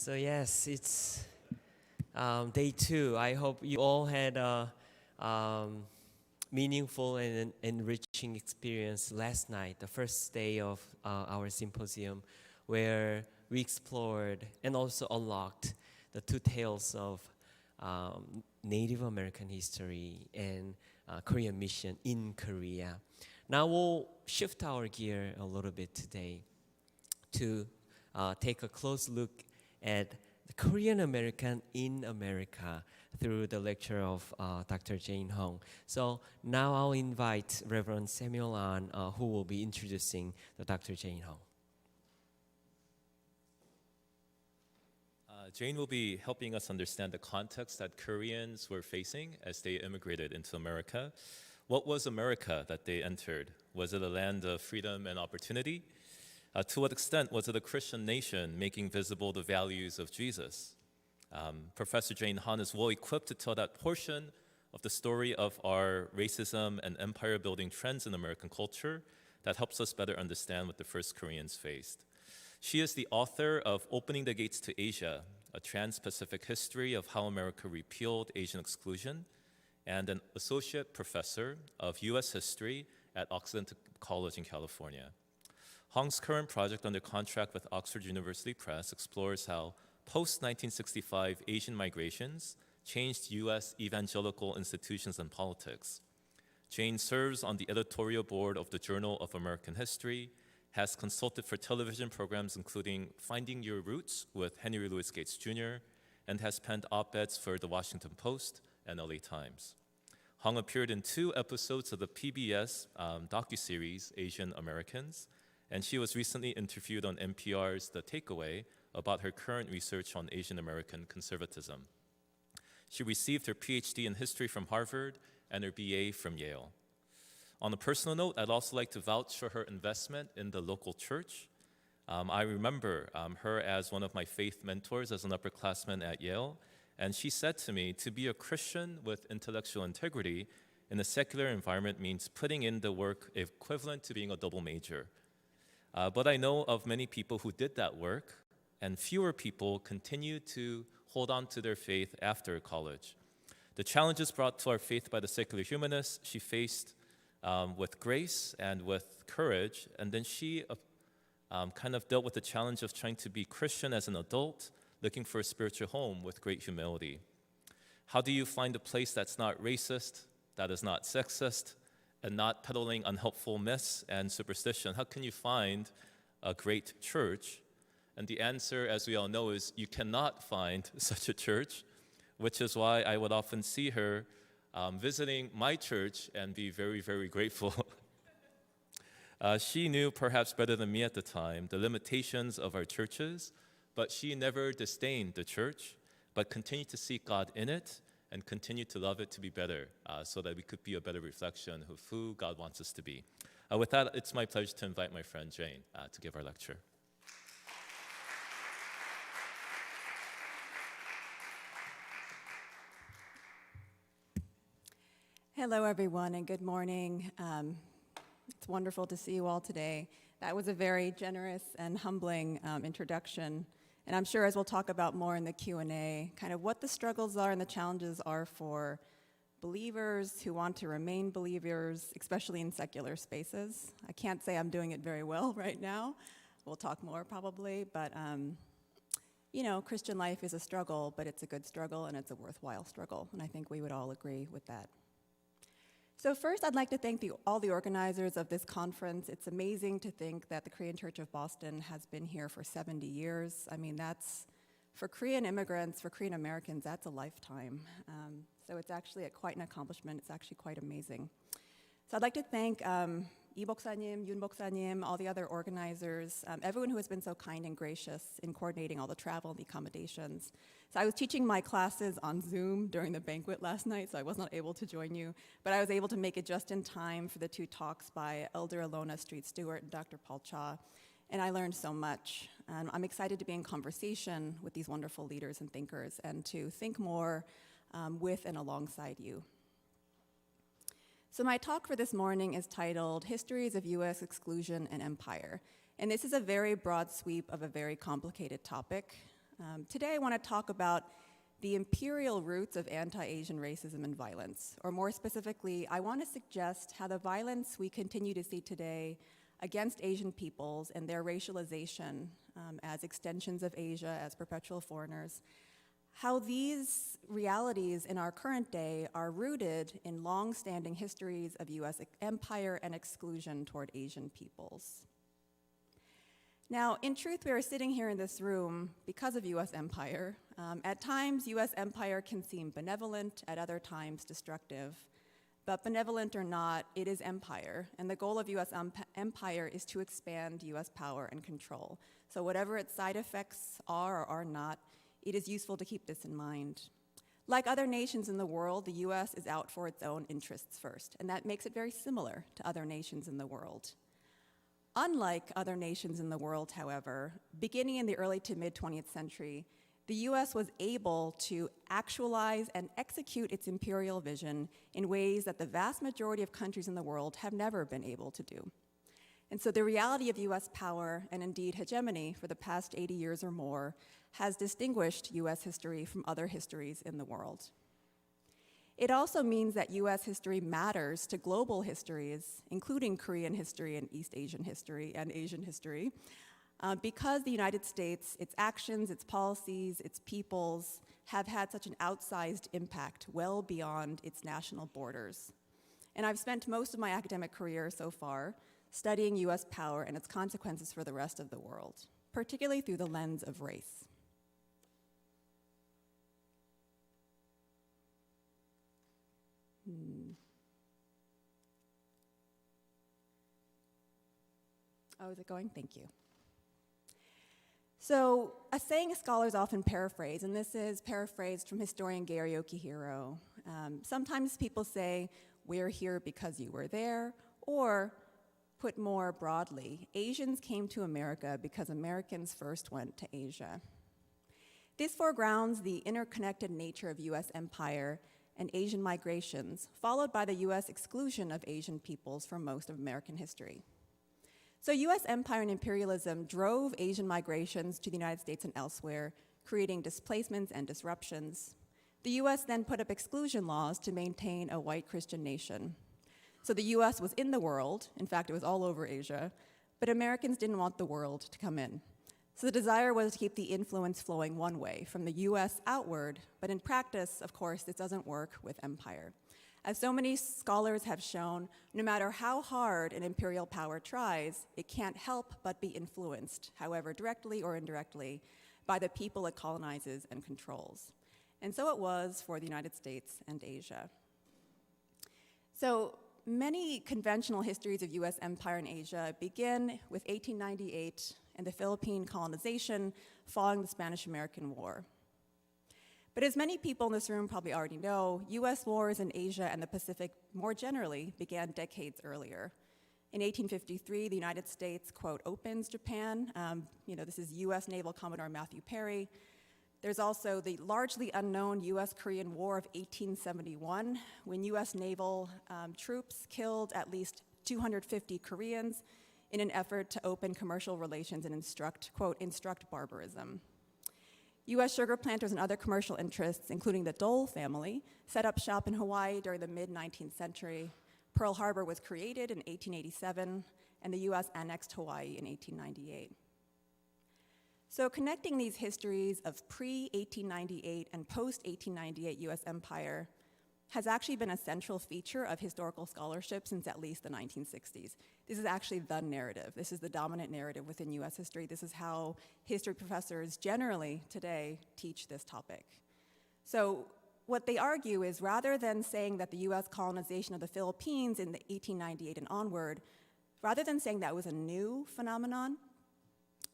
So yes, it's day two. I hope you all had a meaningful and enriching experience last night, the first day of our symposium, where we explored and also unlocked the two tales of Native American history and Korean mission in Korea. Now we'll shift our gear a little bit today to take a close look at the Korean American in America through the lecture of Dr. Jane Hong. So now I'll invite Reverend Samuel An, who will be introducing the Dr. Jane Hong. Jane will be helping us understand the context that Koreans were facing as they immigrated into America. What was America that they entered? Was it a land of freedom and opportunity? To what extent was it a Christian nation making visible the values of Jesus? Professor Jane Han is well equipped to tell that portion of the story of our racism and empire building trends in American culture that helps us better understand what the first Koreans faced. She is the author of Opening the Gates to Asia, a trans-Pacific history of how America repealed Asian exclusion, and an associate professor of US history at Occidental College in California. Hong's current project under contract with Oxford University Press explores how post-1965 Asian migrations changed US evangelical institutions and politics. Jane serves on the editorial board of the Journal of American History, has consulted for television programs including Finding Your Roots with Henry Louis Gates Jr., and has penned op-eds for The Washington Post and LA Times. Hong appeared in 2 episodes of the PBS docuseries Asian Americans, and she was recently interviewed on NPR's The Takeaway about her current research on Asian American conservatism. She received her PhD in history from Harvard and her BA from Yale. On a personal note, I'd also like to vouch for her investment in the local church. I remember her as one of my faith mentors as an upperclassman at Yale, and she said to me, to be a Christian with intellectual integrity in a secular environment means putting in the work equivalent to being a double major. But I know of many people who did that work, and fewer people continue to hold on to their faith after college. The challenges brought to our faith by the secular humanists, she faced with grace and with courage, and then she kind of dealt with the challenge of trying to be Christian as an adult, looking for a spiritual home with great humility. How do you find a place that's not racist, that is not sexist, and not peddling unhelpful myths and superstition? How can you find a great church? And the answer, as we all know, is you cannot find such a church, which is why I would often see her visiting my church and be very, very grateful. She knew perhaps better than me at the time the limitations of our churches, but she never disdained the church, but continued to seek God in it and continue to love it to be better so that we could be a better reflection of who God wants us to be. With that, it's my pleasure to invite my friend Jane to give our lecture. Hello, everyone, and good morning. It's wonderful to see you all today. That was a very generous and humbling introduction. And I'm sure as we'll talk about more in the Q&A, kind of what the struggles are and the challenges are for believers who want to remain believers, especially in secular spaces. I can't say I'm doing it very well right now. We'll talk more probably, but you know, Christian life is a struggle, but it's a good struggle and it's a worthwhile struggle. And I think we would all agree with that. So first, I'd like to thank all the organizers of this conference. It's amazing to think that the Korean Church of Boston has been here for 70 years. I mean, that's, for Korean immigrants, for Korean Americans, that's a lifetime. So it's actually quite an accomplishment. It's actually quite amazing. So I'd like to thank Lee Boksa님, Yoon Boksa님, all the other organizers, everyone who has been so kind and gracious in coordinating all the travel and the accommodations. So I was teaching my classes on Zoom during the banquet last night, so I was not able to join you, but I was able to make it just in time for the 2 talks by Elder Alona Street Stewart and Dr. Paul Cha, and I learned so much. And I'm excited to be in conversation with these wonderful leaders and thinkers and to think more with and alongside you. So my talk for this morning is titled Histories of US Exclusion and Empire. And this is a very broad sweep of a very complicated topic. Today I want to talk about the imperial roots of anti-Asian racism and violence, or more specifically, I want to suggest how the violence we continue to see today against Asian peoples and their racialization as extensions of Asia, as perpetual foreigners, how these realities in our current day are rooted in long-standing histories of US empire and exclusion toward Asian peoples. Now, in truth, we are sitting here in this room because of US empire. At times, US empire can seem benevolent, at other times destructive. But benevolent or not, it is empire, and the goal of US empire is to expand US power and control. So whatever its side effects are or are not, it is useful to keep this in mind. Like other nations in the world, the US is out for its own interests first, and that makes it very similar to other nations in the world. Unlike other nations in the world, however, beginning in the early to mid-20th century, the US was able to actualize and execute its imperial vision in ways that the vast majority of countries in the world have never been able to do. And so the reality of US power, and indeed hegemony for the past 80 years or more, has distinguished US history from other histories in the world. It also means that US history matters to global histories, including Korean history and East Asian history and Asian history, because the United States, its actions, its policies, its peoples have had such an outsized impact well beyond its national borders. And I've spent most of my academic career so far studying US power and its consequences for the rest of the world, particularly through the lens of race. Oh, is it going? Thank you. So, a saying scholars often paraphrase, and this is paraphrased from historian Gary Okihiro. Sometimes people say, "We're here because you were there," or, put more broadly, Asians came to America because Americans first went to Asia. This foregrounds the interconnected nature of US empire and Asian migrations, followed by the US exclusion of Asian peoples from most of American history. So US empire and imperialism drove Asian migrations to the United States and elsewhere, creating displacements and disruptions. The US then put up exclusion laws to maintain a white Christian nation. So the US was in the world, in fact, it was all over Asia, but Americans didn't want the world to come in. So the desire was to keep the influence flowing one way, from the US outward, but in practice, of course, this doesn't work with empire. As so many scholars have shown, no matter how hard an imperial power tries, it can't help but be influenced, however directly or indirectly, by the people it colonizes and controls. And so it was for the United States and Asia. So many conventional histories of US empire in Asia begin with 1898 and the Philippine colonization following the Spanish-American War. But as many people in this room probably already know, US wars in Asia and the Pacific more generally began decades earlier. In 1853, the United States, quote, opens Japan. This is US Naval Commodore Matthew Perry. There's also the largely unknown US-Korean War of 1871, when US naval troops killed at least 250 Koreans in an effort to open commercial relations and instruct barbarism. US sugar planters and other commercial interests, including the Dole family, set up shop in Hawaii during the mid-19th century. Pearl Harbor was created in 1887, and the US annexed Hawaii in 1898. So connecting these histories of pre-1898 and post-1898 US empire has actually been a central feature of historical scholarship since at least the 1960s. This is actually the narrative. This is the dominant narrative within US history. This is how history professors generally today teach this topic. So what they argue is, rather than saying that the US colonization of the Philippines in the 1898 and onward, rather than saying that was a new phenomenon,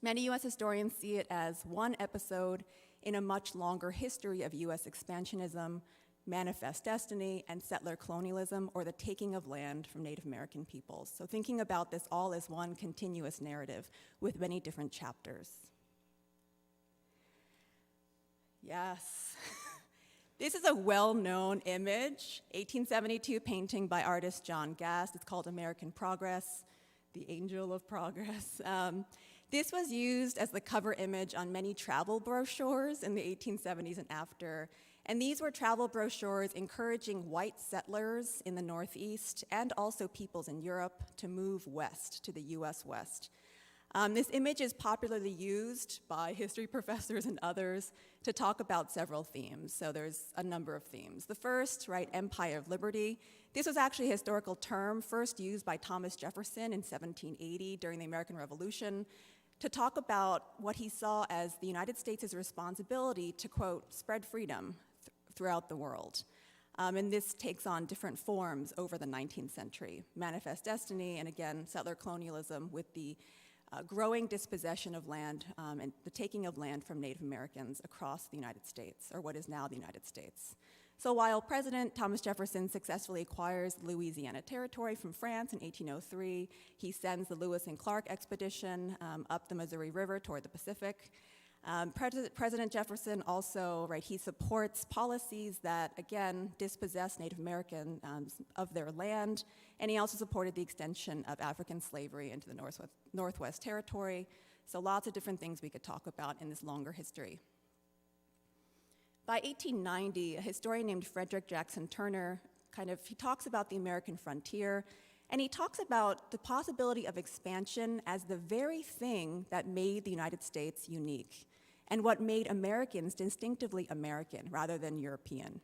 many US historians see it as one episode in a much longer history of US expansionism, manifest destiny, and settler colonialism, or the taking of land from Native American peoples. So thinking about this all as one continuous narrative with many different chapters. Yes. This is a well-known image, 1872 painting by artist John Gast. It's called American Progress, the Angel of Progress. This was used as the cover image on many travel brochures in the 1870s and after. And these were travel brochures encouraging white settlers in the Northeast and also peoples in Europe to move west to the US West. This image is popularly used by history professors and others to talk about several themes. So there's a number of themes. The first, right, Empire of Liberty. This was actually a historical term first used by Thomas Jefferson in 1780 during the American Revolution to talk about what he saw as the United States' responsibility to, quote, spread freedom throughout the world. And this takes on different forms over the 19th century. Manifest Destiny, and again, settler colonialism with the growing dispossession of land and the taking of land from Native Americans across the United States, or what is now the United States. So while President Thomas Jefferson successfully acquires the Louisiana Territory from France in 1803, he sends the Lewis and Clark expedition up the Missouri River toward the Pacific. President Jefferson also, right, he supports policies that, again, dispossess Native Americans of their land, and he also supported the extension of African slavery into the Northwest Territory. So lots of different things we could talk about in this longer history. By 1890, a historian named Frederick Jackson Turner he talks about the American frontier, and he talks about the possibility of expansion as the very thing that made the United States unique, and what made Americans distinctively American rather than European.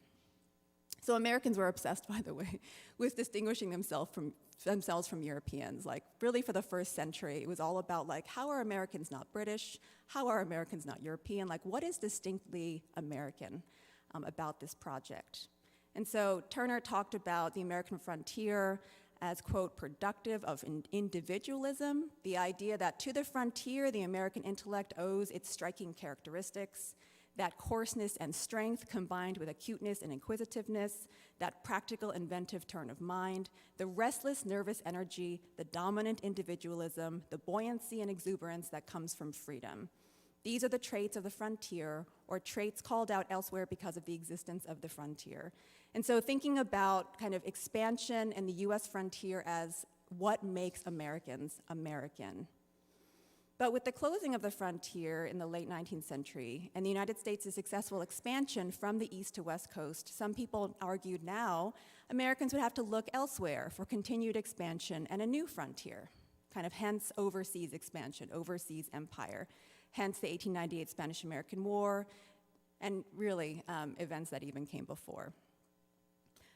So Americans were obsessed, by the way, with distinguishing themselves from Europeans. Like, really for the first century, it was all about, like, how are Americans not British? How are Americans not European? Like, what is distinctly American about this project? And so Turner talked about the American frontier as, quote, productive of individualism, the idea that to the frontier, the American intellect owes its striking characteristics, that coarseness and strength combined with acuteness and inquisitiveness, that practical inventive turn of mind, the restless nervous energy, the dominant individualism, the buoyancy and exuberance that comes from freedom. These are the traits of the frontier, or traits called out elsewhere because of the existence of the frontier. And so thinking about kind of expansion and the US frontier as what makes Americans American. But with the closing of the frontier in the late 19th century and the United States' successful expansion from the east to west coast, some people argued now Americans would have to look elsewhere for continued expansion and a new frontier, kind of hence overseas expansion, overseas empire, hence the 1898 Spanish-American War, and really events that even came before.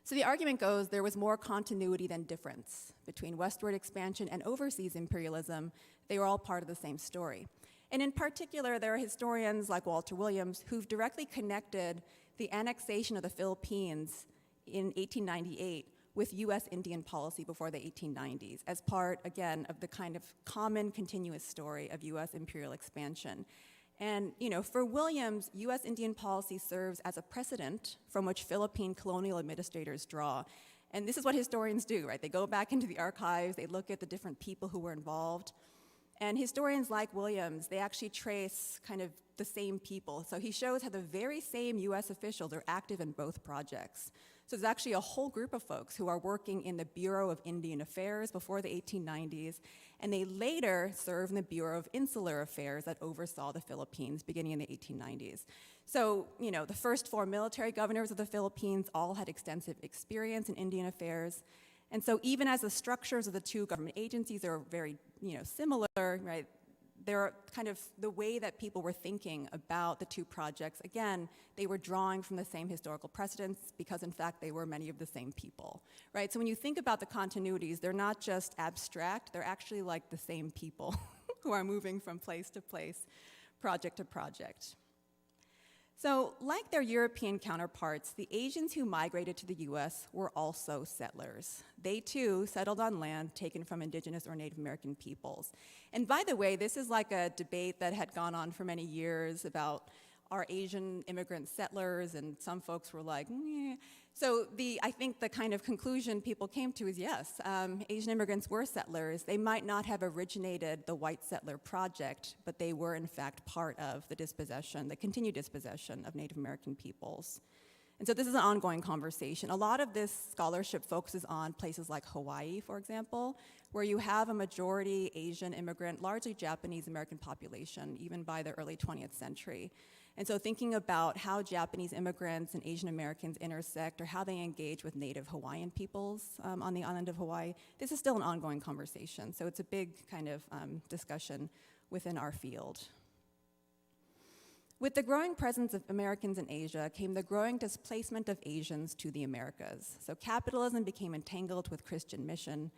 So the argument goes there was more continuity than difference between westward expansion and overseas imperialism. They were all part of the same story. And in particular, there are historians like Walter Williams who've directly connected the annexation of the Philippines in 1898 with US Indian policy before the 1890s as part, again, of the kind of common continuous story of US imperial expansion. And for Williams, US Indian policy serves as a precedent from which Philippine colonial administrators draw. And this is what historians do, right? They go back into the archives, they look at the different people who were involved. And historians like Williams, they actually trace kind of the same people. So he shows how the very same US officials are active in both projects. So there's actually a whole group of folks who are working in the Bureau of Indian Affairs before the 1890s, and they later served in the Bureau of Insular Affairs that oversaw the Philippines beginning in the 1890s. So, the first 4 military governors of the Philippines all had extensive experience in Indian affairs. And so even as the structures of the two government agencies are very, similar, right? They're kind of the way that people were thinking about the two projects. Again, they were drawing from the same historical precedents because, in fact, they were many of the same people, right? So when you think about the continuities, they're not just abstract, they're actually like the same people who are moving from place to place, project to project. So, like their European counterparts, the Asians who migrated to the US were also settlers. They too settled on land taken from indigenous or Native American peoples. And by the way, this is like a debate that had gone on for many years about are Asian immigrant settlers, and some folks were like, meh. So I think the kind of conclusion people came to is yes, Asian immigrants were settlers. They might not have originated the white settler project, but they were in fact part of the dispossession, the continued dispossession of Native American peoples. And so this is an ongoing conversation. A lot of this scholarship focuses on places like Hawaii, for example, where you have a majority Asian immigrant, largely Japanese American population, even by the early 20th century. And so thinking about how Japanese immigrants and Asian Americans intersect or how they engage with native Hawaiian peoples on the island of Hawaii, this is still an ongoing conversation. So it's a big kind of discussion within our field. With the growing presence of Americans in Asia came the growing displacement of Asians to the Americas. So capitalism became entangled with Christian mission.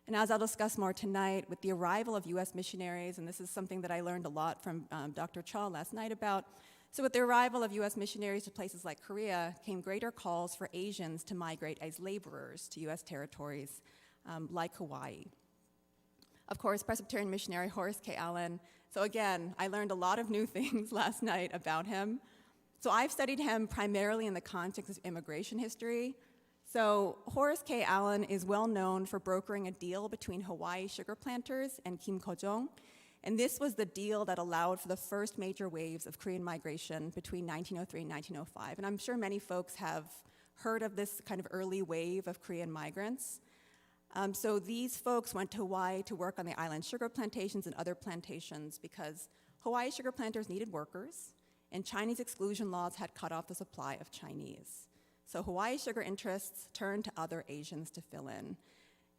And as I'll discuss more tonight, with the arrival of US missionaries, and this is something that I learned a lot from Dr. Cha last night about, so with the arrival of US missionaries to places like Korea came greater calls for Asians to migrate as laborers to US territories like Hawaii. Of course, Presbyterian missionary Horace K. Allen. So again, I learned a lot of new things last night about him. So I've studied him primarily in the context of immigration history. So Horace K. Allen is well known for brokering a deal between Hawaii sugar planters and Kim Ko-jong. And this was the deal that allowed for the first major waves of Korean migration between 1903 and 1905. And I'm sure many folks have heard of this kind of early wave of Korean migrants. So these folks went to Hawaii to work on the island sugar plantations and other plantations because Hawaii sugar planters needed workers, and Chinese exclusion laws had cut off the supply of Chinese. So Hawaii sugar interests turned to other Asians to fill in.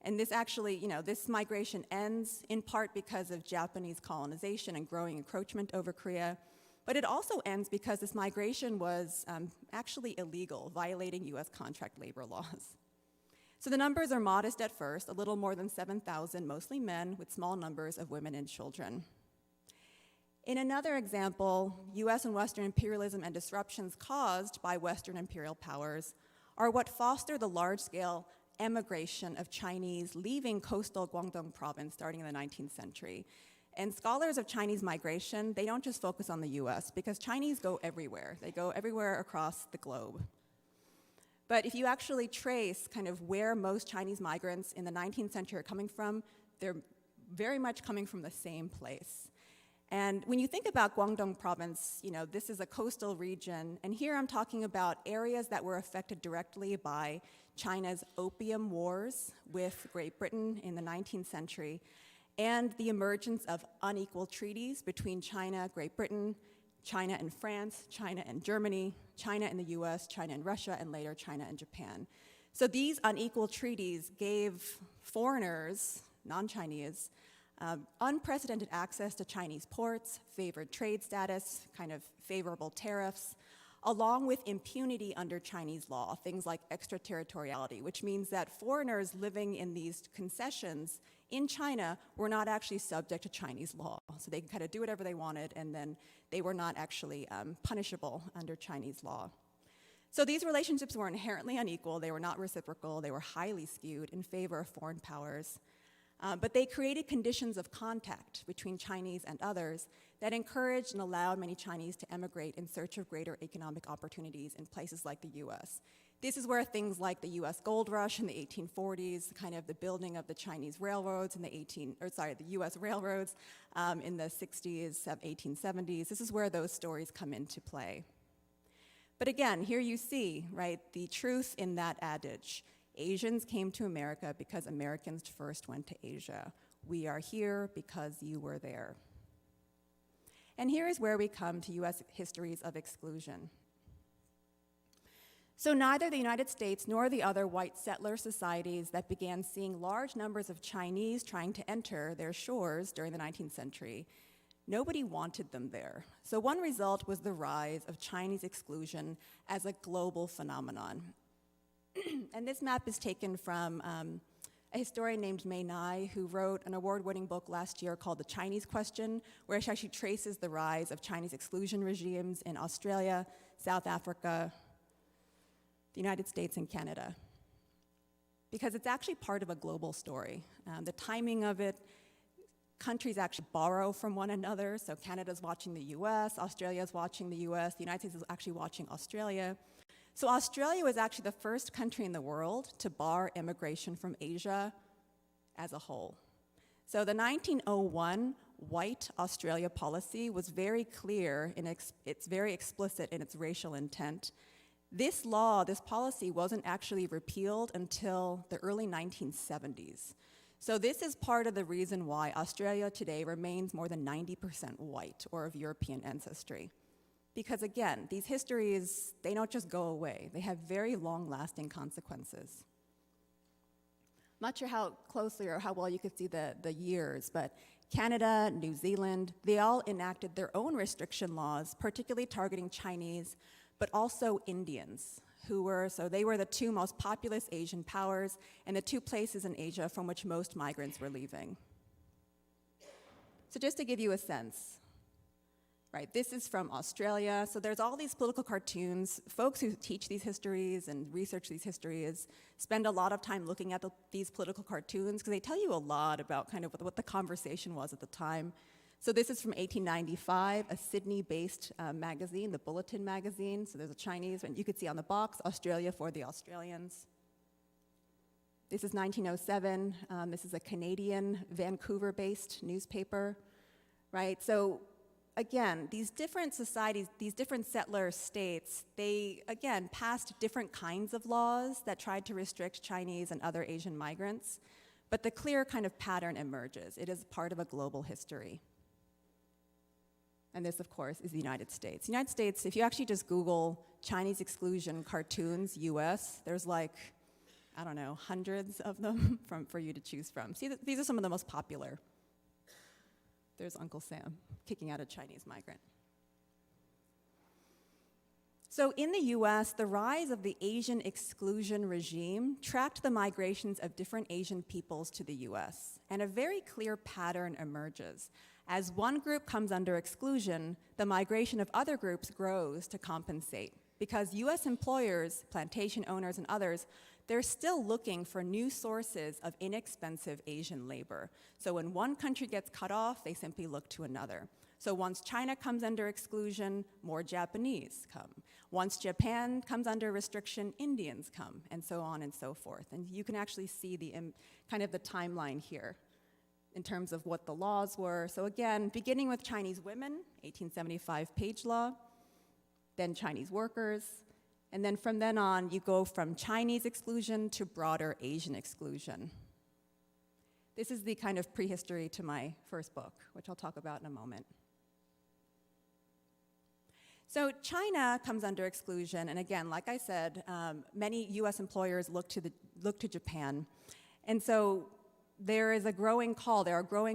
And this actually, this migration ends in part because of Japanese colonization and growing encroachment over Korea, but it also ends because this migration was actually illegal, violating US contract labor laws. So the numbers are modest at first, a little more than 7,000, mostly men, with small numbers of women and children. In another example, US and Western imperialism and disruptions caused by Western imperial powers are what foster the large-scale emigration of Chinese leaving coastal Guangdong province starting in the 19th century. And scholars of Chinese migration, they don't just focus on the US, because Chinese go everywhere. They go everywhere across the globe. But if you actually trace kind of where most Chinese migrants in the 19th century are coming from, they're very much coming from the same place. And when you think about Guangdong province, this is a coastal region, and here I'm talking about areas that were affected directly by China's opium wars with Great Britain in the 19th century, and the emergence of unequal treaties between China, Great Britain, China and France, China and Germany, China and the US, China and Russia, and later China and Japan. So these unequal treaties gave foreigners, non-Chinese, unprecedented access to Chinese ports, favored trade status, kind of favorable tariffs, along with impunity under Chinese law, things like extraterritoriality, which means that foreigners living in these concessions in China were not actually subject to Chinese law. So they could kind of do whatever they wanted, and then they were not actually punishable under Chinese law. So these relationships were inherently unequal, they were not reciprocal, they were highly skewed in favor of foreign powers. But they created conditions of contact between Chinese and others that encouraged and allowed many Chinese to emigrate in search of greater economic opportunities in places like the US. This is where things like the US gold rush in the 1840s, kind of the building of the Chinese railroads in the the US railroads in the 60s, 1870s, this is where those stories come into play. But again, here you see, right, the truth in that adage. Asians came to America because Americans first went to Asia. We are here because you were there. And here is where we come to US histories of exclusion. So neither the United States nor the other white settler societies that began seeing large numbers of Chinese trying to enter their shores during the 19th century, nobody wanted them there. So one result was the rise of Chinese exclusion as a global phenomenon. And this map is taken from a historian named Mei Nai, who wrote an award-winning book last year called The Chinese Question, where she actually traces the rise of Chinese exclusion regimes in Australia, South Africa, the United States, and Canada. Because it's actually part of a global story. The timing of it, countries actually borrow from one another. So Canada's watching the US, Australia's watching the US, the United States is actually watching Australia. So Australia was actually the first country in the world to bar immigration from Asia as a whole. So the 1901 White Australia policy was very clear, it's very explicit in its racial intent, This law, this policy, wasn't actually repealed until the early 1970s. So this is part of the reason why Australia today remains more than 90% white or of European ancestry. Because again, these histories, they don't just go away. They have very long-lasting consequences. I'm not sure how closely or how well you could see the years, but Canada, New Zealand, they all enacted their own restriction laws, particularly targeting Chinese, but also Indians, so they were the two most populous Asian powers and the two places in Asia from which most migrants were leaving. So just to give you a sense, right, this is from Australia. So there's all these political cartoons. Folks who teach these histories and research these histories spend a lot of time looking at these political cartoons because they tell you a lot about kind of what the conversation was at the time. So this is from 1895, a Sydney-based magazine, the Bulletin magazine. So there's a Chinese, and you could see on the box, Australia for the Australians. This is 1907. This is a Canadian, Vancouver-based newspaper, right? So again, these different societies, these different settler states, they, again, passed different kinds of laws that tried to restrict Chinese and other Asian migrants, but the clear kind of pattern emerges. It is part of a global history. And this, of course, is the United States. The United States, if you actually just Google Chinese exclusion cartoons, US, there's like, I don't know, hundreds of them for you to choose from. See, these are some of the most popular. There's Uncle Sam kicking out a Chinese migrant. So in the US, the rise of the Asian exclusion regime tracked the migrations of different Asian peoples to the US, and a very clear pattern emerges. As one group comes under exclusion, the migration of other groups grows to compensate, because US employers, plantation owners, and others, they're still looking for new sources of inexpensive Asian labor. So when one country gets cut off, they simply look to another. So once China comes under exclusion, more Japanese come. Once Japan comes under restriction, Indians come, and so on and so forth. And you can actually see kind of the timeline here in terms of what the laws were. So again, beginning with Chinese women, 1875 Page Law, then Chinese workers, and then from then on, you go from Chinese exclusion to broader Asian exclusion. This is the kind of prehistory to my first book, which I'll talk about in a moment. So China comes under exclusion, and again, like I said, many US employers look to Japan. And so there are growing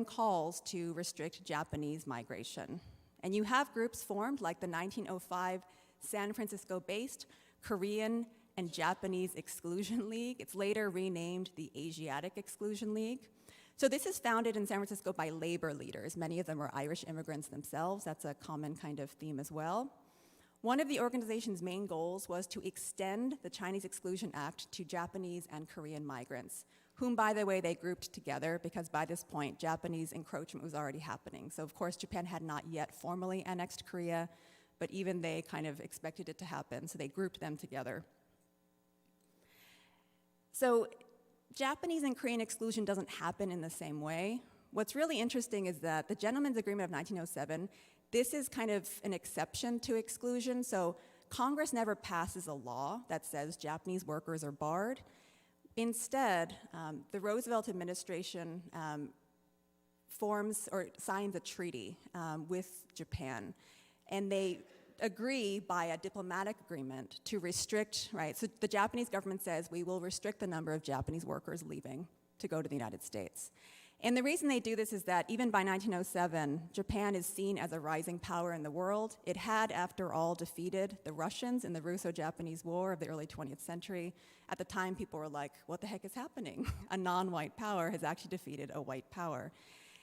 calls to restrict Japanese migration. And you have groups formed like the 1905 San Francisco-based Korean and Japanese Exclusion League. It's later renamed the Asiatic Exclusion League. So this is founded in San Francisco by labor leaders. Many of them are Irish immigrants themselves. That's a common kind of theme as well. One of the organization's main goals was to extend the Chinese Exclusion Act to Japanese and Korean migrants, whom, by the way, they grouped together because by this point, Japanese encroachment was already happening. So of course, Japan had not yet formally annexed Korea, but even they kind of expected it to happen, so they grouped them together. So Japanese and Korean exclusion doesn't happen in the same way. What's really interesting is that the Gentleman's Agreement of 1907, this is kind of an exception to exclusion. So Congress never passes a law that says Japanese workers are barred. Instead, the Roosevelt administration forms or signs a treaty with Japan, and they agree by a diplomatic agreement to restrict, right? So the Japanese government says, we will restrict the number of Japanese workers leaving to go to the United States. And the reason they do this is that even by 1907, Japan is seen as a rising power in the world. It had, after all, defeated the Russians in the Russo-Japanese War of the early 20th century. At the time, people were like, what the heck is happening? A non-white power has actually defeated a white power.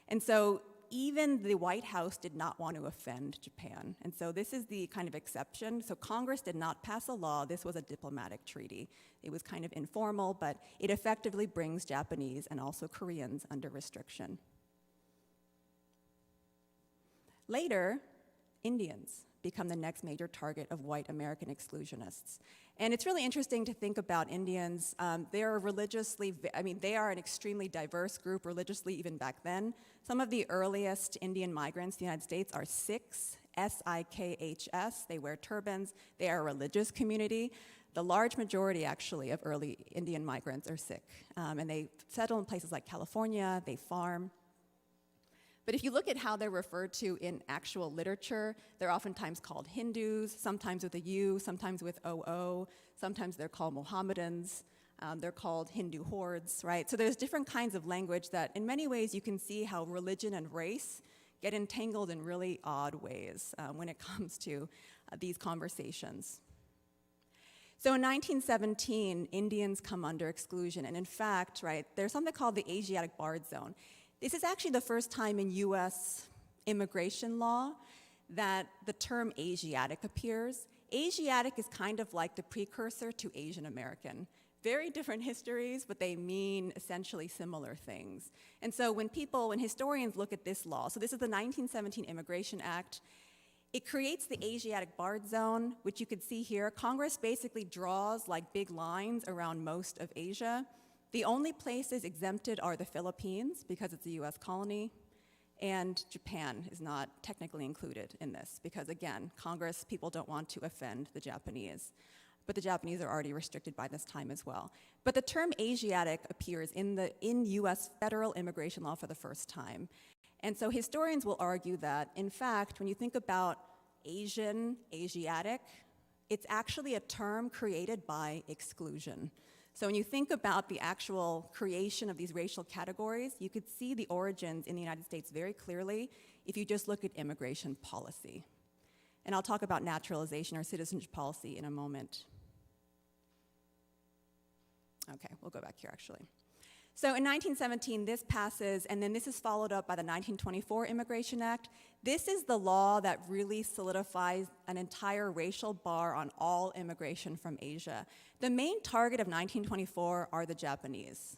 And so even the White House did not want to offend Japan. And so this is the kind of exception. So Congress did not pass a law. This was a diplomatic treaty. It was kind of informal, but it effectively brings Japanese and also Koreans under restriction. Later, Indians become the next major target of white American exclusionists. And it's really interesting to think about Indians. They are they are an extremely diverse group religiously even back then. Some of the earliest Indian migrants to the United States are Sikhs, Sikhs. They wear turbans. They are a religious community. The large majority, actually, of early Indian migrants are Sikh. And they settle in places like California. They farm. But if you look at how they're referred to in actual literature, they're oftentimes called Hindus, sometimes with a U, sometimes with OO, sometimes they're called Mohammedans, they're called Hindu hordes, right? So there's different kinds of language that in many ways you can see how religion and race get entangled in really odd ways when it comes to these conversations. So in 1917, Indians come under exclusion, and in fact, right, there's something called the Asiatic Barred Zone. This is actually the first time in US immigration law that the term Asiatic appears. Asiatic is kind of like the precursor to Asian American. Very different histories, but they mean essentially similar things. And so when historians look at this law, so this is the 1917 Immigration Act, it creates the Asiatic Barred Zone, which you could see here. Congress basically draws like big lines around most of Asia. The only places exempted are the Philippines, because it's a US colony, and Japan is not technically included in this, because again, Congress, people don't want to offend the Japanese. But the Japanese are already restricted by this time as well. But the term Asiatic appears in US federal immigration law for the first time. And so historians will argue that, in fact, when you think about Asiatic, it's actually a term created by exclusion. So when you think about the actual creation of these racial categories, you could see the origins in the United States very clearly if you just look at immigration policy. And I'll talk about naturalization or citizenship policy in a moment. Okay, we'll go back here actually. So in 1917, this passes, and then this is followed up by the 1924 Immigration Act. This is the law that really solidifies an entire racial bar on all immigration from Asia. The main target of 1924 are the Japanese,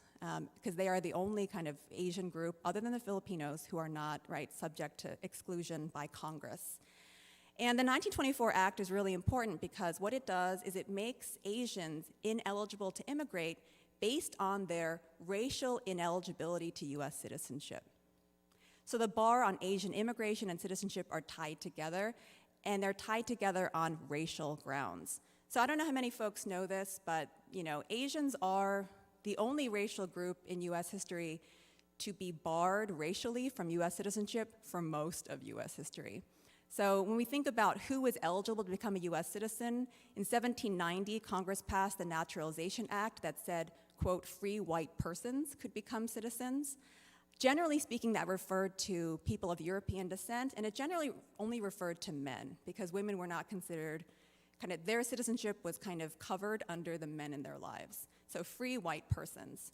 because they are the only kind of Asian group, other than the Filipinos, who are not, right, subject to exclusion by Congress. And the 1924 Act is really important because what it does is it makes Asians ineligible to immigrate based on their racial ineligibility to US citizenship. So the bar on Asian immigration and citizenship are tied together, and they're tied together on racial grounds. So I don't know how many folks know this, but Asians are the only racial group in US history to be barred racially from US citizenship for most of US history. So when we think about who was eligible to become a US citizen, in 1790, Congress passed the Naturalization Act that said, quote, free white persons could become citizens. Generally speaking, that referred to people of European descent, and it generally only referred to men, because women were not considered, their citizenship was kind of covered under the men in their lives. So free white persons.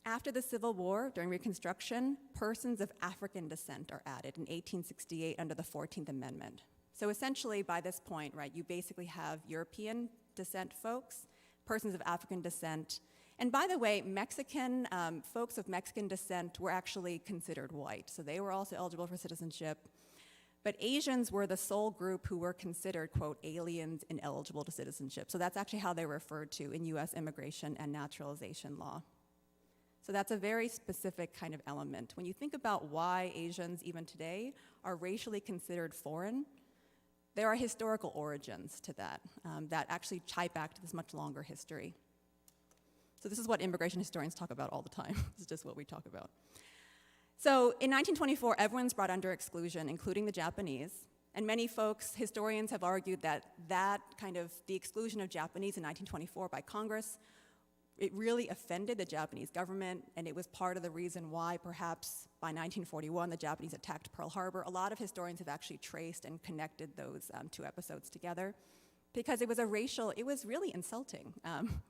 After the Civil War, during Reconstruction, persons of African descent are added in 1868 under the 14th Amendment. So essentially, by this point, right, you basically have European descent folks, persons of African descent, and by the way, Mexican folks of Mexican descent were actually considered white, so they were also eligible for citizenship. But Asians were the sole group who were considered, quote, aliens ineligible to citizenship. So that's actually how they're referred to in US immigration and naturalization law. So that's a very specific kind of element. When you think about why Asians, even today, are racially considered foreign, there are historical origins to that that actually tie back to this much longer history. So this is what immigration historians talk about all the time. This is just what we talk about. So in 1924, everyone's brought under exclusion, including the Japanese. And many folks, historians, have argued that the exclusion of Japanese in 1924 by Congress, it really offended the Japanese government, and it was part of the reason why perhaps by 1941 the Japanese attacked Pearl Harbor. A lot of historians have actually traced and connected those two episodes together, because it was really insulting,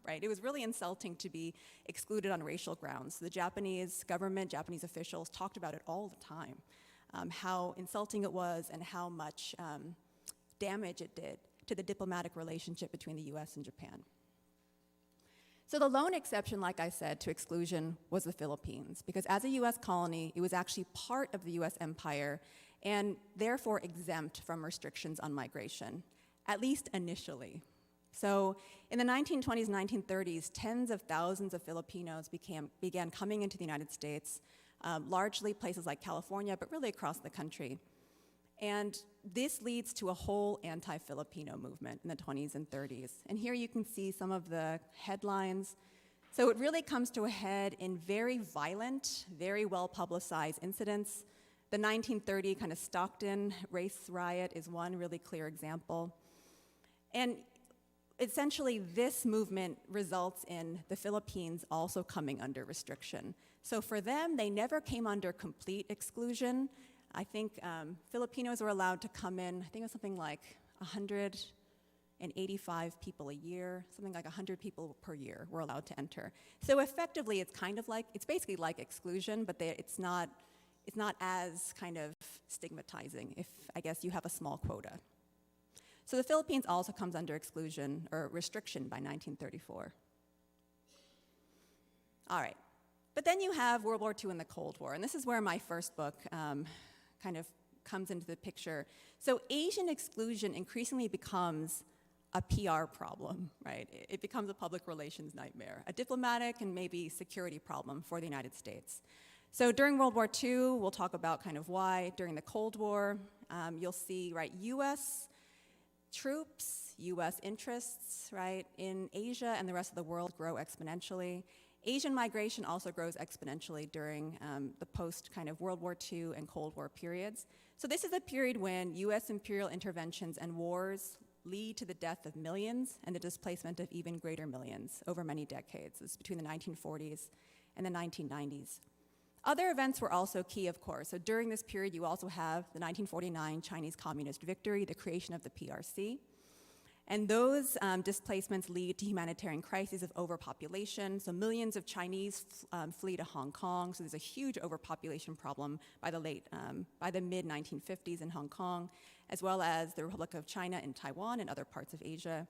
right? It was really insulting to be excluded on racial grounds. The Japanese government, Japanese officials talked about it all the time, how insulting it was and how much damage it did to the diplomatic relationship between the US and Japan. So the lone exception, like I said, to exclusion was the Philippines, because as a US colony, it was actually part of the US empire and therefore exempt from restrictions on migration, at least initially. So in the 1920s and 1930s, tens of thousands of Filipinos began coming into the United States, largely places like California, but really across the country. And this leads to a whole anti-Filipino movement in the 20s and 30s. And here you can see some of the headlines. So it really comes to a head in very violent, very well-publicized incidents. The 1930 kind of Stockton race riot is one really clear example. And essentially, this movement results in the Philippines also coming under restriction. So for them, they never came under complete exclusion. I think Filipinos were allowed to come in, I think it was something like 185 people a year, something like 100 people per year were allowed to enter. So effectively, it's kind of like, it's basically like exclusion, but it's not as kind of stigmatizing if, I guess, you have a small quota. So the Philippines also comes under exclusion or restriction by 1934. All right, but then you have World War II and the Cold War, and this is where my first book kind of comes into the picture. So Asian exclusion increasingly becomes a PR problem, right? It becomes a public relations nightmare, a diplomatic and maybe security problem for the United States. So during World War II, we'll talk about kind of why. During the Cold War, you'll see, right, US troops, US interests, right, in Asia and the rest of the world grow exponentially. Asian migration also grows exponentially during the post kind of World War II and Cold War periods. So this is a period when US imperial interventions and wars lead to the death of millions and the displacement of even greater millions over many decades. This is between the 1940s and the 1990s. Other events were also key, of course. So during this period, you also have the 1949 Chinese Communist victory, the creation of the PRC. And those displacements lead to humanitarian crises of overpopulation. So millions of Chinese flee to Hong Kong. So there's a huge overpopulation problem by the mid-1950s in Hong Kong, as well as the Republic of China in Taiwan and other parts of Asia.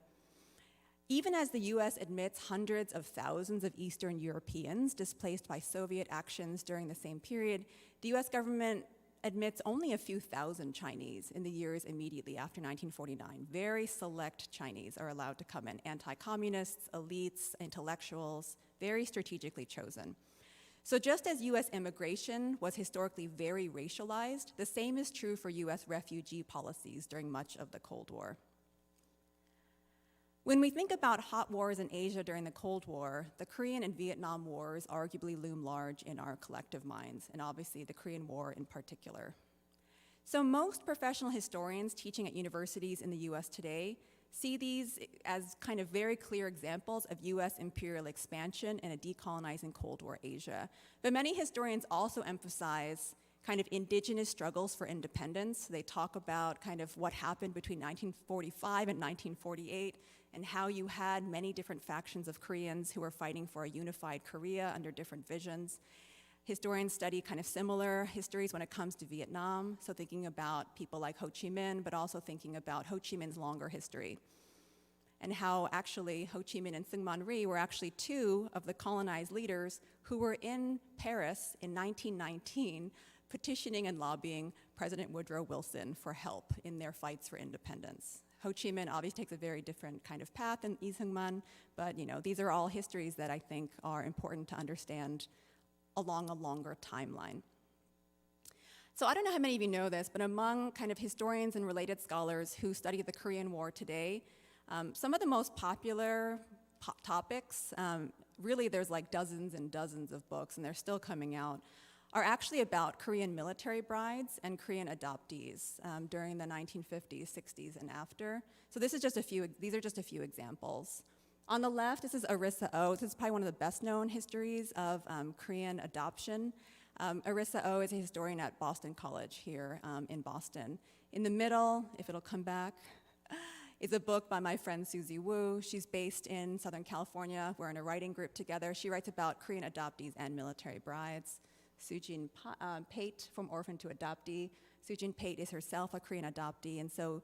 Even as the US admits hundreds of thousands of Eastern Europeans displaced by Soviet actions during the same period, the US government admits only a few thousand Chinese in the years immediately after 1949. Very select Chinese are allowed to come in, anti-communists, elites, intellectuals, very strategically chosen. So just as US immigration was historically very racialized, the same is true for US refugee policies during much of the Cold War. When we think about hot wars in Asia during the Cold War, the Korean and Vietnam Wars arguably loom large in our collective minds, and obviously the Korean War in particular. So most professional historians teaching at universities in the US today see these as kind of very clear examples of US imperial expansion in a decolonizing Cold War Asia. But many historians also emphasize kind of indigenous struggles for independence. They talk about kind of what happened between 1945 and 1948 and how you had many different factions of Koreans who were fighting for a unified Korea under different visions. Historians study kind of similar histories when it comes to Vietnam, so thinking about people like Ho Chi Minh, but also thinking about Ho Chi Minh's longer history, and how actually Ho Chi Minh and Syngman Rhee were actually two of the colonized leaders who were in Paris in 1919 petitioning and lobbying President Woodrow Wilson for help in their fights for independence. Ho Chi Minh obviously takes a very different kind of path than Lee Syngman, but these are all histories that I think are important to understand along a longer timeline. So I don't know how many of you know this, but among kind of historians and related scholars who study the Korean War today, some of the most popular topics, really there's like dozens and dozens of books, and they're still coming out, are actually about Korean military brides and Korean adoptees during the 1950s, 60s, and after. So these are just a few examples. On the left, this is Arissa Oh. This is probably one of the best-known histories of Korean adoption. Arissa Oh is a historian at Boston College here in Boston. In the middle, if it'll come back, is a book by my friend Susie Wu. She's based in Southern California. We're in a writing group together. She writes about Korean adoptees and military brides. Sujin Pate, From Orphan to Adoptee. Sujin Pate is herself a Korean adoptee, and so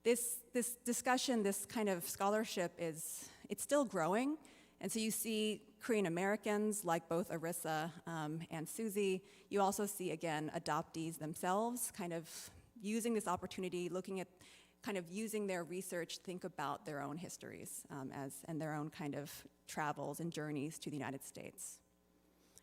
this discussion, this kind of scholarship it's still growing, and so you see Korean Americans like both Arissa and Susie. You also see, again, adoptees themselves kind of using this opportunity, looking at kind of using their research to think about their own histories and their own kind of travels and journeys to the United States.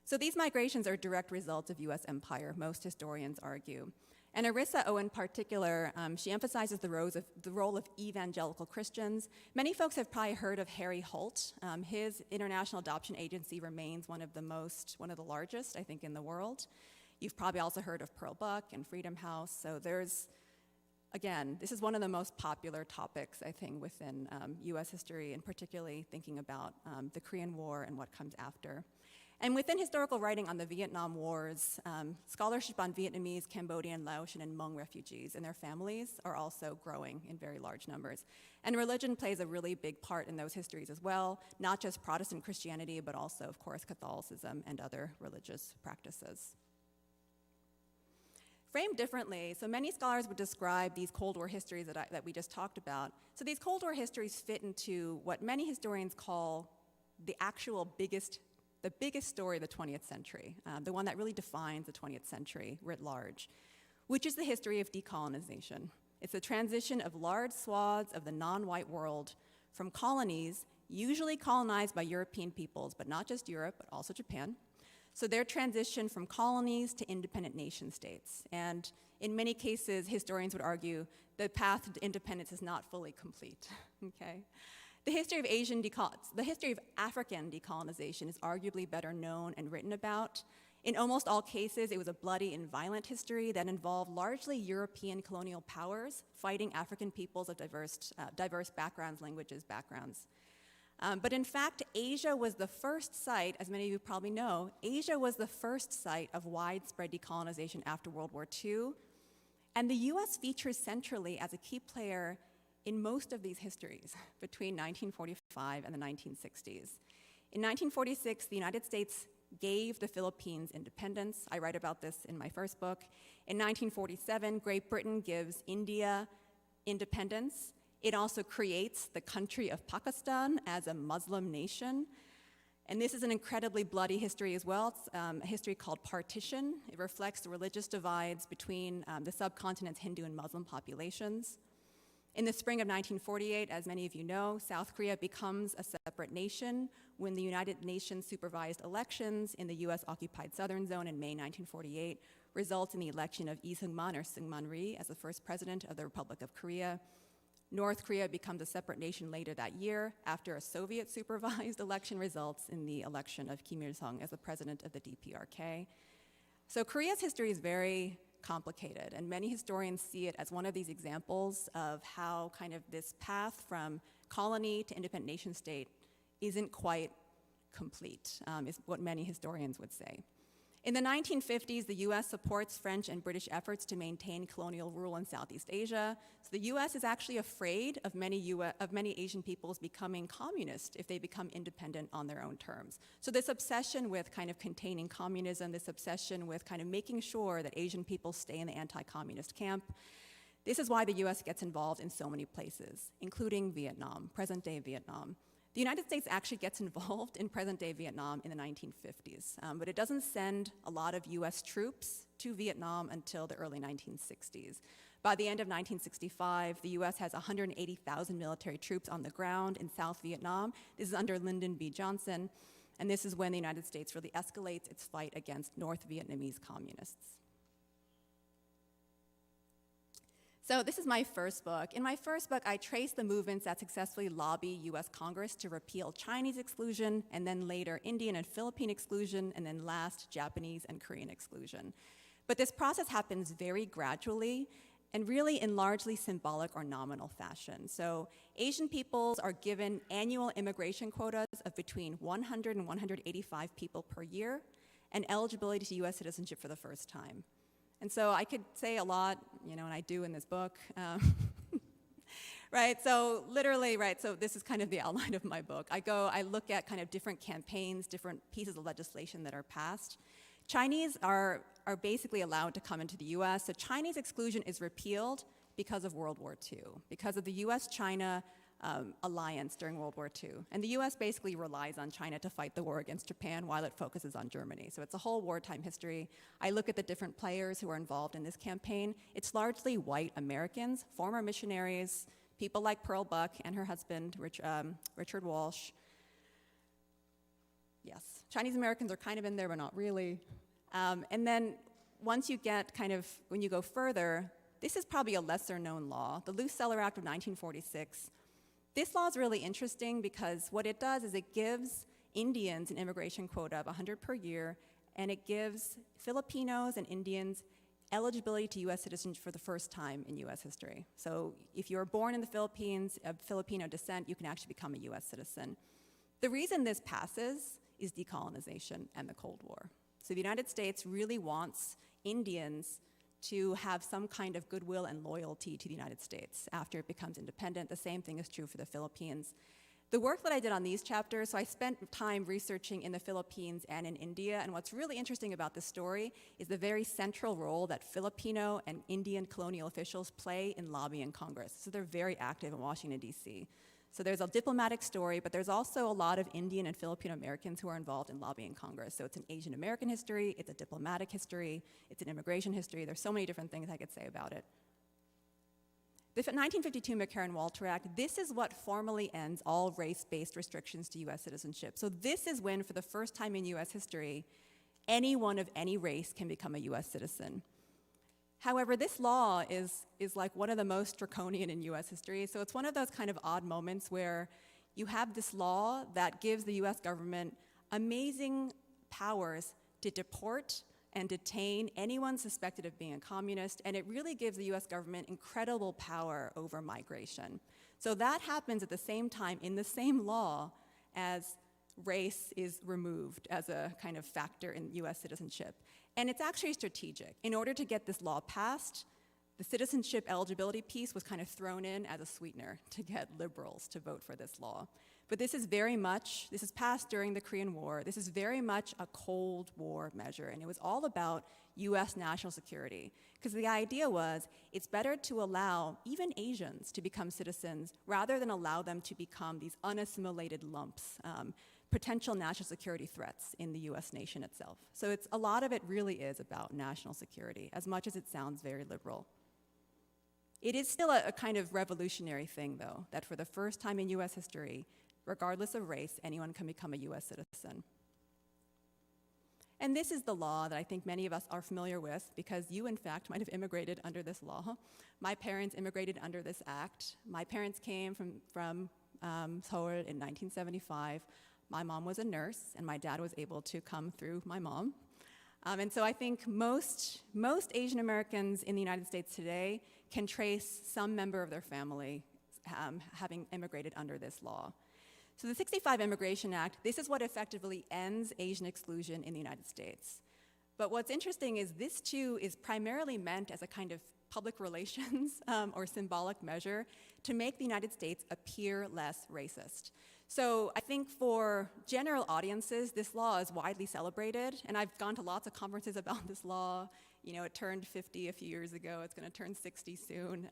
So these migrations are direct results of US empire, most historians argue. And Arissa O in particular, she emphasizes the role of evangelical Christians. Many folks have probably heard of Harry Holt. His international adoption agency remains one of the largest, I think, in the world. You've probably also heard of Pearl Buck and Freedom House. So again, this is one of the most popular topics, I think, within US history, and particularly thinking about the Korean War and what comes after. And within historical writing on the Vietnam Wars, scholarship on Vietnamese, Cambodian, Laotian, and Hmong refugees and their families are also growing in very large numbers. And religion plays a really big part in those histories as well, not just Protestant Christianity, but also, of course, Catholicism and other religious practices. Framed differently, so many scholars would describe these Cold War histories that we just talked about. So these Cold War histories fit into what many historians call the biggest story of the 20th century, the one that really defines the 20th century writ large, which is the history of decolonization. It's the transition of large swaths of the non-white world from colonies, usually colonized by European peoples, but not just Europe, but also Japan. So their transition from colonies to independent nation states. And in many cases, historians would argue the path to independence is not fully complete, okay? The history of African decolonization is arguably better known and written about. In almost all cases, it was a bloody and violent history that involved largely European colonial powers fighting African peoples of diverse backgrounds, languages, backgrounds. But in fact, Asia was the first site, as many of you probably know, Asia was the first site of widespread decolonization after World War II. And the US features centrally as a key player in most of these histories between 1945 and the 1960s. In 1946, the United States gave the Philippines independence. I write about this in my first book. In 1947, Great Britain gives India independence. It also creates the country of Pakistan as a Muslim nation. And this is an incredibly bloody history as well. It's a history called partition. It reflects the religious divides between the subcontinent's Hindu and Muslim populations. In the spring of 1948, as many of you know, South Korea becomes a separate nation when the United Nations supervised elections in the US-occupied southern zone in May 1948 results in the election of Lee Seung-man or Seung-man Rhee as the first president of the Republic of Korea. North Korea becomes a separate nation later that year after a Soviet-supervised election results in the election of Kim Il-sung as the president of the DPRK. So Korea's history is very complicated, and many historians see it as one of these examples of how kind of this path from colony to independent nation state isn't quite complete, is what many historians would say. In the 1950s, the US supports French and British efforts to maintain colonial rule in Southeast Asia. So the US is actually afraid of many Asian peoples becoming communist if they become independent on their own terms. So this obsession with kind of containing communism, this obsession with kind of making sure that Asian people stay in the anti-communist camp, this is why the US gets involved in so many places, including Vietnam, present-day Vietnam. The United States actually gets involved in present-day Vietnam in the 1950s, but it doesn't send a lot of US troops to Vietnam until the early 1960s. By the end of 1965, the US has 180,000 military troops on the ground in South Vietnam. This is under Lyndon B. Johnson, and this is when the United States really escalates its fight against North Vietnamese communists. So this is my first book. In my first book, I trace the movements that successfully lobby US Congress to repeal Chinese exclusion, and then later Indian and Philippine exclusion, and then last Japanese and Korean exclusion. But this process happens very gradually and really in largely symbolic or nominal fashion. So Asian peoples are given annual immigration quotas of between 100 and 185 people per year, and eligibility to US citizenship for the first time. And so I could say a lot, and I do in this book, right? So literally, right, so this is kind of the outline of my book. I look at kind of different campaigns, different pieces of legislation that are passed. Chinese are basically allowed to come into the US. So Chinese exclusion is repealed because of World War II, because of the US-China alliance during World War II. And the US basically relies on China to fight the war against Japan while it focuses on Germany. So it's a whole wartime history. I look at the different players who are involved in this campaign. It's largely white Americans, former missionaries, people like Pearl Buck and her husband, Richard Walsh. Yes, Chinese Americans are kind of in there, but not really. And then once you get when you go further, this is probably a lesser known law, the Luce-Celler Act of 1946. This law is really interesting because what it does is it gives Indians an immigration quota of 100 per year, and it gives Filipinos and Indians eligibility to US citizenship for the first time in US history. So if you were born in the Philippines, of Filipino descent, you can actually become a US citizen. The reason this passes is decolonization and the Cold War. So the United States really wants Indians to have some kind of goodwill and loyalty to the United States after it becomes independent. The same thing is true for the Philippines. The work that I did on these chapters, so I spent time researching in the Philippines and in India, and what's really interesting about this story is the very central role that Filipino and Indian colonial officials play in lobbying Congress. So they're very active in Washington, D.C. So there's a diplomatic story, but there's also a lot of Indian and Filipino Americans who are involved in lobbying Congress. So it's an Asian American history, it's a diplomatic history, it's an immigration history. There's so many different things I could say about it. The 1952 McCarran-Walter Act, this is what formally ends all race-based restrictions to US citizenship. So this is when, for the first time in US history, anyone of any race can become a US citizen. However, this law is like one of the most draconian in US history. So it's one of those kind of odd moments where you have this law that gives the US government amazing powers to deport and detain anyone suspected of being a communist, and it really gives the US government incredible power over migration. So that happens at the same time in the same law as race is removed as a kind of factor in US citizenship. And it's actually strategic. In order to get this law passed, the citizenship eligibility piece was kind of thrown in as a sweetener to get liberals to vote for this law. But this is passed during the Korean War. This is very much a Cold War measure, and it was all about US national security. Because the idea was, it's better to allow even Asians to become citizens rather than allow them to become these unassimilated lumps, potential national security threats in the US nation itself. So a lot of it really is about national security, as much as it sounds very liberal. It is still a kind of revolutionary thing, though, that for the first time in US history, regardless of race, anyone can become a US citizen. And this is the law that I think many of us are familiar with, because you, in fact, might have immigrated under this law. My parents immigrated under this act. My parents came from Seoul in 1975. My mom was a nurse, and my dad was able to come through my mom. And so I think most Asian Americans in the United States today can trace some member of their family having immigrated under this law. So the 65 Immigration Act, this is what effectively ends Asian exclusion in the United States. But what's interesting is this too is primarily meant as a kind of public relations or symbolic measure to make the United States appear less racist. So I think for general audiences, this law is widely celebrated, and I've gone to lots of conferences about this law. You know, it turned 50 a few years ago, it's gonna turn 60 soon.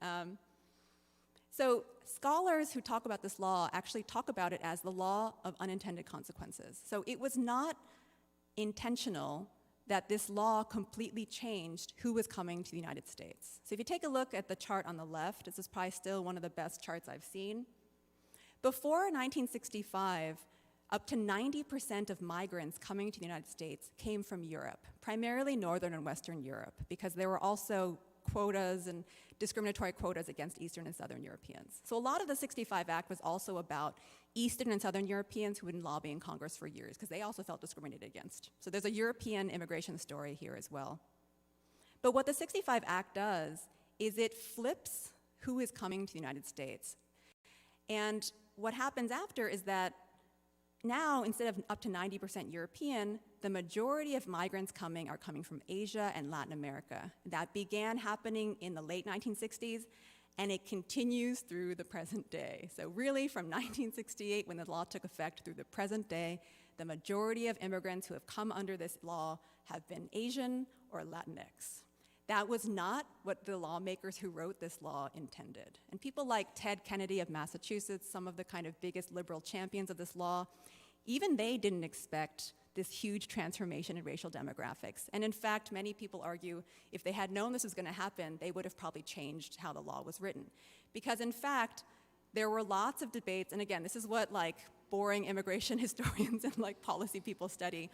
So scholars who talk about this law actually talk about it as the law of unintended consequences. So it was not intentional that this law completely changed who was coming to the United States. So if you take a look at the chart on the left, this is probably still one of the best charts I've seen. Before 1965, up to 90% of migrants coming to the United States came from Europe, primarily Northern and Western Europe, because there were also quotas and discriminatory quotas against Eastern and Southern Europeans. So a lot of the 65 Act was also about Eastern and Southern Europeans who had been lobbying Congress for years, because they also felt discriminated against. So there's a European immigration story here as well. But what the 65 Act does is it flips who is coming to the United States. And what happens after is that now, instead of up to 90% European, the majority of migrants coming are coming from Asia and Latin America. That began happening in the late 1960s, and it continues through the present day. So really, from 1968, when the law took effect, through the present day, the majority of immigrants who have come under this law have been Asian or Latinx. That was not what the lawmakers who wrote this law intended. And people like Ted Kennedy of Massachusetts, some of the kind of biggest liberal champions of this law, even they didn't expect this huge transformation in racial demographics. And in fact, many people argue if they had known this was going to happen, they would have probably changed how the law was written. Because in fact, there were lots of debates, and again, this is what like boring immigration historians and like policy people study.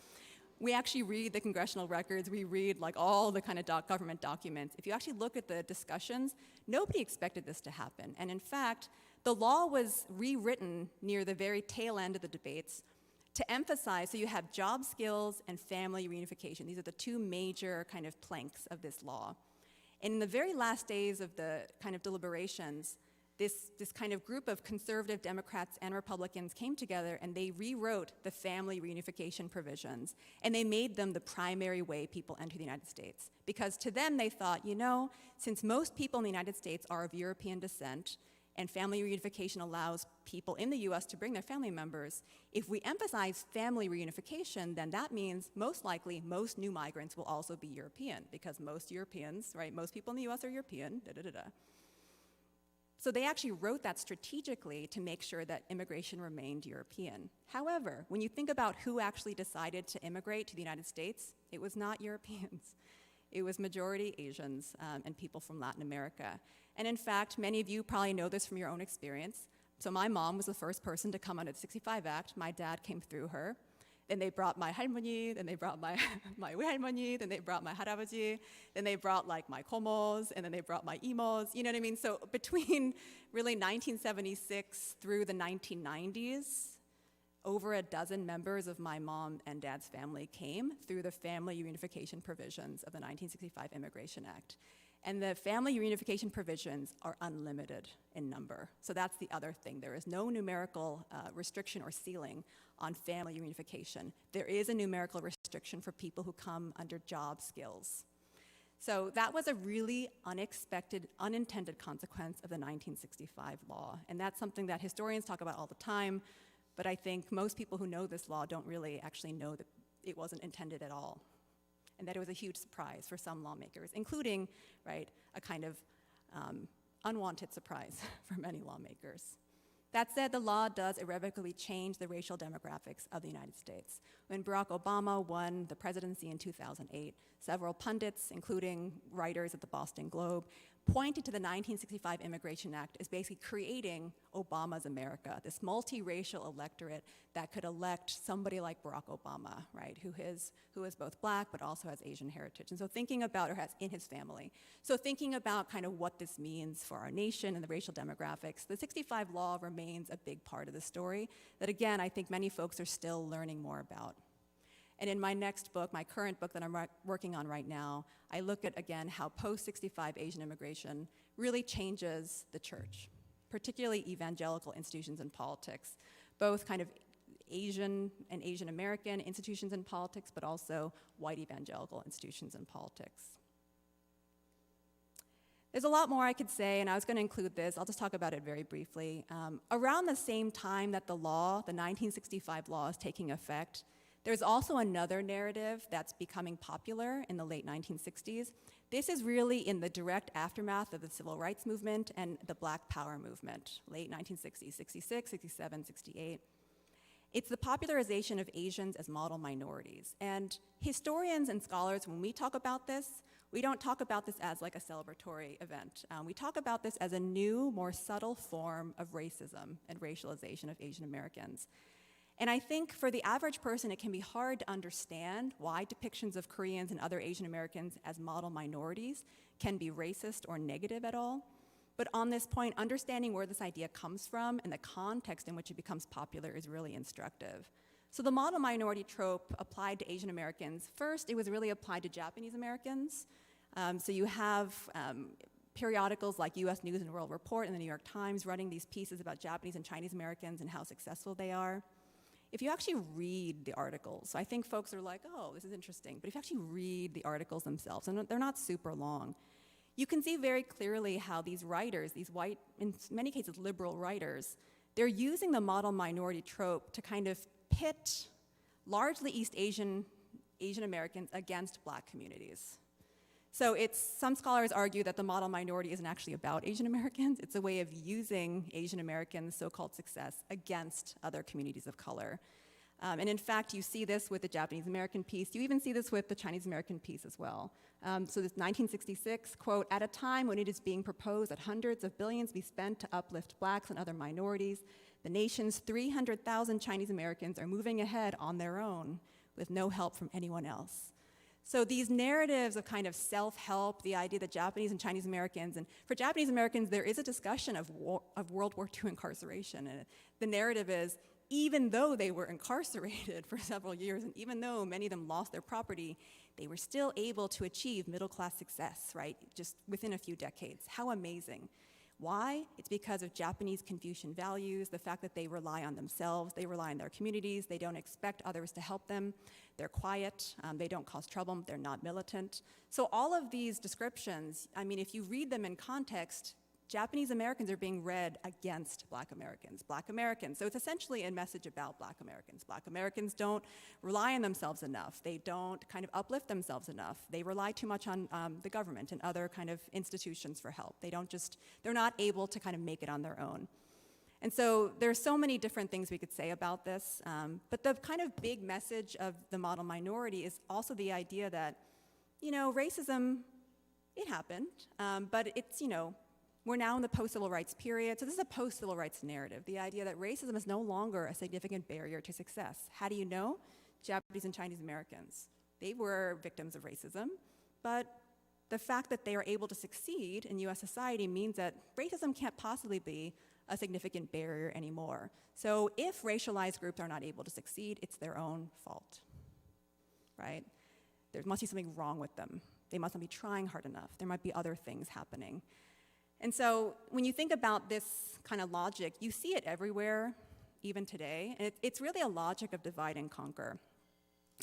we actually read the congressional records, we read like all the kind of government documents. If you actually look at the discussions, nobody expected this to happen. And in fact, the law was rewritten near the very tail end of the debates to emphasize, so you have job skills and family reunification. These are the two major kind of planks of this law. And in the very last days of the kind of deliberations, this kind of group of conservative Democrats and Republicans came together and they rewrote the family reunification provisions, and they made them the primary way people enter the United States. Because to them, they thought, you know, since most people in the United States are of European descent, and family reunification allows people in the US to bring their family members, if we emphasize family reunification, then that means most likely most new migrants will also be European, because most Europeans, right, most people in the US are European, So they actually wrote that strategically to make sure that immigration remained European. However, when you think about who actually decided to immigrate to the United States, it was not Europeans. It was majority Asians and people from Latin America. And in fact, many of you probably know this from your own experience. So my mom was the first person to come under the 65 Act. My dad came through her. Then they brought my 할머니, then they brought my 외할머니, then they brought my 할아버지, then they brought like my komos, and then they brought my imos, you know what I mean? So between really 1976 through the 1990s, over a dozen members of my mom and dad's family came through the family reunification provisions of the 1965 Immigration Act. And the family reunification provisions are unlimited in number. So that's the other thing. There is no numerical restriction or ceiling on family reunification. There is a numerical restriction for people who come under job skills. So that was a really unexpected, unintended consequence of the 1965 law. And that's something that historians talk about all the time, but I think most people who know this law don't really actually know that it wasn't intended at all, and that it was a huge surprise for some lawmakers, including, right, a kind of unwanted surprise for many lawmakers. That said, the law does irrevocably change the racial demographics of the United States. When Barack Obama won the presidency in 2008, several pundits, including writers at the Boston Globe, pointed to the 1965 Immigration Act as basically creating Obama's America, this multiracial electorate that could elect somebody like Barack Obama, right, who is both black but also has Asian heritage. And so thinking about, or has in his family. So thinking about kind of what this means for our nation and the racial demographics, the 65 law remains a big part of the story that, again, I think many folks are still learning more about. And in my next book, my current book that I'm working on right now, I look at, again, how post-65 Asian immigration really changes the church, particularly evangelical institutions and politics, both kind of Asian and Asian American institutions in politics, but also white evangelical institutions in politics. There's a lot more I could say, and I was going to include this. I'll just talk about it very briefly. Around the same time that the law, the 1965 law, is taking effect, there's also another narrative that's becoming popular in the late 1960s. This is really in the direct aftermath of the civil rights movement and the Black Power movement, late 1960s, 66, 67, 68. It's the popularization of Asians as model minorities. And historians and scholars, when we talk about this, we don't talk about this as like a celebratory event. We talk about this as a new, more subtle form of racism and racialization of Asian Americans. And I think for the average person, it can be hard to understand why depictions of Koreans and other Asian Americans as model minorities can be racist or negative at all. But on this point, understanding where this idea comes from and the context in which it becomes popular is really instructive. So the model minority trope applied to Asian Americans, first, it was really applied to Japanese Americans. So you have periodicals like US News and World Report and the New York Times running these pieces about Japanese and Chinese Americans and how successful they are. If you actually read the articles, so I think folks are like, oh, this is interesting, but if you actually read the articles themselves, and they're not super long, you can see very clearly how these writers, these white, in many cases liberal writers, they're using the model minority trope to kind of pit largely East Asian Americans against black communities. So some scholars argue that the model minority isn't actually about Asian Americans. It's a way of using Asian Americans' so-called success against other communities of color. And in fact, you see this with the Japanese American piece. You even see this with the Chinese American piece as well. So this 1966, quote, at a time when it is being proposed that hundreds of billions be spent to uplift blacks and other minorities, the nation's 300,000 Chinese Americans are moving ahead on their own. with no help from anyone else. So these narratives of kind of self-help, the idea that Japanese and Chinese Americans, and for Japanese Americans, there is a discussion of World War II incarceration. And the narrative is, even though they were incarcerated for several years, and even though many of them lost their property, they were still able to achieve middle-class success, right, just within a few decades. How amazing. Why? It's because of Japanese Confucian values, the fact that they rely on themselves, they rely on their communities, they don't expect others to help them, they're quiet, they don't cause trouble, they're not militant. So all of these descriptions, I mean, if you read them in context, Japanese Americans are being read against Black Americans. So it's essentially a message about Black Americans. Black Americans don't rely on themselves enough. They don't kind of uplift themselves enough. They rely too much on the government and other kind of institutions for help. They're not able to kind of make it on their own. And so there's so many different things we could say about this, but the kind of big message of the model minority is also the idea that, racism, it happened, but it's, we're now in the post-civil rights period, so this is a post-civil rights narrative, the idea that racism is no longer a significant barrier to success. How do you know? Japanese and Chinese Americans. They were victims of racism, but the fact that they are able to succeed in US society means that racism can't possibly be a significant barrier anymore. So if racialized groups are not able to succeed, it's their own fault, right? There must be something wrong with them. They must not be trying hard enough. There might be other things happening. And so when you think about this kind of logic, you see it everywhere, even today. And it's really a logic of divide and conquer.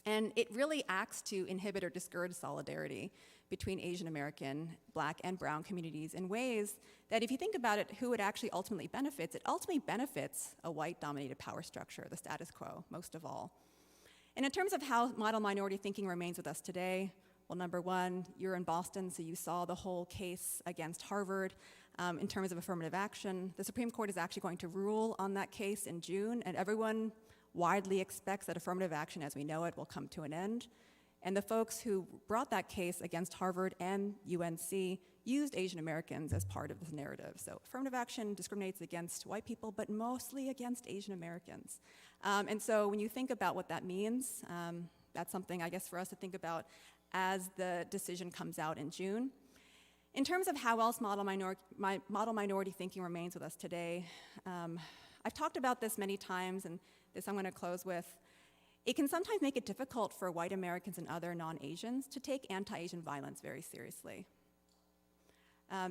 And it really acts to inhibit or discourage solidarity between Asian American, Black, and Brown communities in ways that if you think about it, who it actually ultimately benefits, it ultimately benefits a white-dominated power structure, the status quo, most of all. And in terms of how model minority thinking remains with us today, well, number one, you're in Boston, so you saw the whole case against Harvard in terms of affirmative action. The Supreme Court is actually going to rule on that case in June, and everyone widely expects that affirmative action as we know it will come to an end. And the folks who brought that case against Harvard and UNC used Asian Americans as part of this narrative. So affirmative action discriminates against white people, but mostly against Asian Americans. And so when you think about what that means, that's something I guess for us to think about as the decision comes out in June. In terms of how else model minority thinking remains with us today, I've talked about this many times, and this I'm going to close with. It can sometimes make it difficult for white Americans and other non-Asians to take anti-Asian violence very seriously.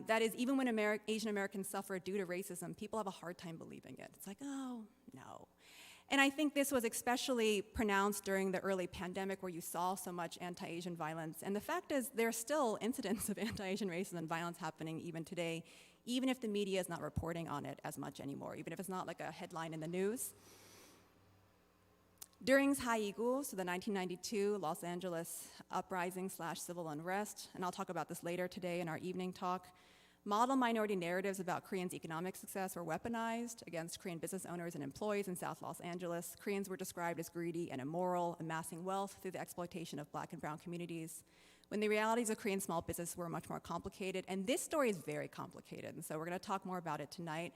That is, even when Asian Americans suffer due to racism, people have a hard time believing it. It's like, oh, no. And I think this was especially pronounced during the early pandemic where you saw so much anti-Asian violence. And the fact is, there are still incidents of anti-Asian racism and violence happening even today, even if the media is not reporting on it as much anymore, even if it's not like a headline in the news. During Haigu, so the 1992 Los Angeles uprising/civil unrest, and I'll talk about this later today in our evening talk, model minority narratives about Koreans' economic success were weaponized against Korean business owners and employees in South Los Angeles. Koreans were described as greedy and immoral, amassing wealth through the exploitation of Black and Brown communities, when the realities of Korean small business were much more complicated. And this story is very complicated, and so we're going to talk more about it tonight.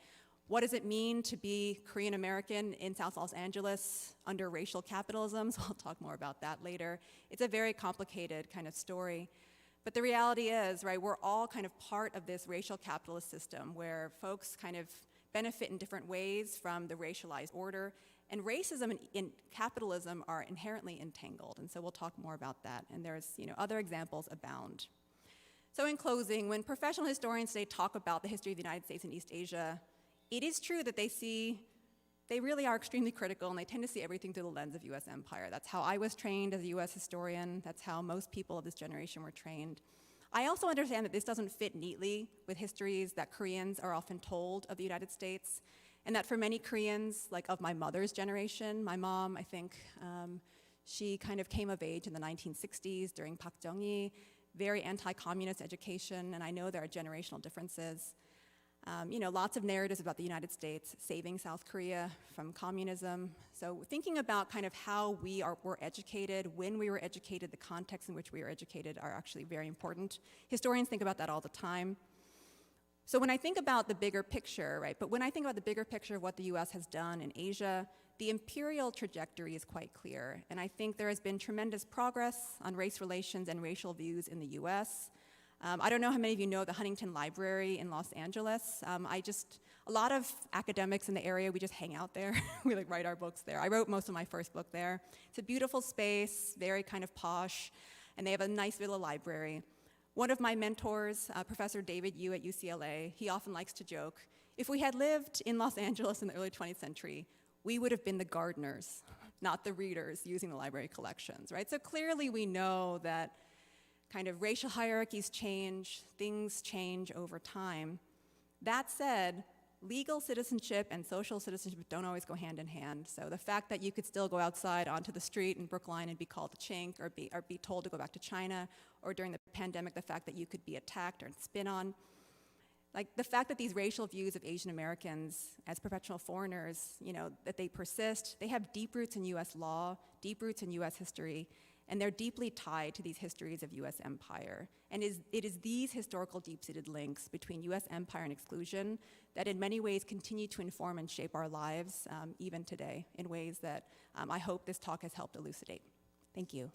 What does it mean to be Korean American in South Los Angeles under racial capitalism? So I'll talk more about that later. It's a very complicated kind of story. But the reality is, right, we're all kind of part of this racial capitalist system where folks kind of benefit in different ways from the racialized order. And racism and capitalism are inherently entangled. And so we'll talk more about that. And there's, other examples abound. So in closing, when professional historians today talk about the history of the United States and East Asia, it is true that they really are extremely critical, and they tend to see everything through the lens of US empire. That's how I was trained as a US historian. That's how most people of this generation were trained. I also understand that this doesn't fit neatly with histories that Koreans are often told of the United States, and that for many Koreans, like of my mother's generation, my mom, I think, she kind of came of age in the 1960s during Park Chung-hee, very anti-communist education, and I know there are generational differences. Lots of narratives about the United States saving South Korea from communism. So thinking about kind of how were educated, when we were educated, the context in which we were educated are actually very important. Historians think about that all the time. So when I think about the bigger picture, right, but when I think about the bigger picture of what the US has done in Asia, the imperial trajectory is quite clear. And I think there has been tremendous progress on race relations and racial views in the US. I don't know how many of you know the Huntington Library in Los Angeles. A lot of academics in the area, we just hang out there. We like write our books there. I wrote most of my first book there. It's a beautiful space, very kind of posh, and they have a nice little library. One of my mentors, Professor David Yu at UCLA, he often likes to joke, if we had lived in Los Angeles in the early 20th century, we would have been the gardeners, not the readers using the library collections, right? So clearly we know that kind of racial hierarchies change, things change over time. That said, legal citizenship and social citizenship don't always go hand in hand. So the fact that you could still go outside onto the street in Brookline and be called a chink or be told to go back to China, or during the pandemic, the fact that you could be attacked or spit on, like the fact that these racial views of Asian Americans as perpetual foreigners, that they persist, they have deep roots in US law, deep roots in US history, and they're deeply tied to these histories of US empire. And it is these historical deep-seated links between US empire and exclusion that in many ways continue to inform and shape our lives, even today, in ways that I hope this talk has helped elucidate. Thank you.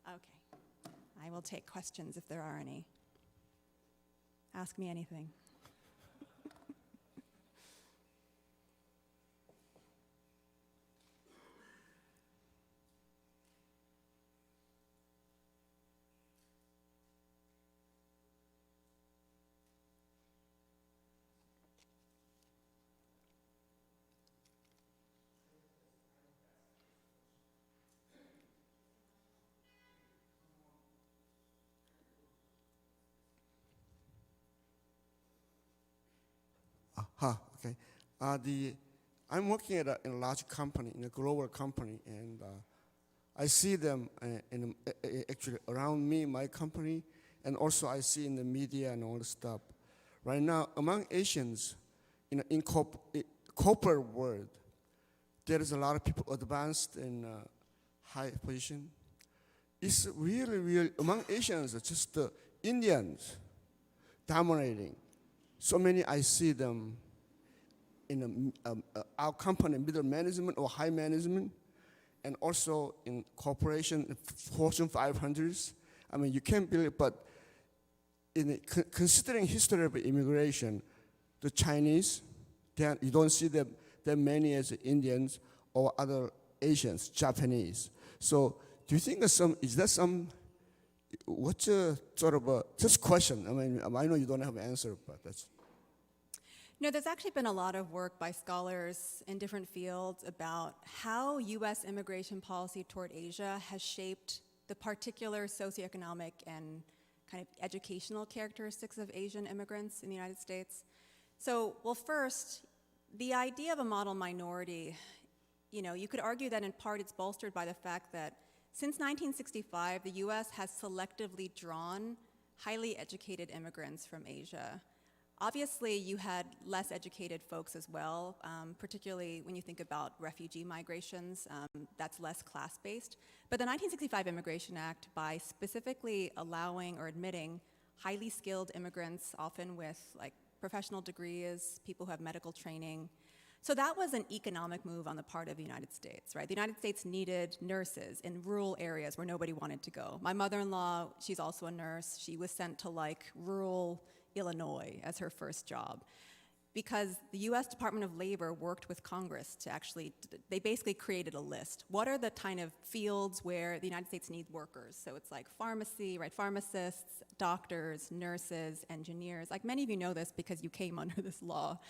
Okay, I will take questions if there are any. Ask me anything. Okay. I'm working in a large company, in a global company, and I see them actually around me, my company, and also I see in the media and all the stuff. Right now, among Asians, in corporate world, there is a lot of people advanced in high position. It's really, among Asians, it's just the Indians dominating. So many I see them in our company, middle management or high management, and also in corporation, Fortune 500s. I mean, you can't believe, but considering history of immigration, the Chinese, you don't see them that many as Indians or other Asians, Japanese. So do you think what's a sort of just question? I mean, I know you don't have an answer, but that's. No, there's actually been a lot of work by scholars in different fields about how US immigration policy toward Asia has shaped the particular socioeconomic and kind of educational characteristics of Asian immigrants in the United States. So, well, first, the idea of a model minority, you could argue that in part it's bolstered by the fact that since 1965, the US has selectively drawn highly educated immigrants from Asia. Obviously, you had less educated folks as well, particularly when you think about refugee migrations, that's less class-based. But the 1965 Immigration Act, by specifically allowing or admitting highly skilled immigrants, often with like professional degrees, people who have medical training, so that was an economic move on the part of the United States, right? The United States needed nurses in rural areas where nobody wanted to go. My mother-in-law, she's also a nurse. She was sent to like rural Illinois as her first job because the US Department of Labor worked with Congress to they basically created a list. What are the kind of fields where the United States needs workers? So it's like pharmacy, right? Pharmacists, doctors, nurses, engineers. Like many of you know this because you came under this law.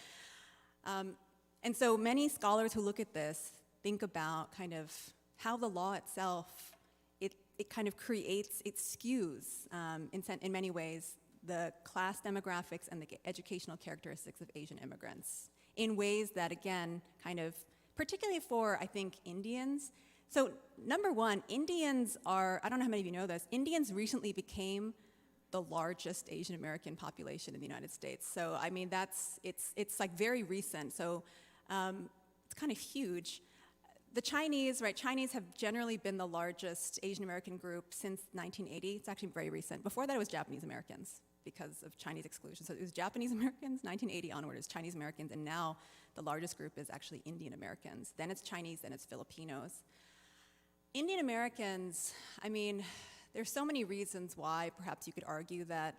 And so many scholars who look at this think about kind of how the law itself, it kind of creates, it skews in many ways the class demographics and the educational characteristics of Asian immigrants in ways that, again, kind of, particularly for, I think, Indians. So number one, Indians are, I don't know how many of you know this, Indians recently became the largest Asian American population in the United States. So I mean, it's like very recent. So it's kind of huge. The Chinese, right? Chinese have generally been the largest Asian American group since 1980. It's actually very recent. Before that, it was Japanese Americans because of Chinese exclusion. So it was Japanese Americans, 1980 onward, it was Chinese Americans, and now the largest group is actually Indian Americans. Then it's Chinese, then it's Filipinos. Indian Americans, I mean, there's so many reasons why perhaps you could argue that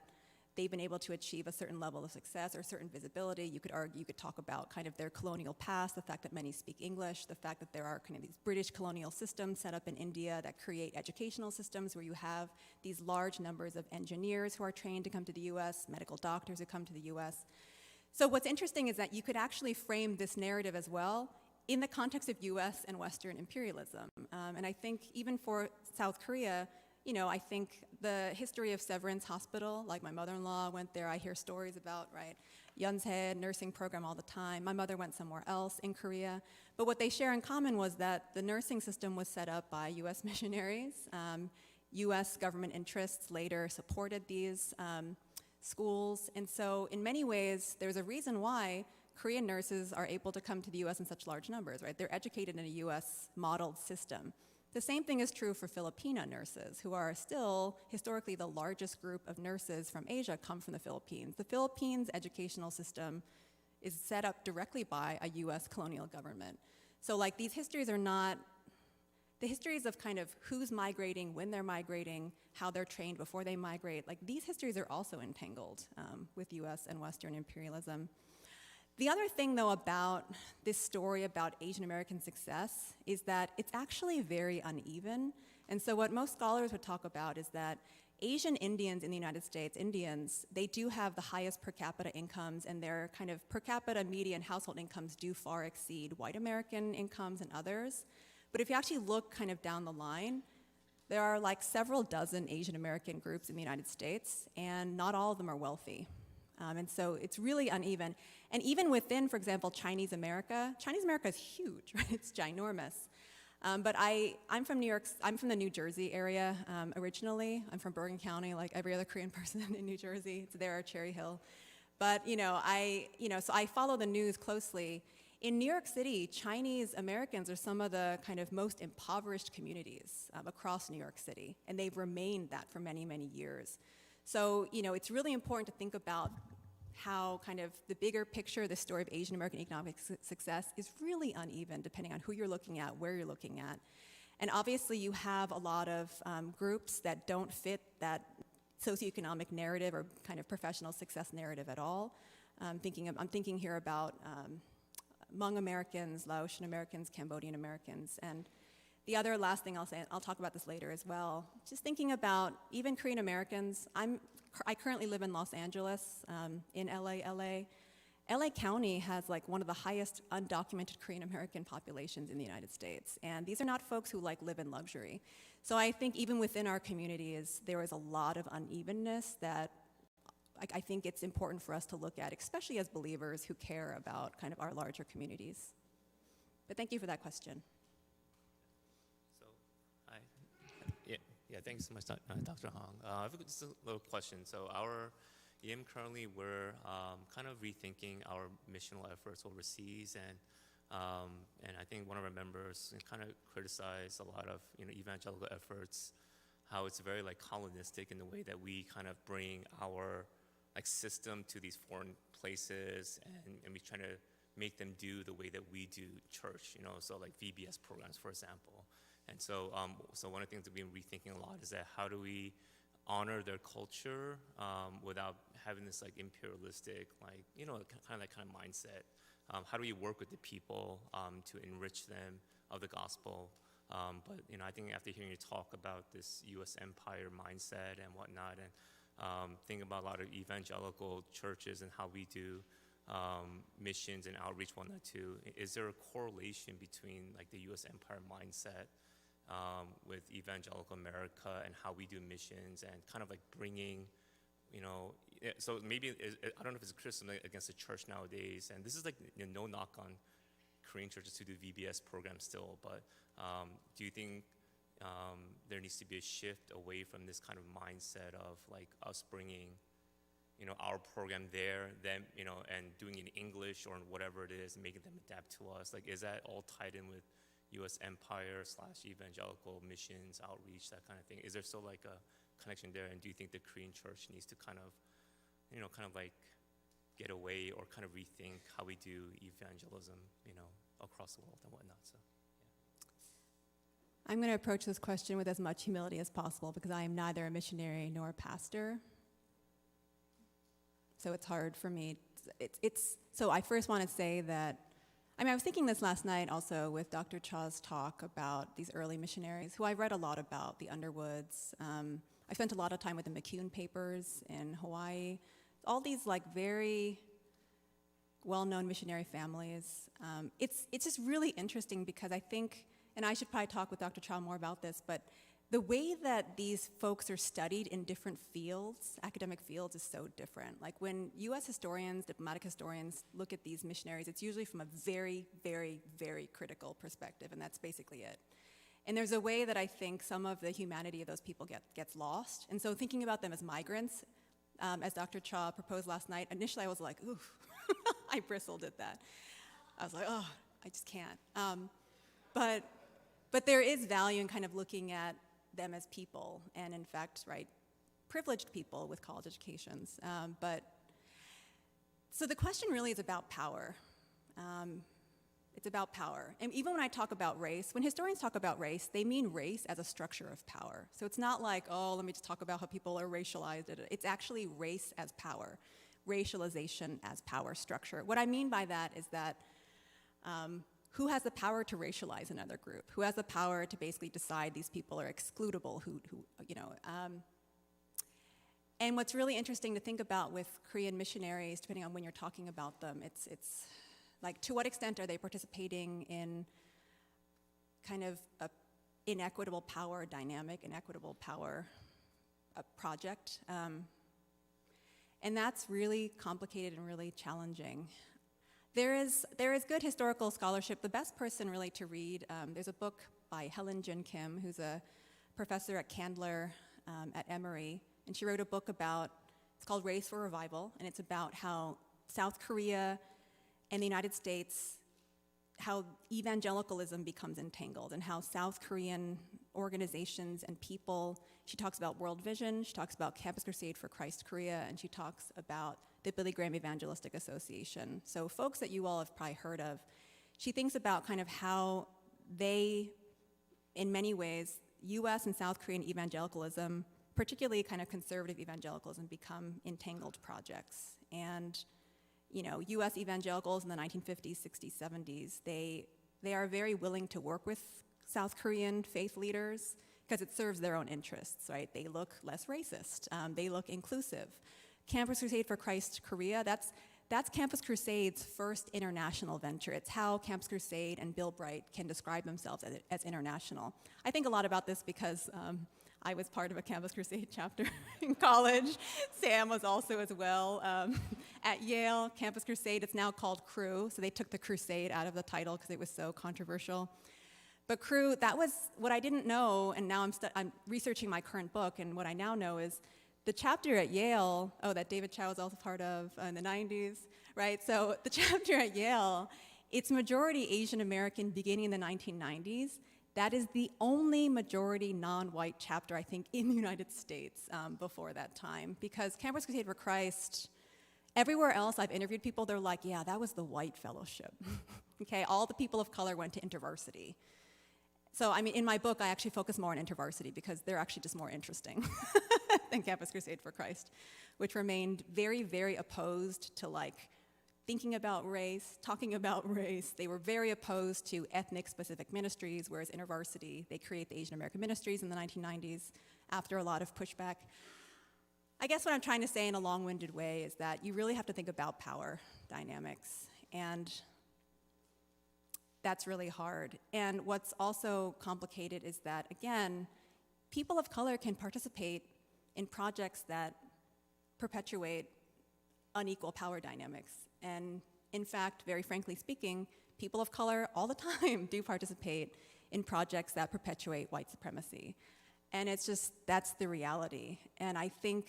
they've been able to achieve a certain level of success or certain visibility. You could argue, you could talk about kind of their colonial past, the fact that many speak English, the fact that there are kind of these British colonial systems set up in India that create educational systems where you have these large numbers of engineers who are trained to come to the US, medical doctors who come to the US. So what's interesting is that you could actually frame this narrative as well in the context of US and Western imperialism. And I think even for South Korea, you know, I think the history of Severance Hospital, like my mother-in-law went there, I hear stories about, right, Yonsei nursing program all the time. My mother went somewhere else in Korea. But what they share in common was that the nursing system was set up by US missionaries. US government interests later supported these schools. And so in many ways, there's a reason why Korean nurses are able to come to the US in such large numbers, right? They're educated in a US modeled system. The same thing is true for Filipino nurses, who are still historically the largest group of nurses from Asia come from the Philippines. The Philippines' educational system is set up directly by a US colonial government. So like these histories are not, the histories of kind of who's migrating, when they're migrating, how they're trained before they migrate, like these histories are also entangled with US and Western imperialism. The other thing, though, about this story about Asian American success is that it's actually very uneven. And so what most scholars would talk about is that Asian Indians in the United States, Indians, they do have the highest per capita incomes, and their kind of per capita median household incomes do far exceed white American incomes and others. But if you actually look kind of down the line, there are like several dozen Asian American groups in the United States, and not all of them are wealthy. And so it's really uneven. And even within, for example, Chinese America is huge, right? It's ginormous. But I'm from New York, I'm from the New Jersey area originally. I'm from Bergen County, like every other Korean person in New Jersey. It's there, Cherry Hill. But, so I follow the news closely. In New York City, Chinese Americans are some of the kind of most impoverished communities across New York City. And they've remained that for many, many years. So, it's really important to think about how kind of the bigger picture, the story of Asian American economic success is really uneven depending on who you're looking at, where you're looking at. And obviously you have a lot of groups that don't fit that socioeconomic narrative or kind of professional success narrative at all. I'm thinking here about Hmong Americans, Laotian Americans, Cambodian Americans, and the other last thing I'll say, I'll talk about this later as well, just thinking about even Korean Americans. I currently live in Los Angeles, in LA. LA County has like one of the highest undocumented Korean American populations in the United States. And these are not folks who like live in luxury. So I think even within our communities, there is a lot of unevenness that I think it's important for us to look at, especially as believers who care about kind of our larger communities. But thank you for that question. Yeah, thanks so much, Dr. Hong. I have just a little question. So our EM currently, we're kind of rethinking our missional efforts overseas, and I think one of our members kind of criticized a lot of evangelical efforts, how it's very like colonistic in the way that we kind of bring our like system to these foreign places, and we try to make them do the way that we do church, so like VBS programs, for example. And so, so one of the things that we've been rethinking a lot is that how do we honor their culture without having this like imperialistic, like kind of mindset? How do we work with the people to enrich them of the gospel? But I think after hearing you talk about this U.S. empire mindset and whatnot, and thinking about a lot of evangelical churches and how we do missions and outreach, whatnot too, is there a correlation between like the U.S. empire mindset with evangelical America and how we do missions and kind of like bringing, so maybe, I don't know if it's a criticism against the church nowadays, and this is like no knock on Korean churches to do VBS programs still, but do you think there needs to be a shift away from this kind of mindset of like us bringing, our program there, then, and doing it in English or in whatever it is, and making them adapt to us. Like, is that all tied in with U.S. empire / evangelical missions, outreach, that kind of thing? Is there still like a connection there? And do you think the Korean church needs to kind of like get away or kind of rethink how we do evangelism, across the world and whatnot? So, I'm going to approach this question with as much humility as possible because I am neither a missionary nor a pastor. So it's hard for me. So I first want to say that, I was thinking this last night also with Dr. Cha's talk about these early missionaries, who I read a lot about, the Underwoods. I spent a lot of time with the McCune papers in Hawaii. All these like very well-known missionary families. It's just really interesting because I think, and I should probably talk with Dr. Cha more about this, but the way that these folks are studied in different fields, academic fields, is so different. Like when US historians, diplomatic historians look at these missionaries, it's usually from a very, very, very critical perspective, and that's basically it. And there's a way that I think some of the humanity of those people gets lost. And so thinking about them as migrants, as Dr. Cha proposed last night, initially I was like, ooh, I bristled at that. I was like, oh, I just can't. But there is value in kind of looking at them as people, and in fact, right, privileged people with college educations. So the question really is about power. It's about power. And even when I talk about race, when historians talk about race, they mean race as a structure of power. So it's not like, oh, let me just talk about how people are racialized. It's actually race as power, racialization as power structure. What I mean by that is that who has the power to racialize another group? Who has the power to basically decide these people are excludable? And what's really interesting to think about with Korean missionaries, depending on when you're talking about them, it's like, to what extent are they participating in kind of a inequitable power dynamic, inequitable power project? And that's really complicated and really challenging. There is good historical scholarship. The best person really to read, there's a book by Helen Jin Kim, who's a professor at Candler at Emory, and she wrote a book it's called Race for Revival, and it's about how South Korea and the United States, how evangelicalism becomes entangled, and how South Korean organizations and people, she talks about World Vision, she talks about Campus Crusade for Christ Korea, and she talks about the Billy Graham Evangelistic Association. So folks that you all have probably heard of. She thinks about kind of how they, in many ways, US and South Korean evangelicalism, particularly kind of conservative evangelicalism, become entangled projects. And US evangelicals in the 1950s, 60s, 70s, they are very willing to work with South Korean faith leaders because it serves their own interests, right? They look less racist, they look inclusive. Campus Crusade for Christ Korea, that's Campus Crusade's first international venture. It's how Campus Crusade and Bill Bright can describe themselves as international. I think a lot about this because I was part of a Campus Crusade chapter in college. Sam was also as well. At Yale, Campus Crusade, it's now called Cru, so they took the Crusade out of the title because it was so controversial. But Cru, that was what I didn't know, and now I'm researching my current book, and what I now know is the chapter at Yale, that David Chow was also part of in the 90s, right? So the chapter at Yale, it's majority Asian American beginning in the 1990s. That is the only majority non-white chapter, I think, in the United States before that time. Because Campus Crusade for Christ, everywhere else I've interviewed people, they're like, yeah, that was the white fellowship. Okay, all the people of color went to InterVarsity. So, in my book, I actually focus more on InterVarsity because they're actually just more interesting than Campus Crusade for Christ, which remained very, very opposed to thinking about race, talking about race. They were very opposed to ethnic-specific ministries, whereas InterVarsity, they create the Asian American ministries in the 1990s after a lot of pushback. I guess what I'm trying to say in a long-winded way is that you really have to think about power dynamics, and that's really hard. And what's also complicated is that, again, people of color can participate in projects that perpetuate unequal power dynamics. And in fact, very frankly speaking, people of color all the time do participate in projects that perpetuate white supremacy. And it's just, that's the reality. And I think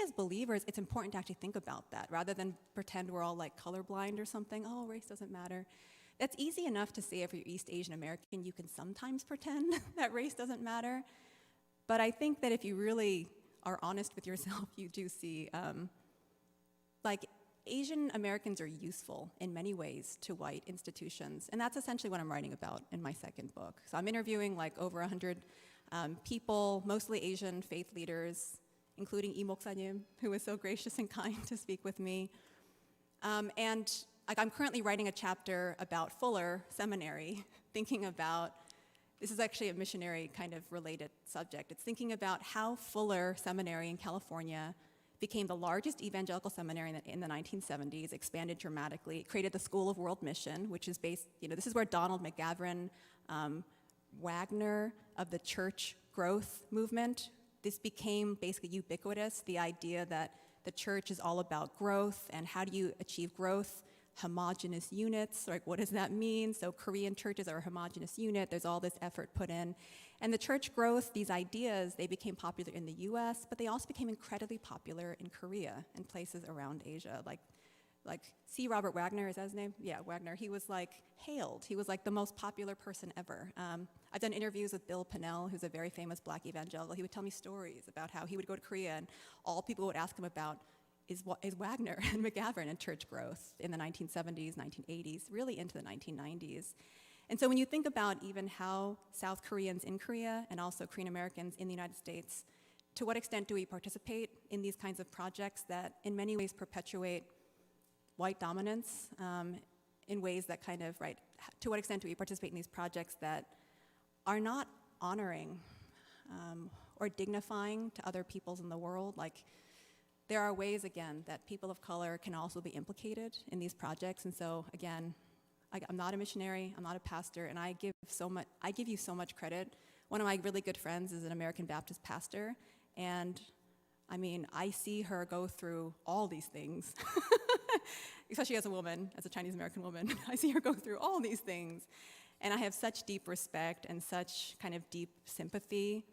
as believers, it's important to actually think about that, rather than pretend we're all like colorblind or something. Oh, race doesn't matter. That's easy enough to say if you're East Asian American. You can sometimes pretend that race doesn't matter. But I think that if you really are honest with yourself, you do see, like, Asian Americans are useful in many ways to white institutions. And that's essentially what I'm writing about in my second book. So I'm interviewing like over 100 people, mostly Asian faith leaders, including Lee Moksanim, who was so gracious and kind to speak with me. And like, I'm currently writing a chapter about Fuller Seminary, thinking about, this is actually a missionary kind of related subject. It's thinking about how Fuller Seminary in California became the largest evangelical seminary in the 1970s, expanded dramatically. It created the School of World Mission, which is based, this is where Donald McGavran, Wagner of the church growth movement, this became basically ubiquitous, the idea that the church is all about growth, and how do you achieve growth? Homogeneous units, like what does that mean? So Korean churches are a homogeneous unit, there's all this effort put in. And the church growth, these ideas, they became popular in the US, but they also became incredibly popular in Korea and places around Asia. Like C. Robert Wagner, is that his name? Yeah, Wagner. He was like hailed. He was like the most popular person ever. I've done interviews with Bill Pinnell, who's a very famous black evangelical. He would tell me stories about how he would go to Korea and all people would ask him about is Wagner and McGavran and church growth in the 1970s, 1980s, really into the 1990s. And so when you think about even how South Koreans in Korea and also Korean Americans in the United States, to what extent do we participate in these kinds of projects that in many ways perpetuate white dominance in ways that kind of, right, to what extent do we participate in these projects that are not honoring or dignifying to other peoples in the world? Like, there are ways, again, that people of color can also be implicated in these projects. And so, again, I'm not a missionary, I'm not a pastor, and I give you so much credit. One of my really good friends is an American Baptist pastor, and I mean, I see her go through all these things, especially as a woman, as a Chinese American woman. I see her go through all these things, and I have such deep respect and such kind of deep sympathy.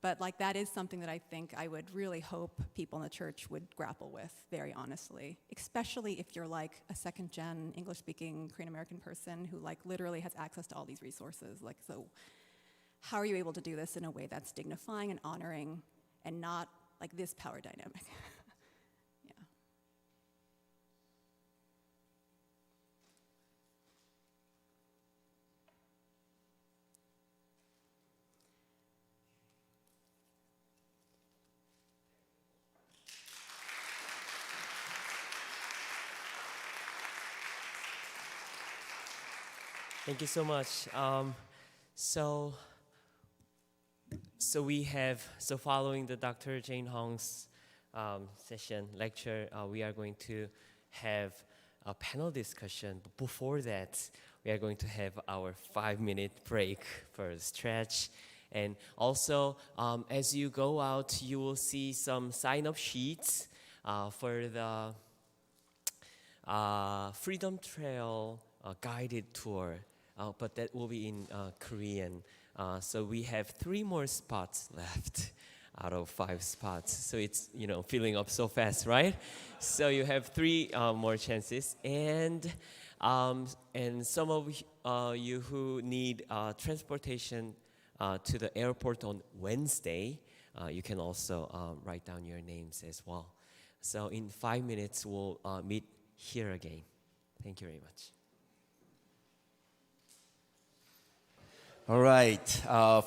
But like, that is something that I think I would really hope people in the church would grapple with very honestly, especially if you're like a second-gen English-speaking Korean American person who like literally has access to all these resources. Like, so how are you able to do this in a way that's dignifying and honoring and not like this power dynamic? Yeah. Thank you so much. So following the Dr. Jane Hong's lecture, we are going to have a panel discussion. But before that, we are going to have our 5-minute break for a stretch. And also, as you go out, you will see some sign-up sheets for the Freedom Trail guided tour. But that will be in Korean. So we have 3 more spots left out of 5 spots. So it's, filling up so fast, right? So you have 3 more chances. And some of you who need transportation to the airport on Wednesday, you can also write down your names as well. So in 5 minutes, we'll meet here again. Thank you very much. All right.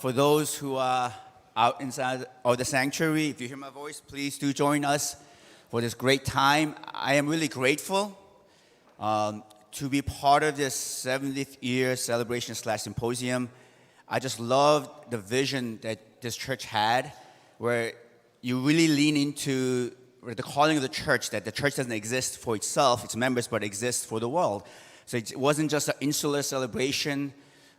For those who are out inside of the sanctuary, if you hear my voice, please do join us for this great time. I am really grateful to be part of this 70th year celebration / symposium. I just love the vision that this church had, where you really lean into the calling of the church, that the church doesn't exist for itself, its members, but exists for the world. So it wasn't just an insular celebration,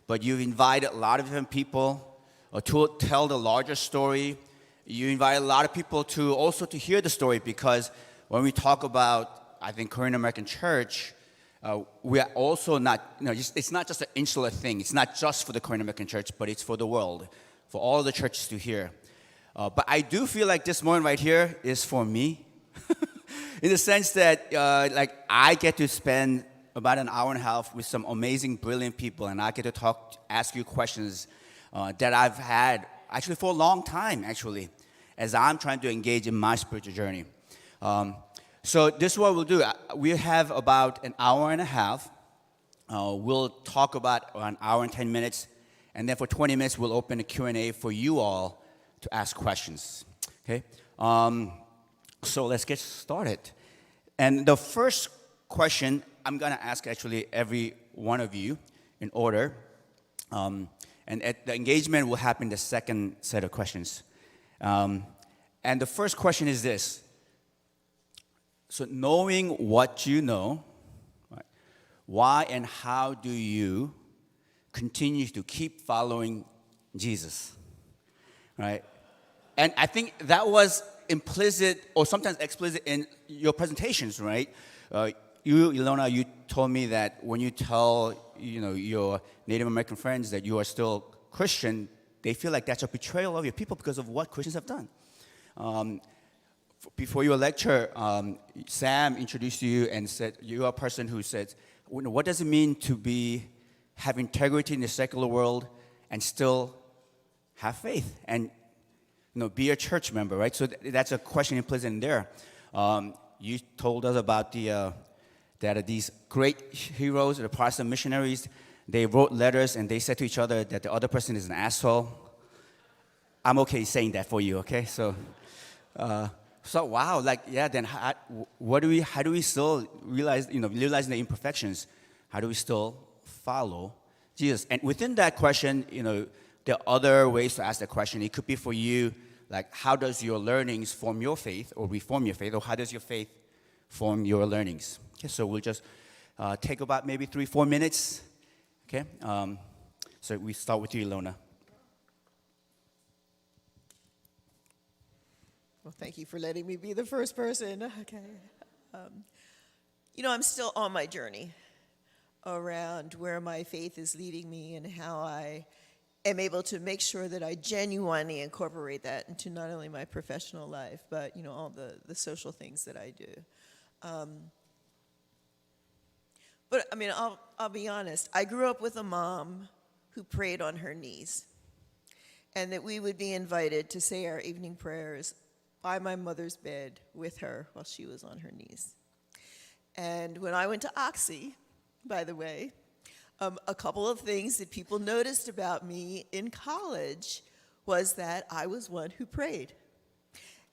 but you've invited a lot of different people to tell the larger story. You invite a lot of people to also to hear the story, because when we talk about, I think, Korean American church, we are also not, it's not just an insular thing. It's not just for the Korean American church, but it's for the world, for all the churches to hear. But I do feel like this moment right here is for me, in the sense that I get to spend about an hour and a half with some amazing, brilliant people, and I get to ask you questions that I've had actually for a long time, actually, as I'm trying to engage in my spiritual journey. So this is what we'll do. We have about an hour and a half. We'll talk about an hour and 10 minutes, and then for 20 minutes, we'll open a Q&A for you all to ask questions. Okay? So let's get started. And the first question I'm going to ask actually every one of you in order. And the engagement will happen in the second set of questions. And the first question is this. So knowing what you know, right, why and how do you continue to keep following Jesus? Right? And I think that was implicit or sometimes explicit in your presentations, right? You, Ilona, you told me that when you tell your Native American friends that you are still Christian, they feel like that's a betrayal of your people because of what Christians have done. Before your lecture, Sam introduced you and said you are a person who said, what does it mean to have integrity in the secular world and still have faith and be a church member, right? So that's a question implicit in there. You told us about that these great heroes, the Protestant missionaries, they wrote letters and they said to each other that the other person is an asshole. I'm okay saying that for you, okay? So wow, then how do we still realizing the imperfections, how do we still follow Jesus? And within that question, there are other ways to ask that question. It could be for you, like how does your learnings form your faith or reform your faith, or how does your faith form your learnings? Okay, so we'll just take about maybe 3-4 minutes. Okay, so we start with you, Ilona. Well, thank you for letting me be the first person. Okay. I'm still on my journey around where my faith is leading me and how I am able to make sure that I genuinely incorporate that into not only my professional life, but, all the social things that I do. But, I'll be honest. I grew up with a mom who prayed on her knees, and that we would be invited to say our evening prayers by my mother's bed with her while she was on her knees. And when I went to Oxy, by the way, a couple of things that people noticed about me in college was that I was one who prayed.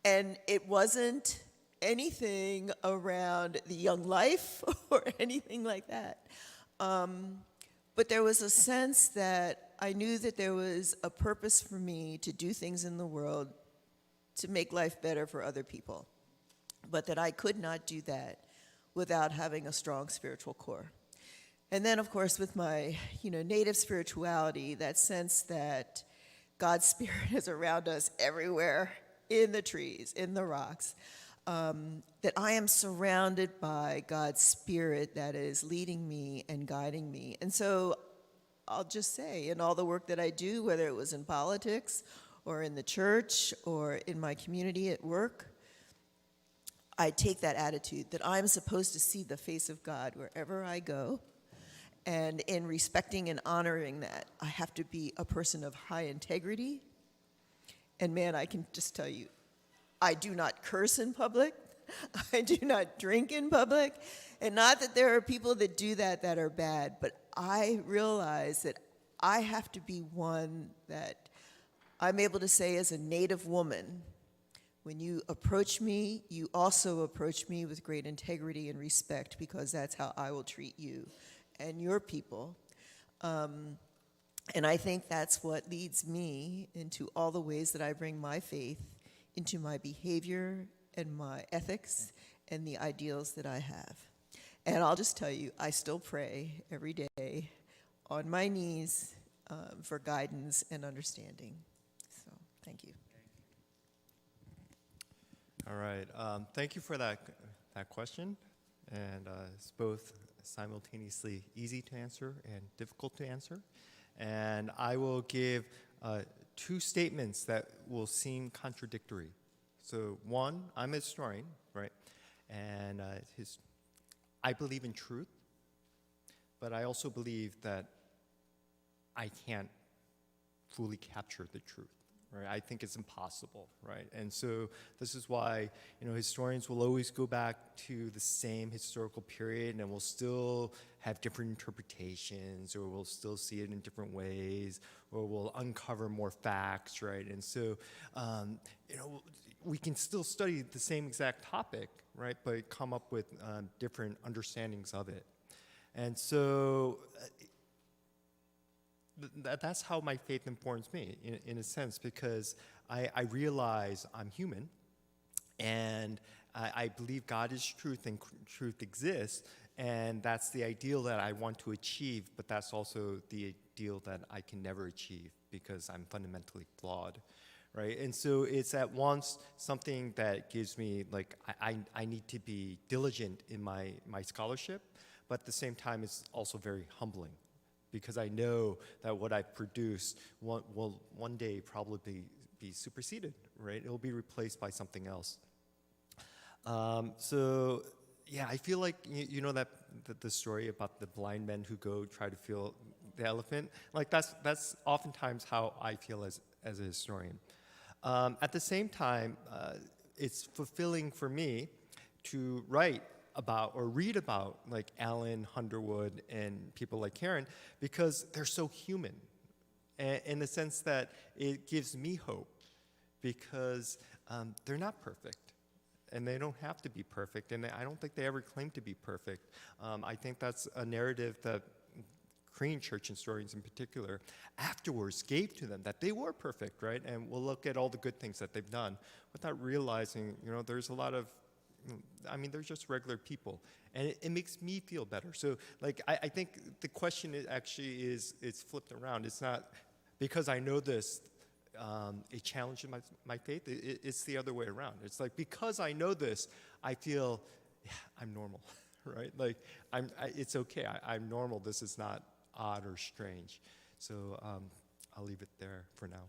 And it wasn't anything around the young life or anything like that. But there was a sense that I knew that there was a purpose for me to do things in the world to make life better for other people, but that I could not do that without having a strong spiritual core. And then, of course, with my, native spirituality, that sense that God's Spirit is around us everywhere, in the trees, in the rocks, that I am surrounded by God's Spirit that is leading me and guiding me. And so I'll just say, in all the work that I do, whether it was in politics or in the church or in my community at work, I take that attitude that I'm supposed to see the face of God wherever I go. And in respecting and honoring that, I have to be a person of high integrity. And man, I can just tell you, I do not curse in public. I do not drink in public. And not that there are people that do that are bad, but I realize that I have to be one that I'm able to say as a Native woman, when you approach me, you also approach me with great integrity and respect, because that's how I will treat you and your people. And I think that's what leads me into all the ways that I bring my faith into my behavior and my ethics and the ideals that I have. And I'll just tell you, I still pray every day on my knees for guidance and understanding. So, thank you. All right. Thank you for that question. And it's both simultaneously easy to answer and difficult to answer. And I will give two statements that will seem contradictory. So one, I'm a historian, right? And I believe in truth, but I also believe that I can't fully capture the truth. Right? I think it's impossible, right? And so this is why, historians will always go back to the same historical period and will still have different interpretations, or we'll still see it in different ways, or we'll uncover more facts, right? And so, we can still study the same exact topic, right? But come up with different understandings of it. And so, that's how my faith informs me, in a sense, because I realize I'm human, and I believe God is truth and truth exists, and that's the ideal that I want to achieve, but that's also the ideal that I can never achieve because I'm fundamentally flawed, right? And so it's at once something that gives me, like, I need to be diligent in my scholarship, but at the same time it's also very humbling, because I know that what I've produced will one day probably be superseded, right? It'll be replaced by something else. So, yeah, I feel like, that the story about the blind men who go try to feel the elephant, like that's oftentimes how I feel as a historian. At the same time, it's fulfilling for me to write about or read about like Alan Underwood and people like Karen, because they're so human, in the sense that it gives me hope, because they're not perfect, and they don't have to be perfect, and I don't think they ever claim to be perfect. I think that's a narrative that Korean church historians in particular afterwards gave to them, that they were perfect, right? And we'll look at all the good things that they've done without realizing, there's a lot of, they're just regular people, and it makes me feel better. So, like, I think the question it's flipped around. It's not because I know this, it challenges my faith. It's the other way around. It's like, because I know this, I feel, yeah, I'm normal, right? Like, it's okay. I'm normal. This is not odd or strange. So I'll leave it there for now.